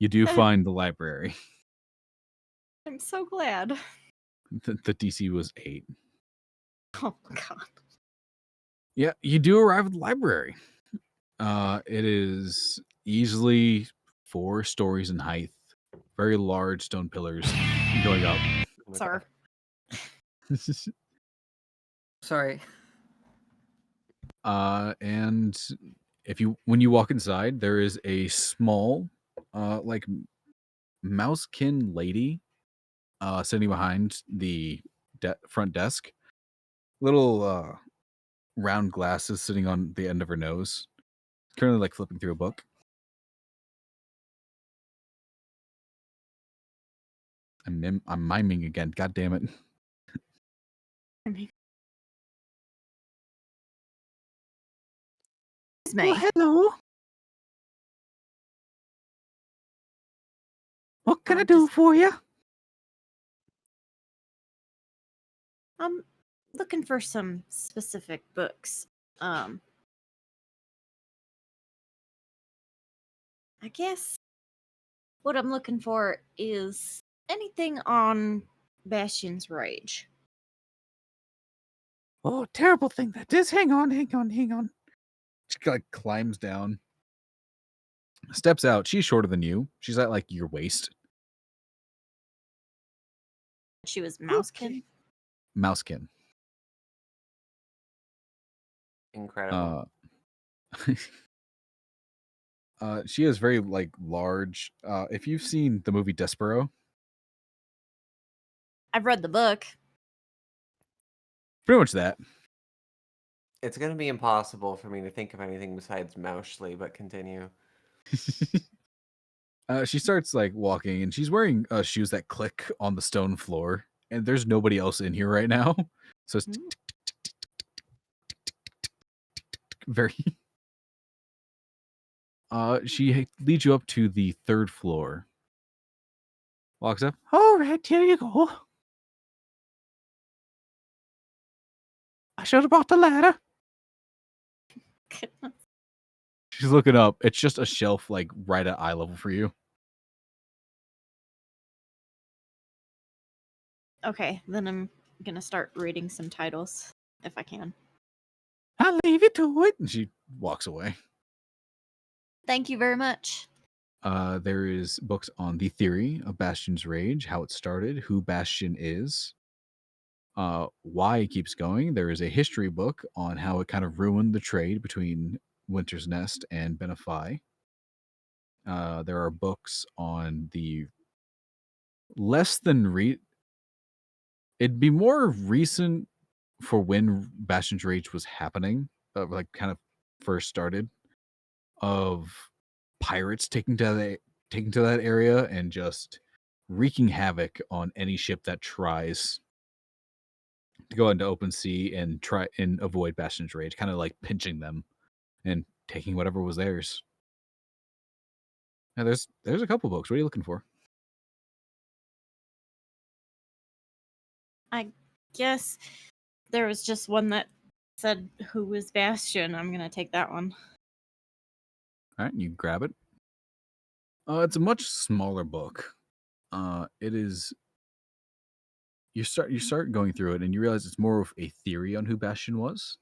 You do find the library. I'm so glad. The DC was 8. Oh god. Yeah, you do arrive at the library. It is easily 4 stories in height. Very large stone pillars going up. Sorry. Sorry. And when you walk inside, there is a small, like mousekin lady, sitting behind the front desk. Little round glasses sitting on the end of her nose. Currently, like flipping through a book. I'm miming again. God damn it. Well, hello. What can I do for you? I'm looking for some specific books. I guess what I'm looking for is anything on Bastion's rage. Oh, terrible thing that is. Hang on. She like climbs down, steps out. She's shorter than you. She's at like your waist. She was Mousekin. Mousekin. Incredible. She is very like large. If you've seen the movie Despero, I've read the book. pretty much that. It's gonna be impossible for me to think of anything besides Moushly, but continue. She starts like walking, and she's wearing shoes that click on the stone floor. And there's nobody else in here right now, so it's very. She leads you up to the 3rd floor. Walks up. All right, here you go. I should have brought the ladder. She's looking up. It's just a shelf like right at eye level for you. Okay, then I'm gonna start reading some titles if I can. I'll leave you to it. And she walks away. Thank you very much. There is books on the theory of Bastion's rage, how it started, who Bastion is, why it keeps going. There is a history book on how it kind of ruined the trade between Winter's Nest and Benify. There are books on the less than it'd be more recent for when Bastion's rage was happening, like kind of first started, of pirates taking to that area and just wreaking havoc on any ship that tries to go into open sea and try and avoid Bastion's rage, kind of like pinching them and taking whatever was theirs. Now there's a couple books. What are you looking for? I guess there was just one that said who was Bastion. I'm gonna take that one. All right, you grab it. It's a much smaller book. It is. You start going through it, and you realize it's more of a theory on who Bastion was.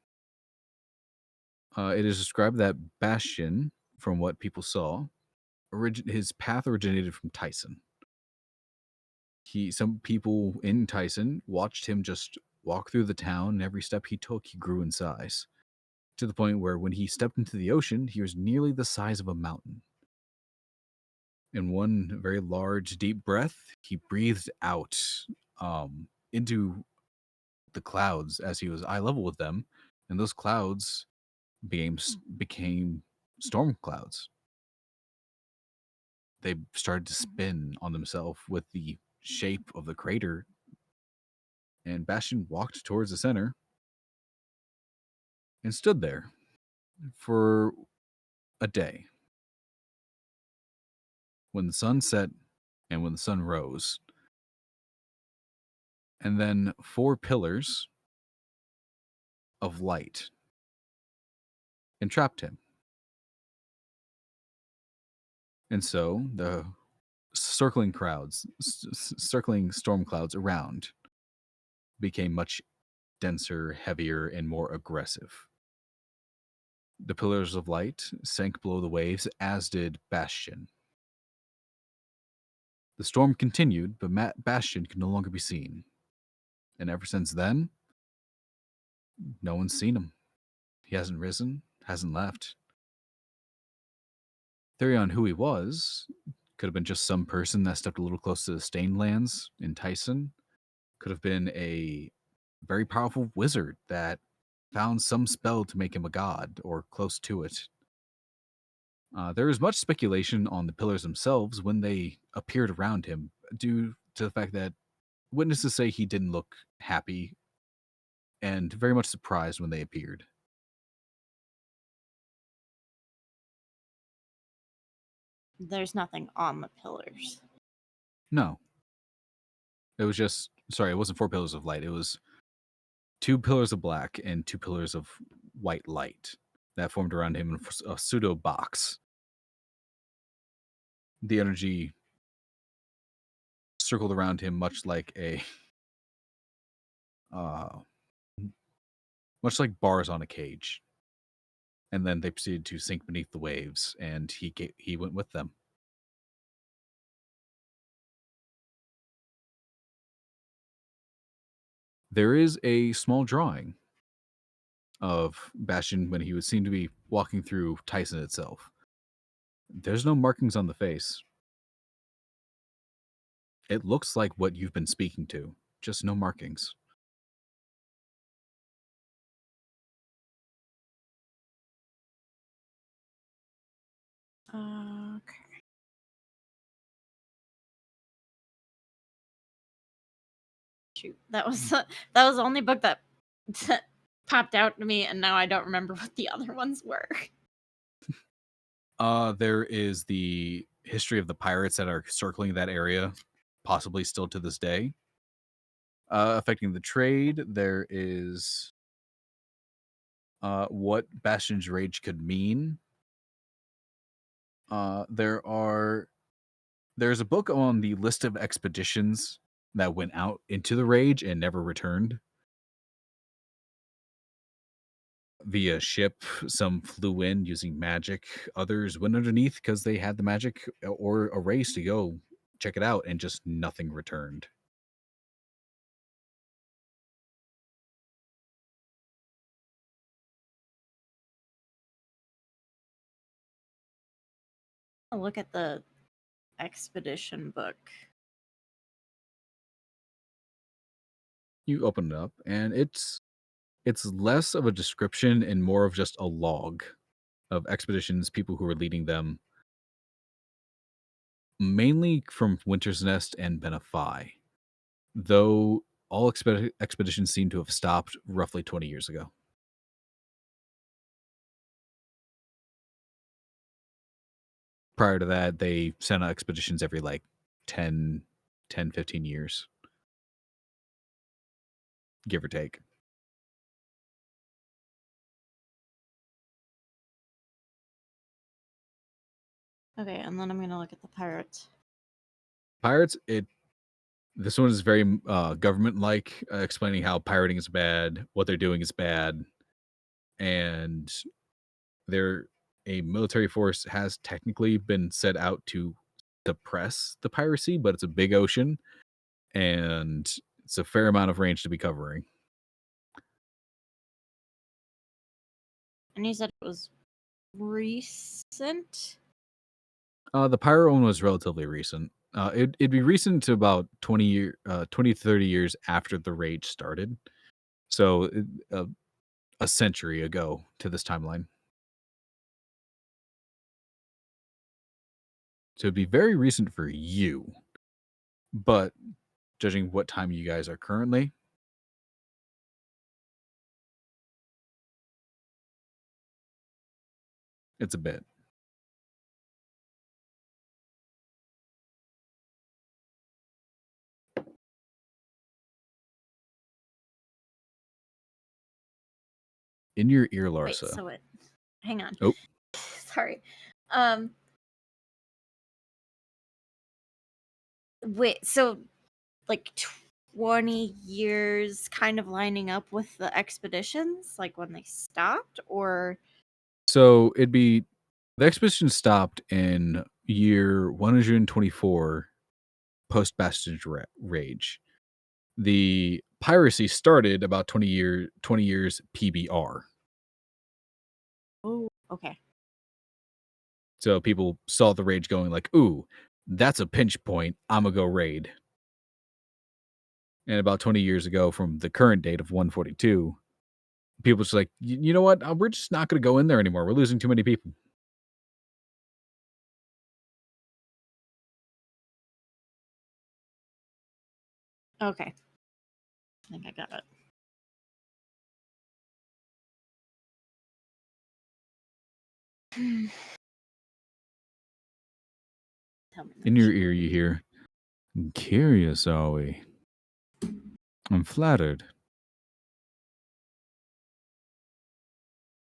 It is described that Bastion, from what people saw, his path originated from Tyson. Some people in Tyson watched him just walk through the town, and every step he took, he grew in size, to the point where when he stepped into the ocean, he was nearly the size of a mountain. In one very large, deep breath, he breathed out into the clouds as he was eye level with them, and those clouds became storm clouds. They started to spin on themselves with the shape of the crater, and Bastion walked towards the center and stood there for a day. When the sun set and when the sun rose, and then 4 pillars of light entrapped him. And so the circling storm clouds around became much denser, heavier, and more aggressive. The pillars of light sank below the waves, as did Bastion. The storm continued, but Bastion could no longer be seen. And ever since then, no one's seen him. He hasn't risen, hasn't left. Theory on who he was could have been just some person that stepped a little close to the Stained Lands in Tyson. Could have been a very powerful wizard that found some spell to make him a god or close to it. There is much speculation on the pillars themselves when they appeared around him, due to the fact that witnesses say he didn't look happy and very much surprised when they appeared. There's nothing on the pillars. No. It was just, sorry, it wasn't 4 pillars of light. It was 2 pillars of black and 2 pillars of white light that formed around him in a pseudo box. the energy circled around him, much like much like bars on a cage. And then they proceeded to sink beneath the waves, and he went with them. There is a small drawing of Bastion when he would seem to be walking through Tyson itself. There's no markings on the face. It looks like what you've been speaking to, just no markings. Okay. Shoot, that was the only book that popped out to me, and now I don't remember what the other ones were. There is the history of the pirates that are circling that area, possibly still to this day. Affecting the trade, there is what Bastion's Rage could mean. There's a book on the list of expeditions that went out into the Rage and never returned. Via ship, some flew in using magic. Others went underneath because they had the magic or a race to go check it out, and just nothing returned. I'll look at the expedition book. You open it up, and it's less of a description and more of just a log of expeditions, people who were leading them, mainly from Winter's Nest and Benefai, though all expeditions seem to have stopped roughly 20 years ago. Prior to that, they sent out expeditions every like 10, 15 years, give or take. Okay, and then I'm gonna look at the pirates. Pirates, this one is very government-like, explaining how pirating is bad, what they're doing is bad, and a military force has technically been set out to suppress the piracy, but it's a big ocean, and it's a fair amount of range to be covering. And you said it was recent? The pirate one was relatively recent. It'd be recent to about 20 to 30 years after the Rage started. So a century ago to this timeline. So it'd be very recent for you. But judging what time you guys are currently, it's a bit. In your ear, Larsa. Wait, so it. Hang on. Oh. Sorry. Wait, so like 20 years kind of lining up with the expeditions, like when they stopped, or? So it'd be the expedition stopped in year 124 post Bastion's Rage. The piracy started about 20 years PBR. Oh, okay. So people saw the Rage going like, ooh, that's a pinch point. I'm going to go raid. And about 20 years ago from the current date of 142, people just like, you know what? We're just not going to go in there anymore. We're losing too many people. Okay. I think I got it. In your ear, you hear, curious, are we? I'm flattered.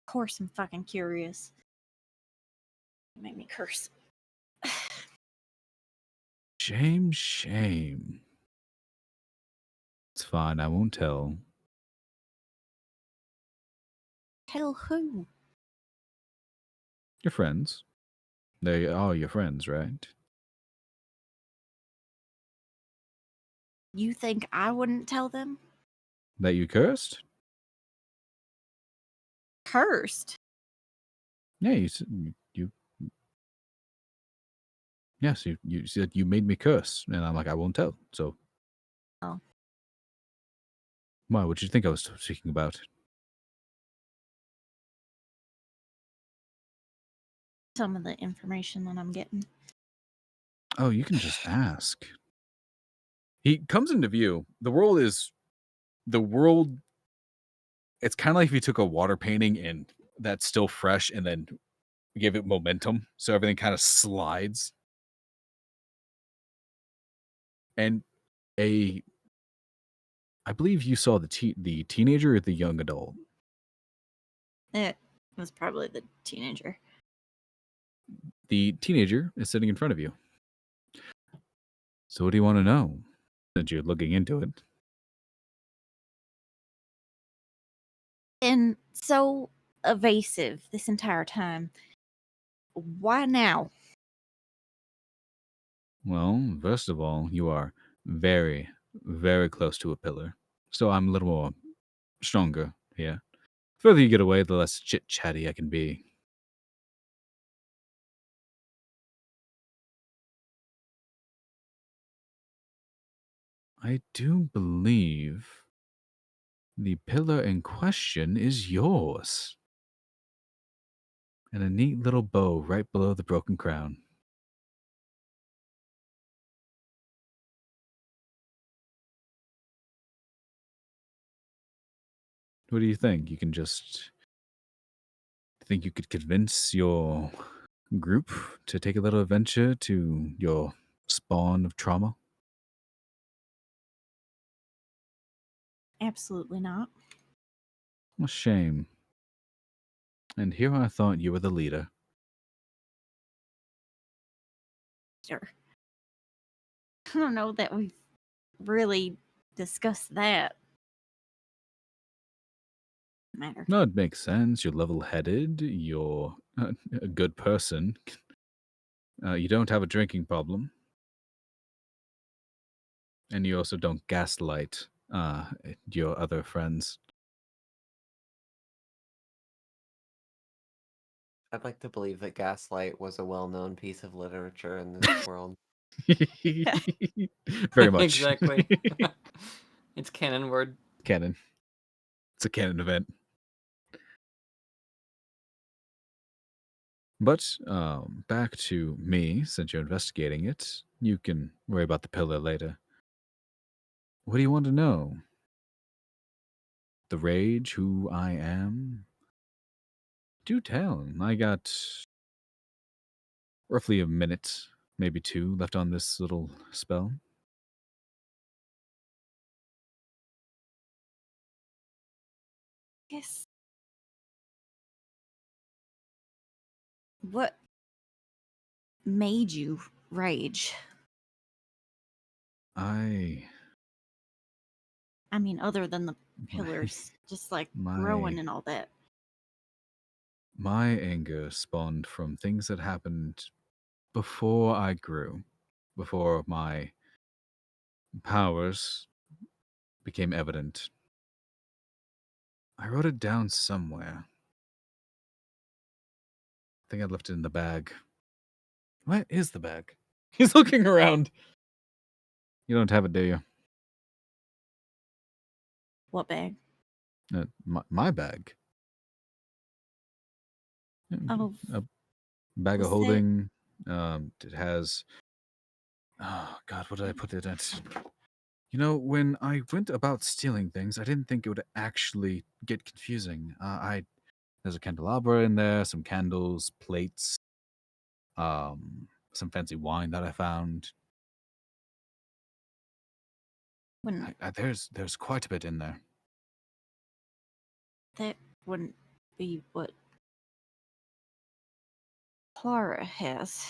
Of course I'm fucking curious. Make me curse. Shame. It's fine, I won't tell. Tell who? Your friends. They are your friends, right? You think I wouldn't tell them? That you cursed? Cursed. Yeah, you yes, you said you made me curse, and I'm like, I won't tell. So, Oh. Why? What did you think I was speaking about? Some of the information that I'm getting. Oh, you can just ask. He comes into view. The world. It's kind of like if you took a water painting and that's still fresh, and then gave it momentum, so everything kind of slides. And I believe you saw the teenager or the young adult. It was probably the teenager. The teenager is sitting in front of you. So what do you want to know? Since you're looking into it. And so evasive this entire time. Why now? Well, first of all, you are very, very close to a pillar. So I'm a little more stronger here. The further you get away, the less chit-chatty I can be. I do believe the pillar in question is yours. And a neat little bow right below the broken crown. What do you think? You think you could convince your group to take a little adventure to your spawn of trauma? Absolutely not. A shame. And here I thought you were the leader. Sure. I don't know that we've really discussed that matter. No, it makes sense. You're level-headed. You're a good person. You don't have a drinking problem. And you also don't gaslight your other friends. I'd like to believe that gaslight was a well-known piece of literature in this world. Very much. Exactly. It's canon word. Canon. It's a canon event. But back to me, since you're investigating it. You can worry about the pillar later. What do you want to know? The rage, who I am? Do tell. I got roughly a minute, maybe two, left on this little spell. Yes. What made you rage? I mean, other than the pillars, just like growing and all that. My anger spawned from things that happened before I grew, before my powers became evident. I wrote it down somewhere. I think I left it in the bag. Where is the bag? He's looking around. You don't have it, do you? What bag? My bag. Oh, A bag was of holding. It has. Oh God, what did I put it at? You know, when I went about stealing things, I didn't think it would actually get confusing. There's a candelabra in there, some candles, plates, some fancy wine that I found. when There's quite a bit in there. that wouldn't be what Clara has.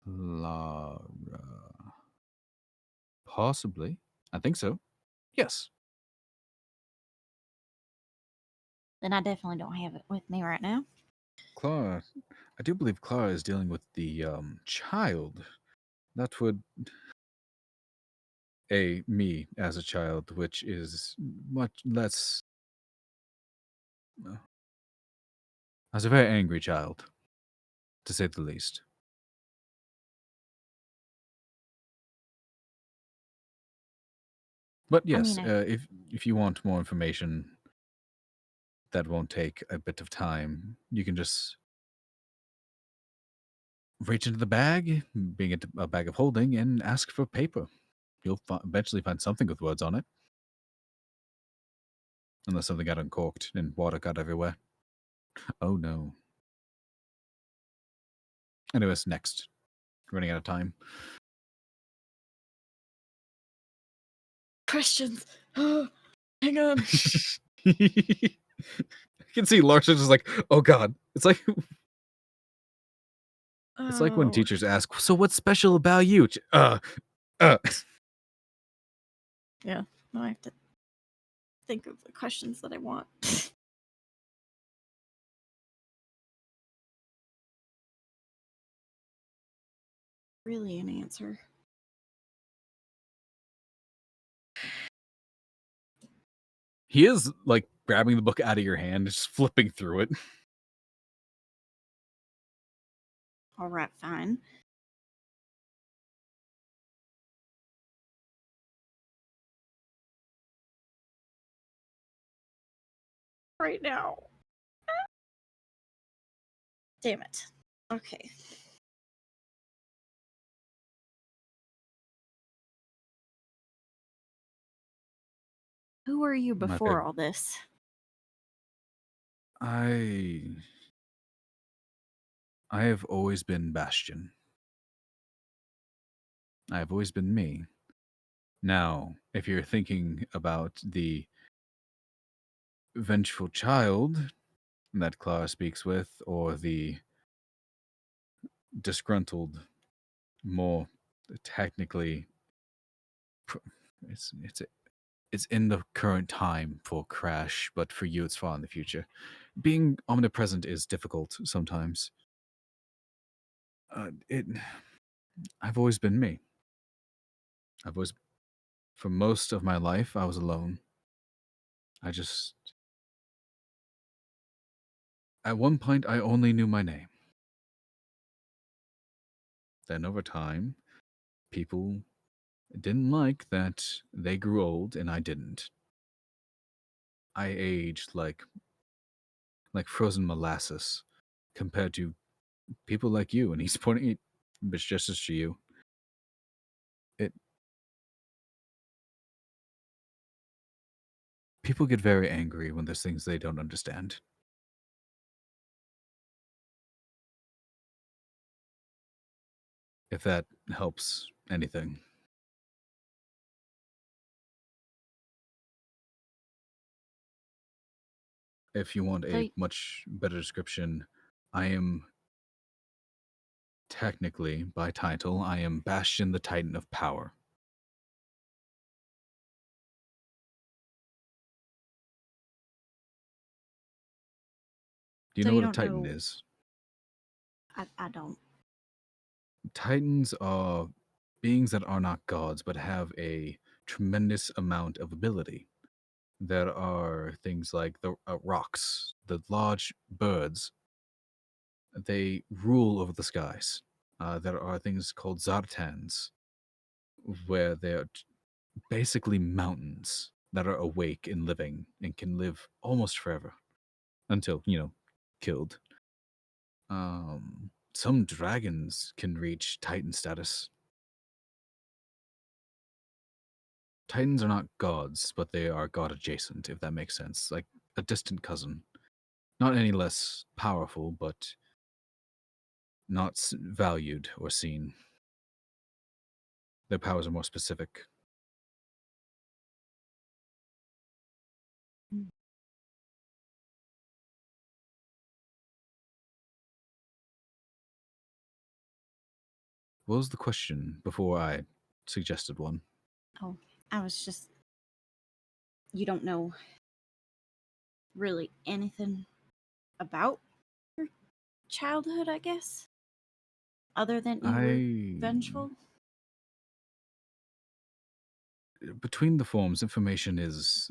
Lara. Possibly. I think so. Yes. Then I definitely don't have it with me right now. Clara, I do believe Clara is dealing with the child. That would me as a child, which is much less. I was a very angry child, to say the least. But yes, mean, if you want more information, that won't take a bit of time. You can just reach into the bag, being a bag of holding, and ask for paper. You'll eventually find something with words on it. Unless something got uncorked and water got everywhere. Oh no. Anyways, next. Running out of time. questions. Hang on. I can see Larson just like, oh god. It's like it's like when Oh. teachers ask, so what's special about you? Yeah. Now I have to think of the questions that I want. Really an answer. He is like grabbing the book out of your hand, just flipping through it. All right, fine. Right now. Damn it. Okay. Who were you My before favorite. all this? I have always been Bastion. I have always been me. Now, if you're thinking about the vengeful child that Clara speaks with, or the disgruntled, more technically, it's it's in the current time for Crash, but for you, it's far in the future. Being omnipresent is difficult sometimes. I've always been me. For most of my life, I was alone. At one point, I only knew my name. Then over time, people didn't like that they grew old and I didn't. I aged like frozen molasses compared to people like you, and he's pointing it gestures to you. People get very angry when there's things they don't understand. If that helps anything. If you want a much better description, I am technically, by title, I am Bastion the Titan of Power. Do you know what a Titan is? I don't. Titans are beings that are not gods, but have a tremendous amount of ability. There are things like the rocks, the large birds. They rule over the skies. There are things called Zartans, where they're basically mountains that are awake and living and can live almost forever until, killed. Some dragons can reach Titan status. Titans are not gods, but they are god adjacent, if that makes sense. Like a distant cousin. Not any less powerful, but not valued or seen. Their powers are more specific. What was the question before I suggested one? Oh, I was just. You don't know really anything about your childhood, I guess? Other than you were vengeful? Between the forms, information is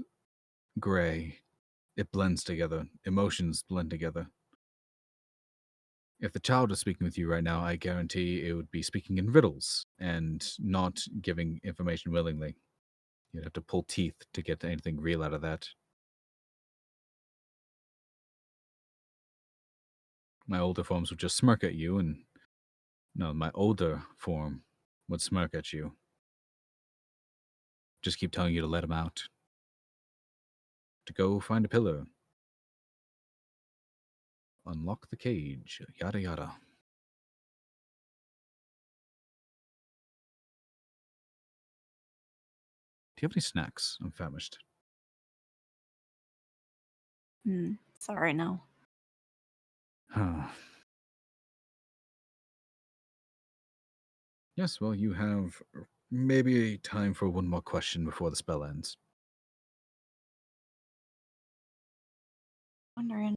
gray. It blends together. Emotions blend together. If the child was speaking with you right now, I guarantee it would be speaking in riddles and not giving information willingly. You'd have to pull teeth to get anything real out of that. My older forms would just smirk at you, and no, my older form would smirk at you. Just keep telling you to let him out. To go find a pillar. Unlock the cage. Yada yada. Do you have any snacks? I'm famished. Sorry, no. Yes, well, you have maybe time for one more question before the spell ends. Wondering.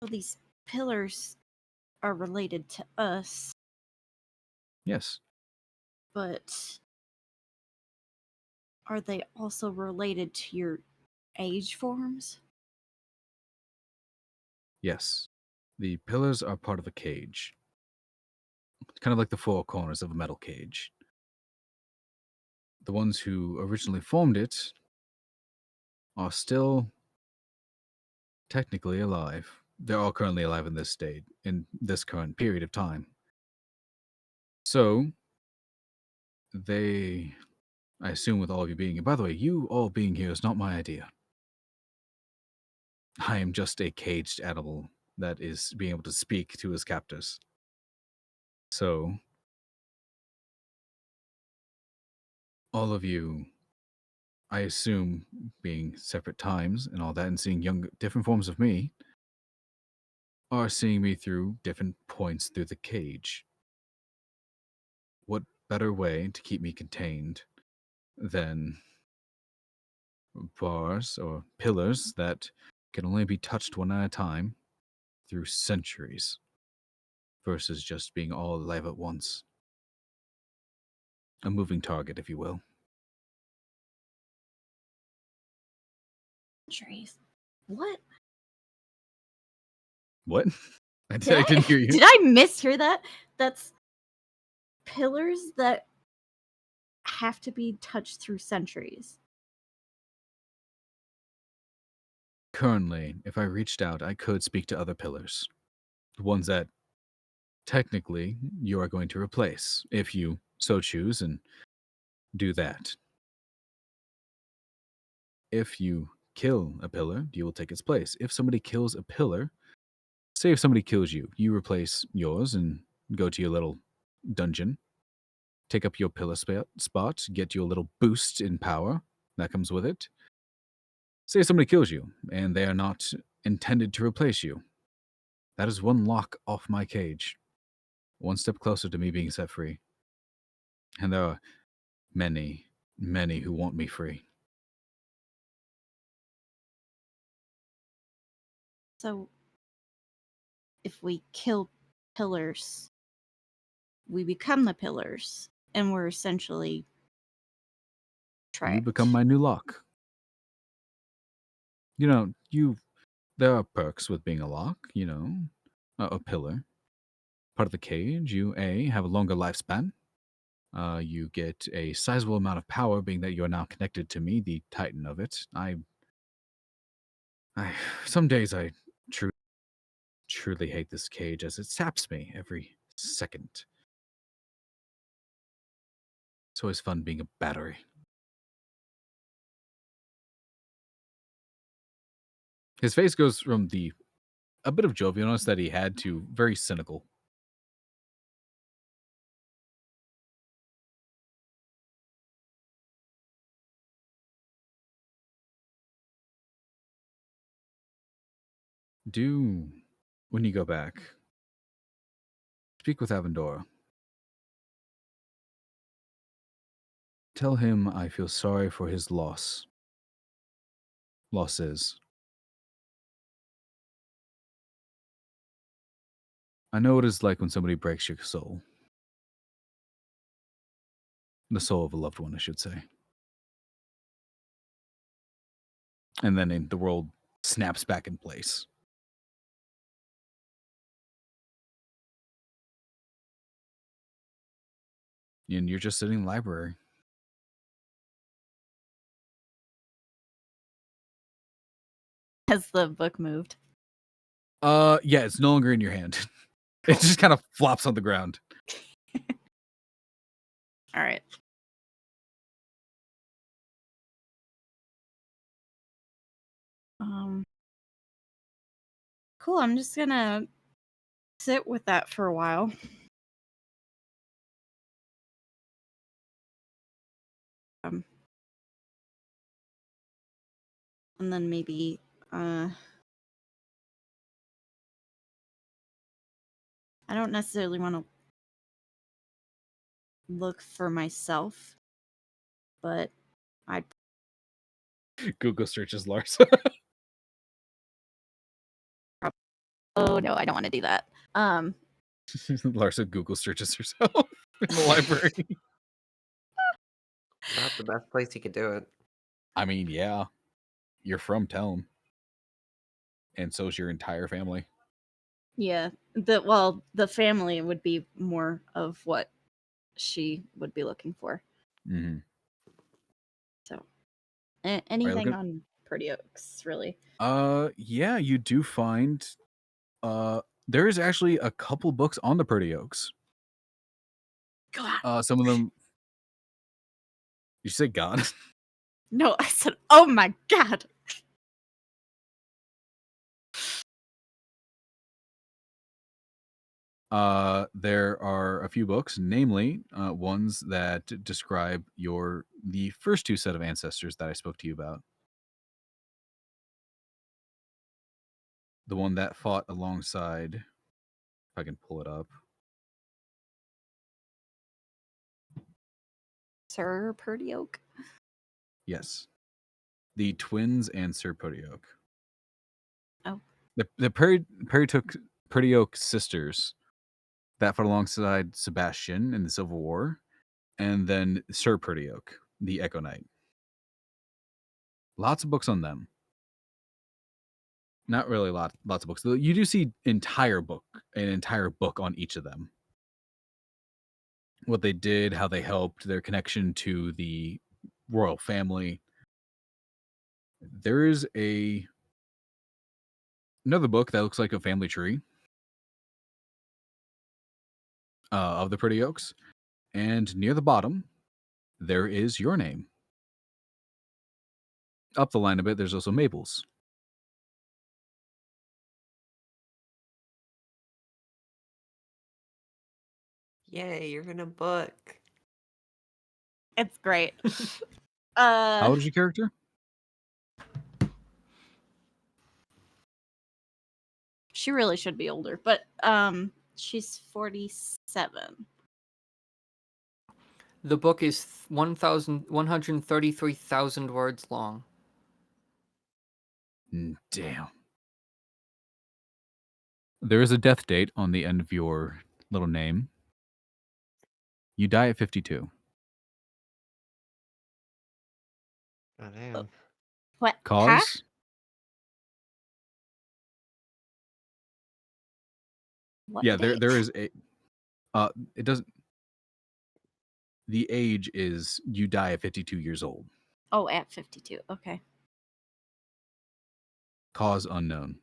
So these pillars are related to us, Yes. but are they also related to your age forms? Yes. The pillars are part of the cage. Kind of like the four corners of a metal cage. The ones who originally formed it are still technically alive. They're all currently alive in this state, in this current period of time. So, I assume with all of you being here, by the way, you all being here is not my idea. I am just a caged animal that is being able to speak to his captors. So, all of you, I assume, being separate times and all that, and seeing different forms of me, are seeing me through different points through the cage. What better way to keep me contained than bars or pillars that can only be touched one at a time through centuries versus just being all alive at once? A moving target, if you will. Centuries. What? What? I Did didn't hear you. Did I mishear that? That's pillars that have to be touched through centuries. Currently, if I reached out, I could speak to other pillars. The ones that technically you are going to replace, if you so choose and do that. If you kill a pillar, you will take its place. If somebody kills a pillar, say if somebody kills you, you replace yours and go to your little dungeon, take up your pillar spot, get you a little boost in power that comes with it. Say somebody kills you and they are not intended to replace you. That is one lock off my cage. One step closer to me being set free. And there are many, many who want me free. So, if we kill pillars, we become the pillars, and we're essentially trapped. You become my new lock. You know, there are perks with being a lock, a pillar. Part of the cage, you have a longer lifespan. You get a sizable amount of power, being that you are now connected to me, the titan of it. Some days I truly hate this cage as it saps me every second. It's always fun being a battery. His face goes from a bit of jovialness that he had to very cynical. When you go back, speak with Avendora. Tell him I feel sorry for his losses. I know what it's like when somebody breaks your soul. The soul of a loved one, I should say. And then the world snaps back in place. And you're just sitting in the library. Has the book moved? Yeah, it's no longer in your hand. Cool. It just kind of flops on the ground. All right. Cool. I'm just gonna sit with that for a while. And then maybe I don't necessarily want to look for myself, but I'd Google searches Lars. oh no, I don't want to do that. Larsa Google searches herself in the library. Not the best place you could do it. I mean, yeah. You're from town. And so's your entire family. Yeah. The family would be more of what she would be looking for. Mm-hmm. So anything on Pretty Oaks, really. Yeah, you do find there is actually a couple books on the Pretty Oaks. God. Some of them. You say God? No, I said, oh my God. There are a few books, namely ones that describe the first two set of ancestors that I spoke to you about. The one that fought alongside, if I can pull it up. Sir Pretty Oak? Yes. The twins and Sir Pretty Oak. Oh. The Pretty Oak sisters that fought alongside Sebastian in the Civil War, and then Sir Pretty Oak, the Echo Knight. Lots of books on them. Not really lots of books. You do see an entire book on each of them. What they did, how they helped, their connection to the royal family. There is another book that looks like a family tree of the Pretty Oaks. And near the bottom, there is your name. Up the line a bit, there's also Mabel's. Yay, you're in a book. It's great. How old is your character? She really should be older, but she's 47. The book is 133,000 words long. Damn. There is a death date on the end of your little name. You die at 52. Oh, damn. What? Cause? Huh? What Yeah, date? there is a it doesn't the age is you die at 52 years old. Oh, at 52. Okay. Cause unknown.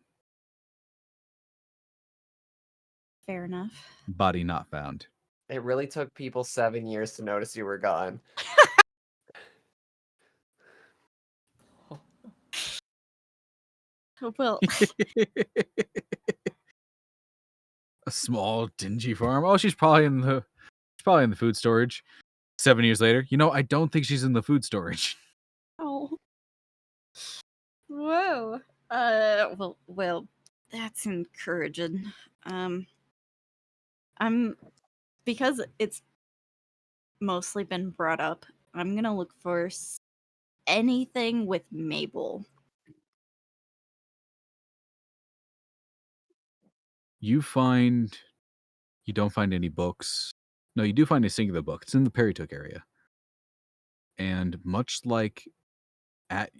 Fair enough. Body not found. It really took people 7 years to notice you were gone. Well, A small dingy farm. Oh, she's probably in the food storage. 7 years later, I don't think she's in the food storage. oh. Whoa. Well, that's encouraging. I'm because it's mostly been brought up. I'm gonna look for anything with Mabel. You don't find any books. No, you do find a singular book. It's in the Perrytook area. And much like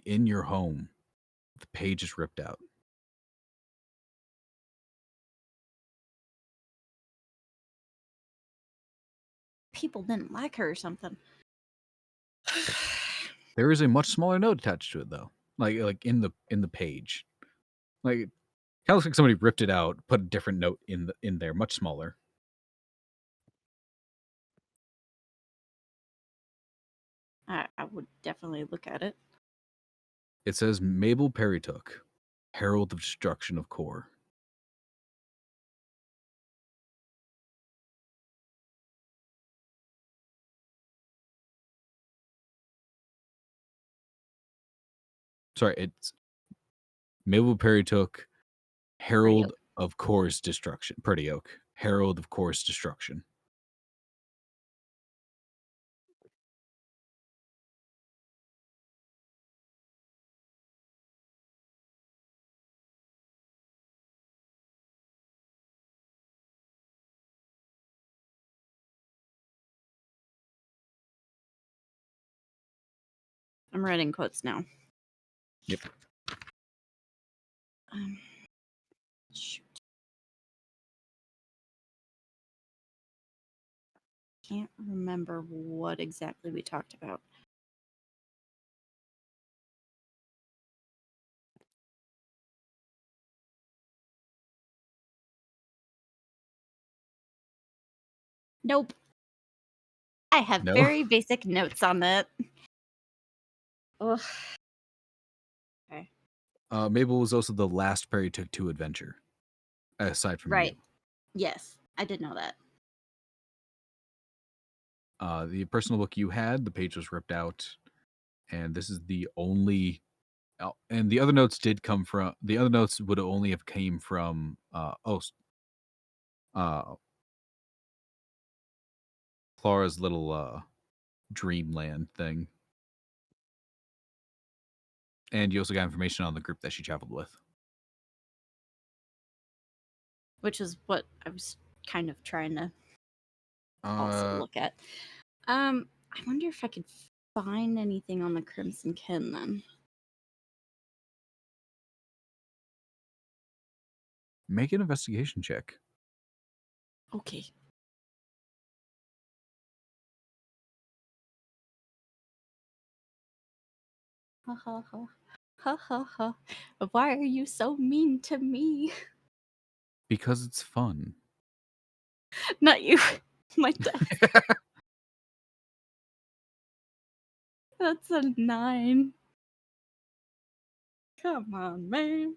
in your home, the page is ripped out. People didn't like her or something. There is a much smaller note attached to it, though. Like in the page. Like, it kind of looks like somebody ripped it out, put a different note in there, much smaller. I would definitely look at it. It says Mabel Perrytook, Herald of Destruction of Core. Sorry, it's Mabel Perrytook, Herald of Core's Destruction. Pretty Oak, Herald of Core's Destruction. I'm writing quotes now. Yep. Shoot. Can't remember what exactly we talked about. Nope. I have No? very basic notes on that. Ugh. Okay. Mabel was also the last Perrytook to adventure, aside from Right. you. Yes, I did know that. The personal book you had, the page was ripped out, and this is the only. And the other notes did come from. The other notes would only have came from. Clara's little dreamland thing, and you also got information on the group that she traveled with. Which is what I was kind of trying to also Uh, look at. I wonder if I could find anything on the Crimson Kin then. Make an investigation check. Okay. Ha ha ha. Ha ha ha. Why are you so mean to me? Because it's fun. Not you. My desk. That's a 9. Come on, man.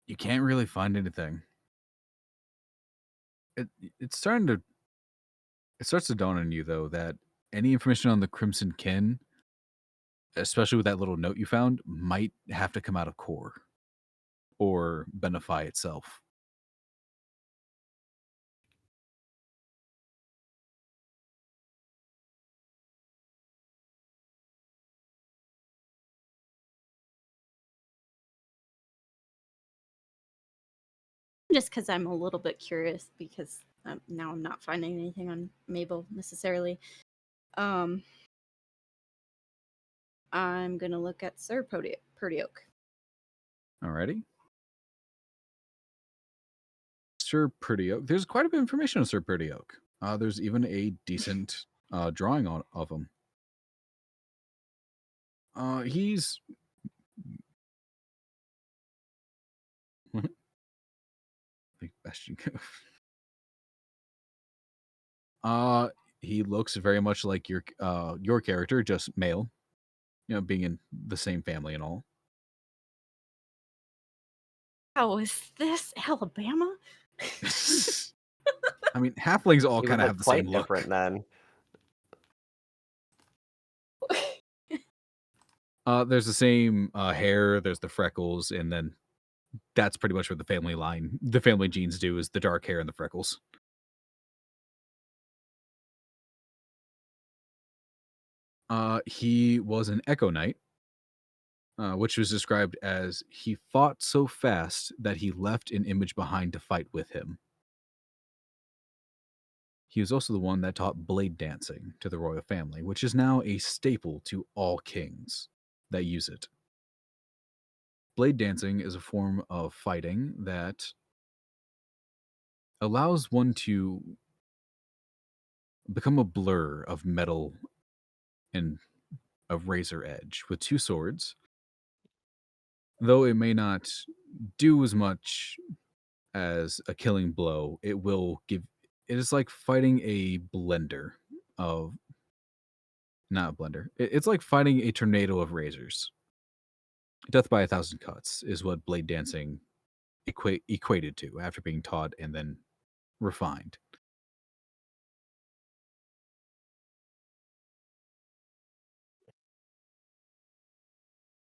You can't really find anything. It's starting to. It starts to dawn on you, though, that any information on the Crimson Kin, especially with that little note you found, might have to come out of Core or Benefy itself. Just because I'm a little bit curious, because now I'm not finding anything on Mabel necessarily. I'm gonna look at Sir Purdioak. Alrighty. Sir Purdioak. There's quite a bit of information on Sir Purdioak. There's even a decent drawing of him. He's like best you go. He looks very much like your character, just male. You know, being in the same family and all. Oh, is this Alabama? I mean, halflings all He would kind of look have the quite same look. different then. There's the same hair, there's the freckles, and then that's pretty much what the family genes do, is the dark hair and the freckles. He was an Echo Knight, which was described as he fought so fast that he left an image behind to fight with him. He was also the one that taught blade dancing to the royal family, which is now a staple to all kings that use it. Blade dancing is a form of fighting that allows one to become a blur of metal and a razor edge with two swords. Though it may not do as much as a killing blow, it will give. It is like fighting a blender of. Not a blender. It's like fighting a tornado of razors. Death by 1,000 cuts is what blade dancing equated to after being taught and then refined.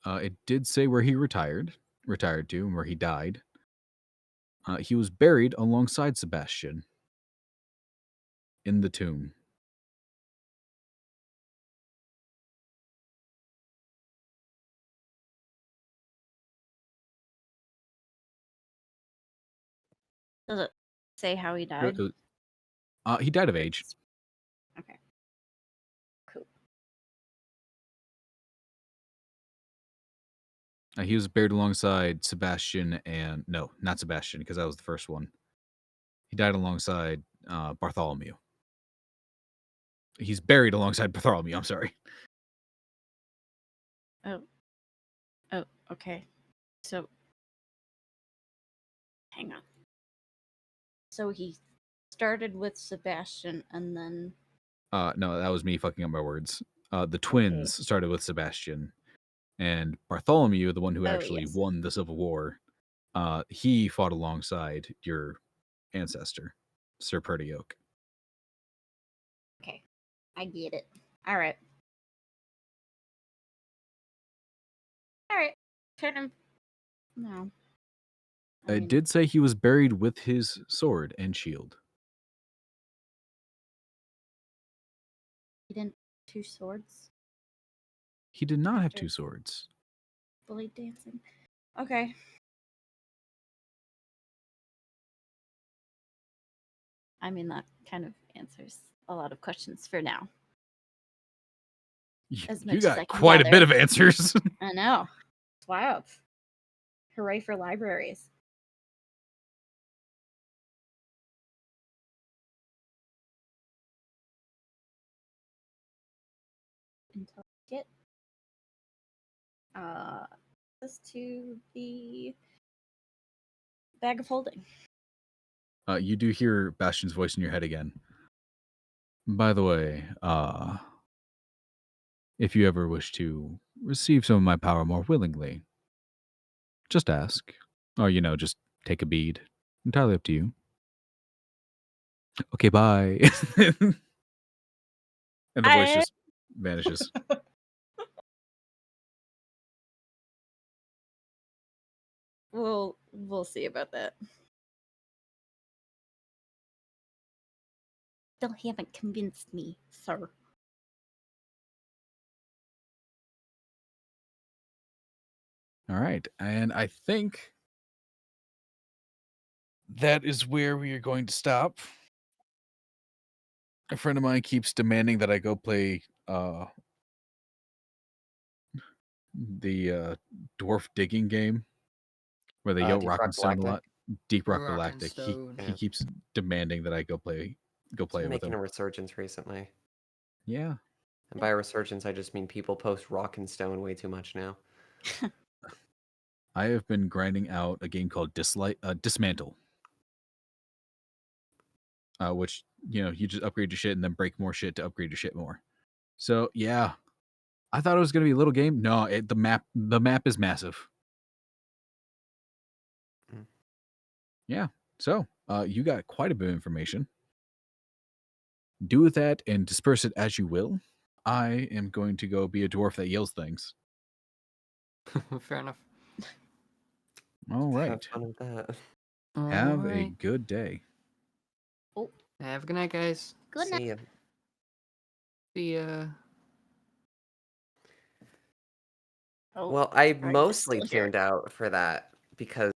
It did say where he retired to, and where he died. He was buried alongside Sebastian in the tomb. Does it say how he died? He died of age. Okay. Cool. He was buried alongside Sebastian and... No, not Sebastian, because that was the first one. He died alongside Bartholomew. He's buried alongside Bartholomew, I'm sorry. Oh, okay. So, hang on. So he started with Sebastian and then... No, that was me fucking up my words. The twins started with Sebastian. And Bartholomew, the one who actually won the Civil War, he fought alongside your ancestor, Sir Pertioke. Okay, I get it. All right. Kind of. No. It did say he was buried with his sword and shield. He didn't have 2 swords? He did not have 2 swords. Blade dancing. Okay. I mean, that kind of answers a lot of questions for now. As much You as I got can quite a bit gather. of answers. I know. It's wild. Hooray for libraries. Intelligent. This to the bag of holding. You do hear Bastion's voice in your head again. By the way, if you ever wish to receive some of my power more willingly, just ask. Or, just take a bead. Entirely up to you. Okay, bye. And the voice just vanishes. We'll see about that. Still haven't convinced me, sir. All right. And I think that is where we are going to stop. A friend of mine keeps demanding that I go play the dwarf digging game where they yell Deep Rock Rock and Stone a Galactic? lot. Deep Rock Rock and Galactic. He Stone. keeps demanding that I go play It's it with making him. a resurgence recently. Yeah. And by resurgence, I just mean people post Rock and Stone way too much now. I have been grinding out a game called Dismantle. Which, you just upgrade your shit and then break more shit to upgrade your shit more. So, yeah. I thought it was going to be a little game. No, the map is massive. Mm. Yeah. So, you got quite a bit of information. Do with that and disperse it as you will. I am going to go be a dwarf that yells things. Fair enough. All right. Have fun with that. Have a Alright. good day. Have a good night, guys. Good night. See ya. See ya. Oh, Well, I you're mostly still here. tuned out for that because